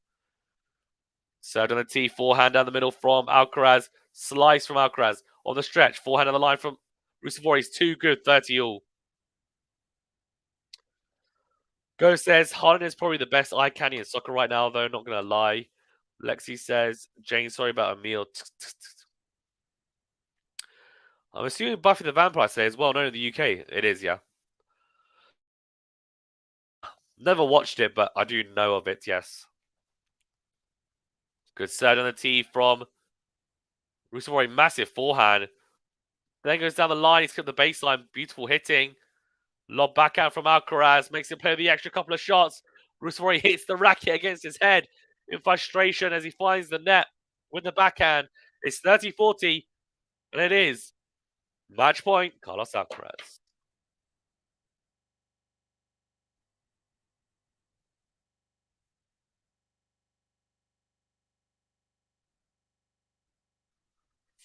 Served on the tee, forehand down the middle from Alcaraz. Slice from Alcaraz. On the stretch, forehand on the line from Rusevori. He's too good, 30 all. Go says, Harden is probably the best eye candy in soccer right now, though, not going to lie. Lexi says, Jane, sorry about Emil. I'm assuming Buffy the Vampire Slayer is well known in the UK. It is, yeah. Never watched it, but I do know of it, yes. Good serve on the tee from Rusevori. Massive forehand. Then goes down the line. He's got the baseline. Beautiful hitting. Lob back out from Alcaraz. Makes him play the extra couple of shots. Rusevori hits the racket against his head in frustration as he finds the net with the backhand. It's 30-40, and it is match point, Carlos Alcaraz.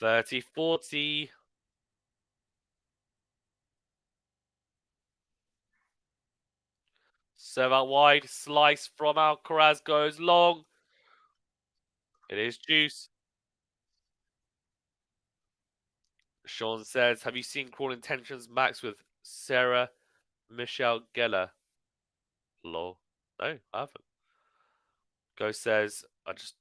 30-40. Serve out wide. Slice from Alcaraz goes long. It is juice. Sean says, have you seen Cruel Intentions Max with Sarah Michelle Gellar? Lol. No, I haven't. Ghost says, I just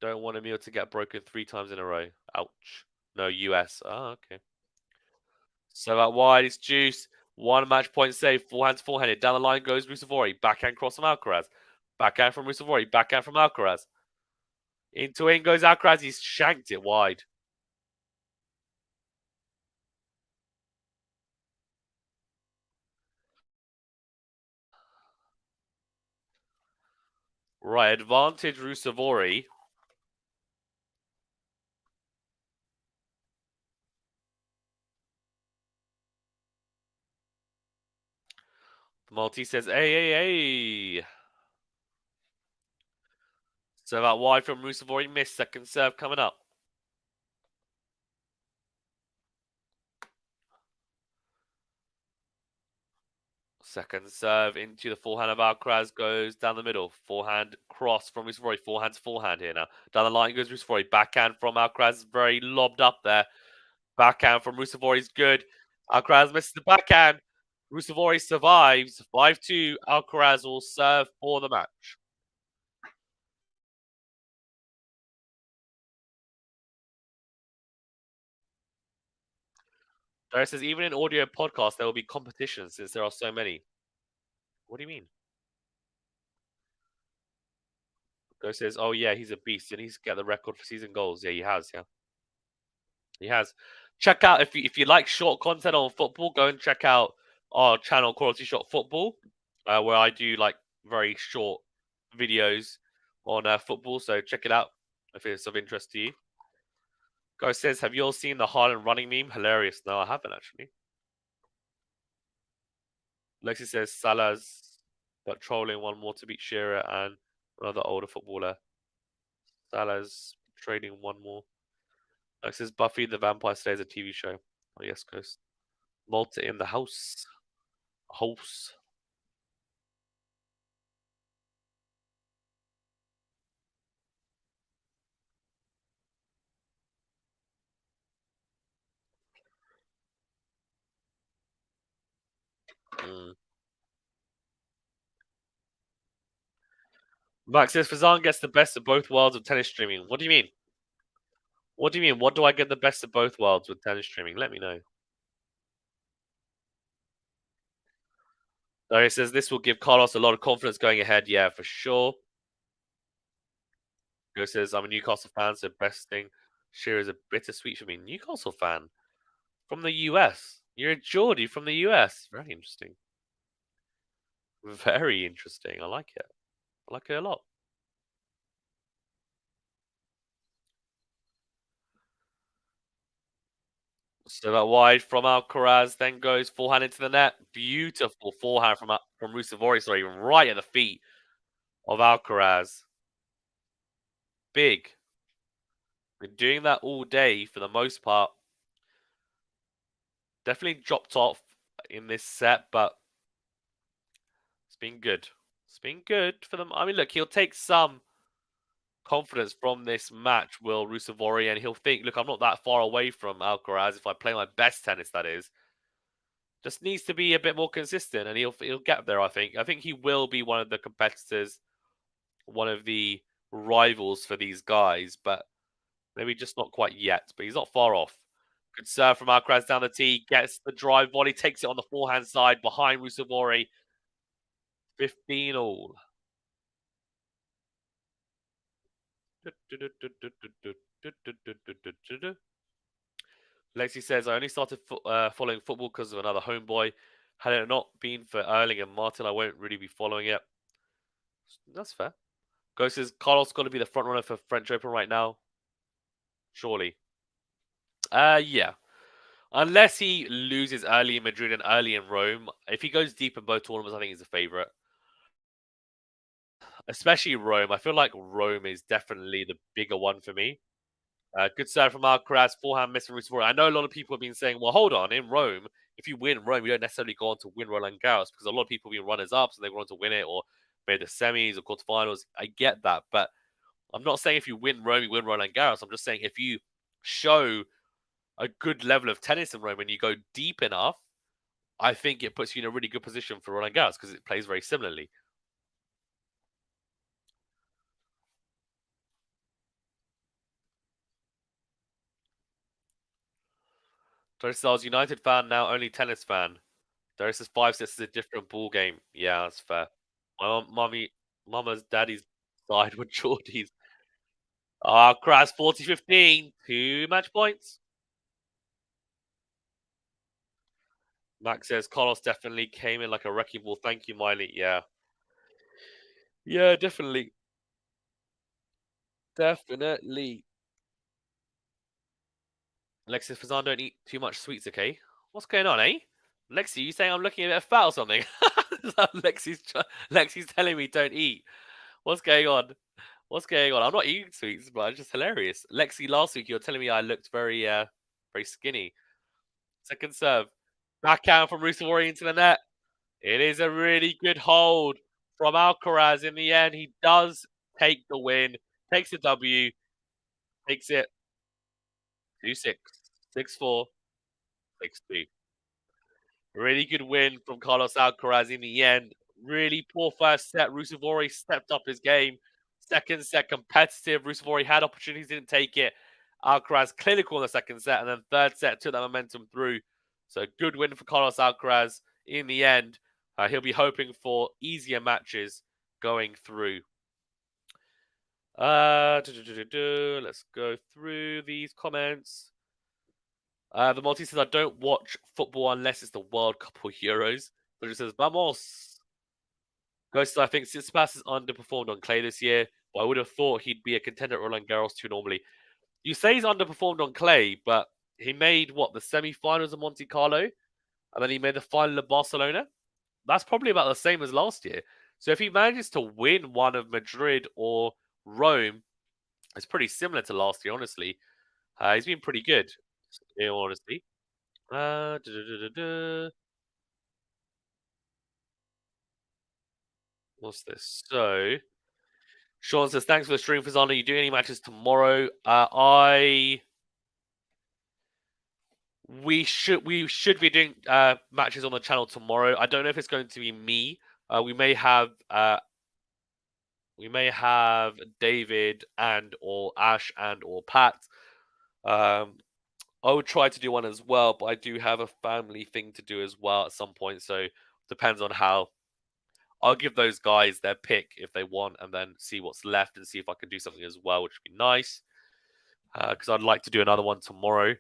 don't want Emil to get broken 3 times in a row. Ouch. No, US. Oh, okay. So out wide, it's juice. 1 match point save. Forehand to forehanded. Down the line goes RUUSUVOORI. Backhand cross from Alcaraz. Backhand from RUUSUVOORI. Backhand from Alcaraz. Into in goes Alcaraz. He's shanked it wide. Right, advantage RUUSUVOORI. The Maltese says, hey, hey, hey. Serve out wide from RUUSUVOORI. Missed. Second serve coming up. Second serve into the forehand of Alcaraz goes down the middle. Forehand cross from RUUSUVOORI. Forehand to forehand here now. Down the line goes RUUSUVOORI. Backhand from Alcaraz. Very lobbed up there. Backhand from RUUSUVOORI is good. Alcaraz misses the backhand. RUUSUVOORI survives. 5-2. Alcaraz will serve for the match. There says even in audio podcasts there will be competitions since there are so many. What do you mean? Go says, oh yeah, he's a beast and he's got the record for season goals. Yeah, he has. Yeah, he has. Check out if you like short content on football, go and check out our channel QualityShot Football, where I do like very short videos on football. So check it out if it's of interest to you. Guy says, have you all seen the Haaland running meme? Hilarious. No, I haven't actually. Lexi says Salah's but trolling one more to beat Shearer and another older footballer. Salah's trading one more. Lex says Buffy the Vampire Slayer is a TV show. Oh yes, Ghost. Malta in the house. House. Mm. Max says Fazan gets the best of both worlds of tennis streaming. What do you mean? What do you mean? What do I get the best of both worlds with tennis streaming? Let me know. Larry says this will give Carlos a lot of confidence going ahead. Yeah, for sure. Go says I'm a Newcastle fan, so best thing. Shearer is a bittersweet for me. Newcastle fan from the US. You're a Geordie from the US. Very interesting. Very interesting. I like it. I like it a lot. So that wide from Alcaraz, then goes forehand into the net. Beautiful forehand from RUUSUVOORI, sorry, right at the feet of Alcaraz. Big. Been doing that all day for the most part. Definitely dropped off in this set, but it's been good. It's been good for them. I mean, look, he'll take some confidence from this match, will RUUSUVOORI, and he'll think, look, I'm not that far away from Alcaraz if I play my best tennis, that is. Just needs to be a bit more consistent, and he'll get there. I think. I think he will be one of the competitors, one of the rivals for these guys, but maybe just not quite yet. But he's not far off. Good serve from Alcaraz down the tee, gets the drive volley, takes it on the forehand side behind RUUSUVOORI. 15 all. Lexi says, I only started following football because of another homeboy. Had it not been for Erling and Martin, I won't really be following it. That's fair. Ghost says, Carlos got to be the front runner for French Open right now. Surely. Yeah. Unless he loses early in Madrid and early in Rome. If he goes deep in both tournaments, I think he's a favourite. Especially Rome. I feel like Rome is definitely the bigger one for me. Good serve from Alcaraz, forehand missing RUUSUVOORI. I know a lot of people have been saying, well, hold on, in Rome, if you win Rome, you don't necessarily go on to win Roland Garros because a lot of people have been runners up, so they go on to win it or made the semis or quarterfinals. I get that, but I'm not saying if you win Rome, you win Roland Garros. I'm just saying if you show a good level of tennis in Rome and you go deep enough, I think it puts you in a really good position for Roland Garros because it plays very similarly. Doris says United fan, now only tennis fan. Doris says 5 sets is a different ball game. Yeah, that's fair. Mama's daddy's side with Geordies. Ah, Crash 40-15. 2 match points. Max says Carlos definitely came in like a wrecking ball. Thank you, Miley. Yeah. Yeah, definitely. Definitely. Alexis Fazan, don't eat too much sweets, okay? What's going on, eh? Lexi, you saying I'm looking a bit fat or something? Lexi's telling me don't eat. What's going on? What's going on? I'm not eating sweets, but it's just hilarious. Lexi, last week you were telling me I looked very skinny. Second serve. Backhand from RUUSUVOORI into the net. It is a really good hold from Alcaraz. In the end, he does take the win, takes the W, takes it 2-6, 6-4, 6-2. Really good win from Carlos Alcaraz in the end. Really poor first set. RUUSUVOORI stepped up his game. Second set, competitive. RUUSUVOORI had opportunities, didn't take it. Alcaraz clinical in the second set. And then third set, took that momentum through. So good win for Carlos Alcaraz in the end. He'll be hoping for easier matches going through. Let's go through these comments. The Maltese says, I don't watch football unless it's the World Cup or Euros. But it says, Vamos. Ghost, I think Tsitsipas has underperformed on clay this year, but I would have thought he'd be a contender at Roland Garros too normally. You say he's underperformed on clay, but he made, what, the semi-finals of Monte Carlo? And then he made the final of Barcelona? That's probably about the same as last year. So if he manages to win one of Madrid or Rome, it's pretty similar to last year, honestly. He's been pretty good, in all honesty. Uh, duh, duh, duh, duh, duh. What's this? So, Sean says, thanks for the stream, Fazana. You do any matches tomorrow? We should be doing matches on the channel tomorrow. I don't know if it's going to be me. We may have David and or Ash and or Pat. I would try to do one as well, but I do have a family thing to do as well at some point. So depends on how. I'll give those guys their pick if they want, and then see what's left and see if I can do something as well, which would be nice. Because I'd like to do another one tomorrow,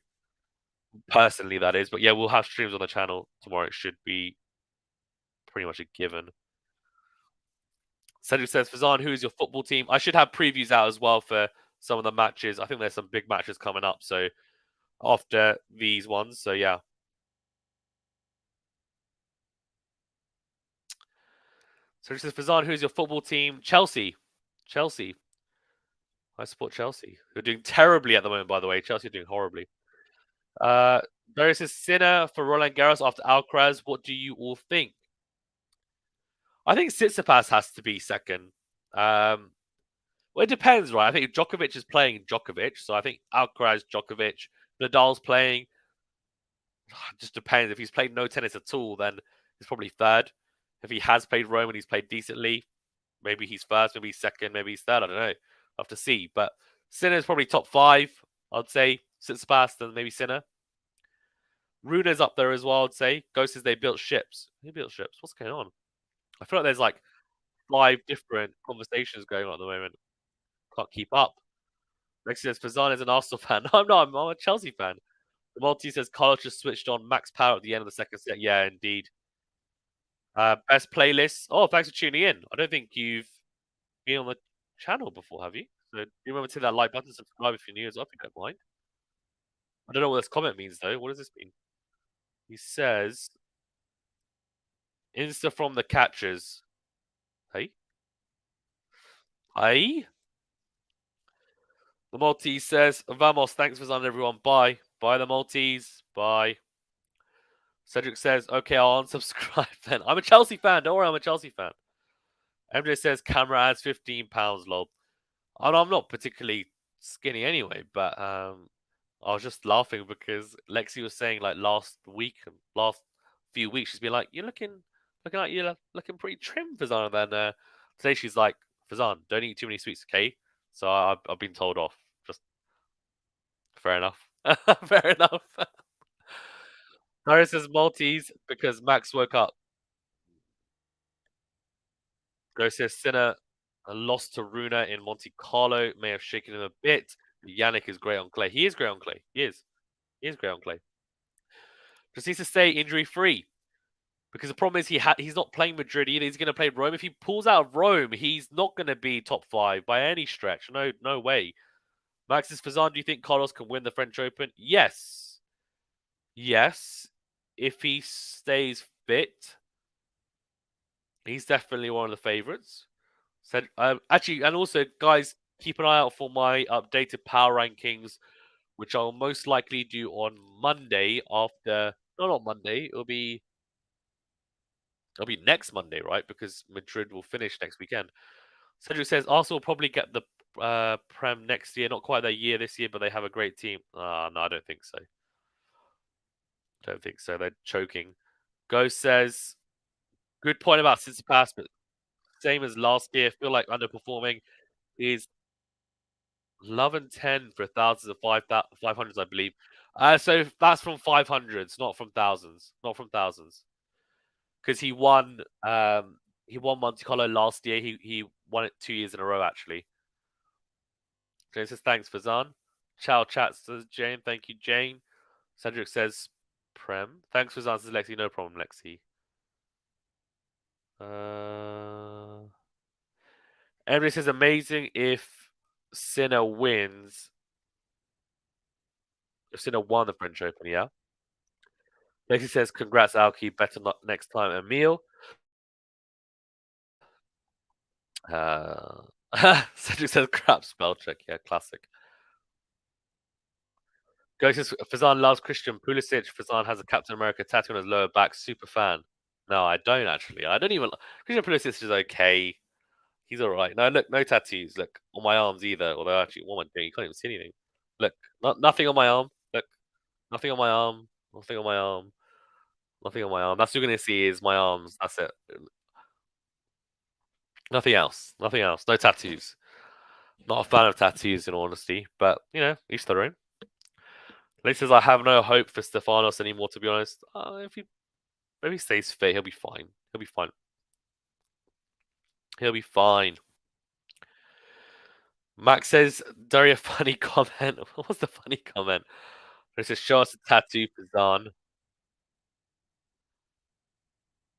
personally, that is. But yeah, we'll have streams on the channel tomorrow. It should be pretty much a given. Cedric says, Fazan, who is your football team? I should have previews out as well for some of the matches. I think there's some big matches coming up. So after these ones, so yeah. So it says, Fazan, who's your football team? Chelsea. Chelsea. I support Chelsea. Who are doing terribly at the moment, by the way. Chelsea are doing horribly. There is a Sinner for Roland Garros after Alcaraz. What do you all think? I think Tsitsipas has to be second. Well, it depends, right? I think Djokovic is playing Djokovic, so I think Alcaraz, Djokovic, Nadal's playing. It just depends. If he's played no tennis at all, then he's probably third. If he has played Rome and he's played decently, maybe he's first, maybe he's second, maybe he's third. I don't know. I'll have to see. But Sinner's probably top 5, I'd say. Tsitsipas, then maybe Sinner. Runa's up there as well, I'd say. Ghost says they built ships. Who built ships? What's going on? I feel like there's like 5 different conversations going on at the moment. Can't keep up. Next says Fazan is an Arsenal fan. No, I'm not. I'm a Chelsea fan. The Maltese says Carlos just switched on max power at the end of the second set. Yeah, indeed. Best playlist. Oh, thanks for tuning in. I don't think you've been on the channel before, have you? So you remember to hit that like button, subscribe if you're new as well, if you don't mind. I don't know what this comment means though. What does this mean? He says Insta from the catchers. Hey? Hey? The Maltese says, Vamos, thanks for on everyone. Bye. Bye, the Maltese. Bye. Cedric says, okay, I'll unsubscribe then. I'm a Chelsea fan. Don't worry, I'm a Chelsea fan. MJ says, camera adds £15, lol. I'm not particularly skinny anyway, but I was just laughing because Lexi was saying like last week and last few weeks she's been like, you're looking like you're looking pretty trim, Fazan. And then today she's like, Fazan, don't eat too many sweets, okay? So I've been told off. Just fair enough. Fair enough. Darius says Maltese because Max woke up. Go says Sinner lost to Runa in Monte Carlo may have shaken him a bit. Yannick is great on clay. He is great on clay. He is. He is great on clay. Just needs to stay injury free. Because the problem is he's not playing Madrid either. He's going to play Rome. If he pulls out of Rome, he's not going to be top 5 by any stretch. No way. Maxis Fazan, do you think Carlos can win the French Open? Yes. Yes. If he stays fit, he's definitely one of the favourites. So, actually, and also, guys, keep an eye out for my updated power rankings, which I'll most likely do on Monday after. No, not Monday. It'll be next Monday, right? Because Madrid will finish next weekend. Cedric says Arsenal will probably get the Prem next year. Not quite their year this year, but they have a great team. No, I don't think so. Don't think so. They're choking. Ghost says, good point about Tsitsipas, but same as last year. Feel like underperforming. Is love and 10 for thousands of 500s, I believe. So that's from 500s, not from thousands. Not from thousands. Because he won Monte Carlo last year. He won it 2 years in a row actually. Jane says thanks Fazan. Ciao chat says Jane. Thank you, Jane. Cedric says Prem. Thanks Fazan says Lexi. No problem, Lexi. Everybody says amazing if Sinner wins. If Sinner won the French Open, yeah. Lexi says congrats Alki. Better not next time, Emil. Cedric says crap spell check. Yeah, classic. Goes says Fazan loves Christian Pulisic. Fazan has a Captain America tattoo on his lower back. Super fan. No, I don't actually. I don't even. Christian Pulisic is okay. He's all right. No, look, no tattoos. Look on my arms either. Although actually, what am I doing? You can't even see anything. Look, nothing on my arm. Look, nothing on my arm. Nothing on my arm. Nothing on my arm. That's what you're gonna see is my arms. That's it. Nothing else. Nothing else. No tattoos. Not a fan of tattoos, in all honesty. But each their own. Lee says I have no hope for Stefanos anymore. To be honest, if he stays fit, he'll be fine. He'll be fine. He'll be fine. Max says, Daria, funny comment. What was the funny comment? It says, show us a tattoo for Zahn.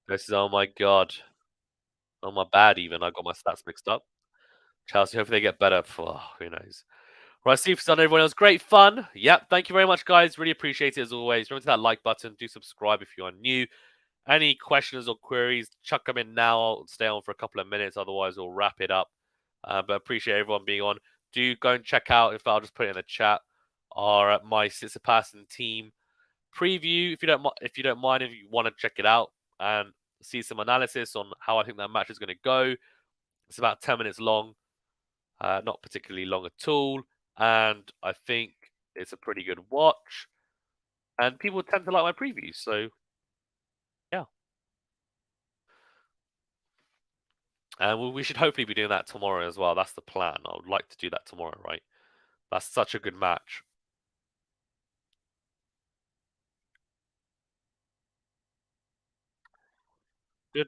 This is, oh my god. Oh my bad, even. I got my stats mixed up. Chelsea, hopefully they get better. Oh, who knows? Right, see you for Sunday, everyone. It was great fun. Yep, thank you very much, guys. Really appreciate it as always. Remember to that like button. Do subscribe if you are new. Any questions or queries, chuck them in now. I'll stay on for a couple of minutes. Otherwise, we'll wrap it up. But appreciate everyone being on. Do go and check out, if I'll just put it in the chat, our my Tsitsipas and team preview. If you don't mind, if you want to check it out and see some analysis on how I think that match is going to go. It's about 10 minutes long. Not particularly long at all. And I think it's a pretty good watch. And people tend to like my previews. So, yeah. And we should hopefully be doing that tomorrow as well. That's the plan. I would like to do that tomorrow, right? That's such a good match. You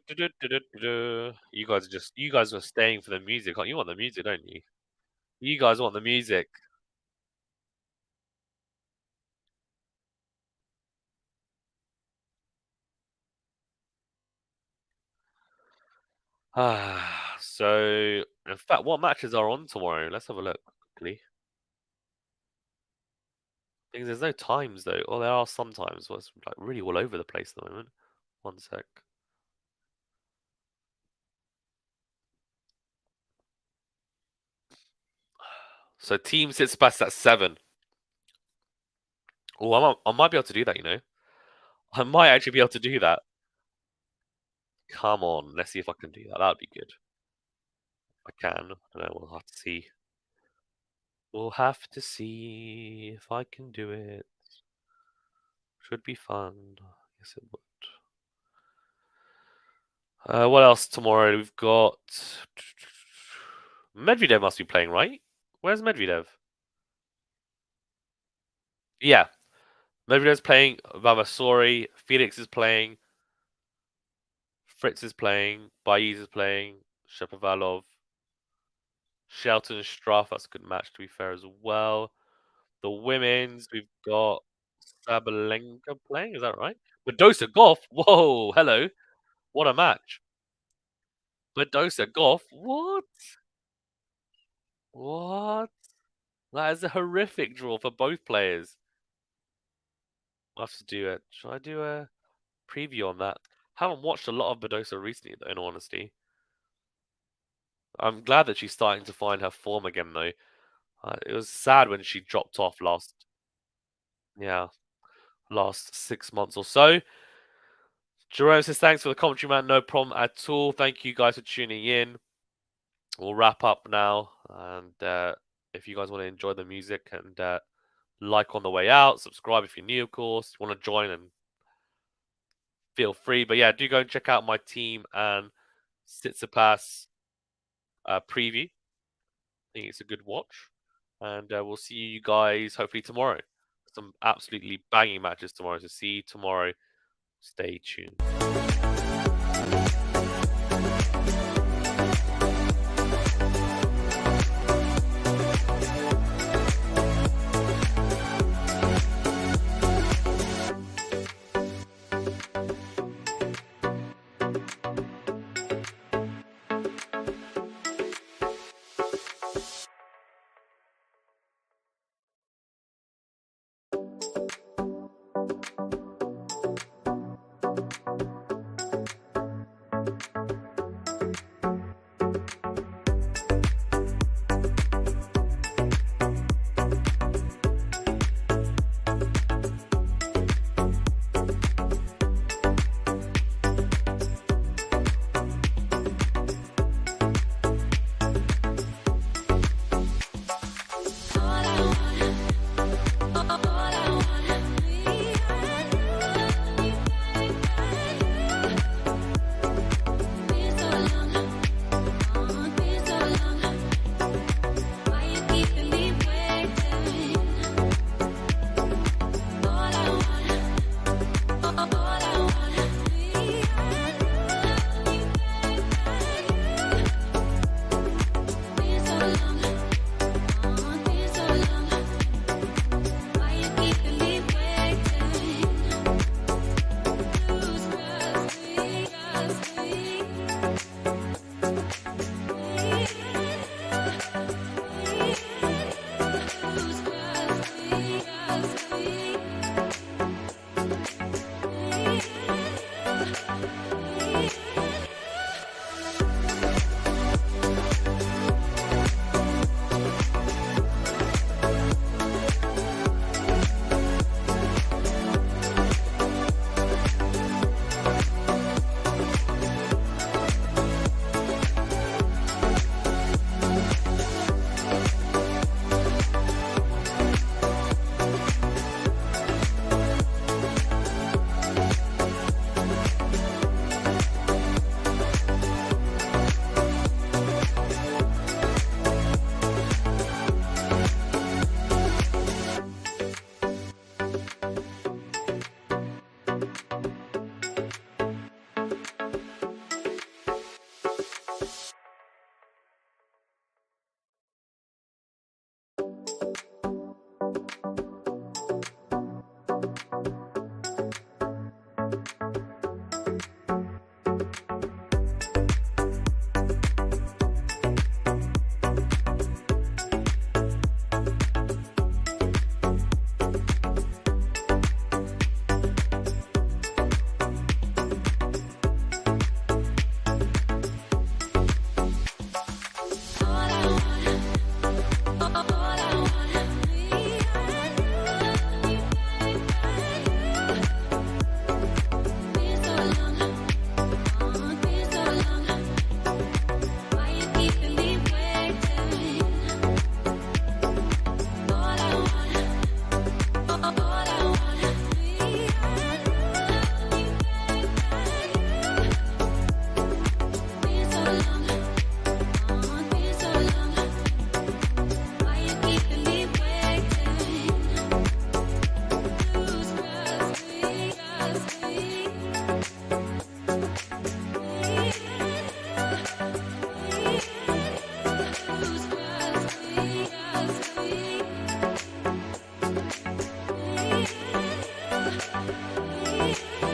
guys are staying for the music. You want the music, don't you? You guys want the music. So, in fact, what matches are on tomorrow? Let's have a look quickly. Because there's no times though. Well, there are some times. Well, it's like really all over the place at the moment. One sec. So Team Tsitsipas at 7. Oh, I might be able to do that, you know. I might actually be able to do that. Come on, let's see if I can do that. That'd be good. I can. I don't know. We'll have to see. We'll have to see if I can do it. Should be fun. Yes, it would. What else tomorrow? We've got Medvedev must be playing, right? Where's Medvedev? Yeah, Medvedev's playing. Vavasori, Felix is playing. Fritz is playing. Baez is playing. Shapovalov. Shelton and Struff. That's a good match, to be fair, as well. The women's, we've got Sabalenka playing. Is that right? Badosa Goff. Whoa, hello. What a match. Badosa Goff. What? What? That is a horrific draw for both players. I'll have to do it. Should I do a preview on that? Haven't watched a lot of Badosa recently, though, in all honesty. I'm glad that she's starting to find her form again, though. It was sad when she dropped off yeah, last 6 months or so. Jerome says, thanks for the commentary, man. No problem at all. Thank you guys for tuning in. We'll wrap up now. And if you guys want to enjoy the music and like on the way out, subscribe if you're new, of course. Want to join and feel free. But yeah, do go and check out my team and Tsitsipas preview. I think it's a good watch. And we'll see you guys hopefully tomorrow. Some absolutely banging matches tomorrow. So see you tomorrow. Stay tuned. Bye.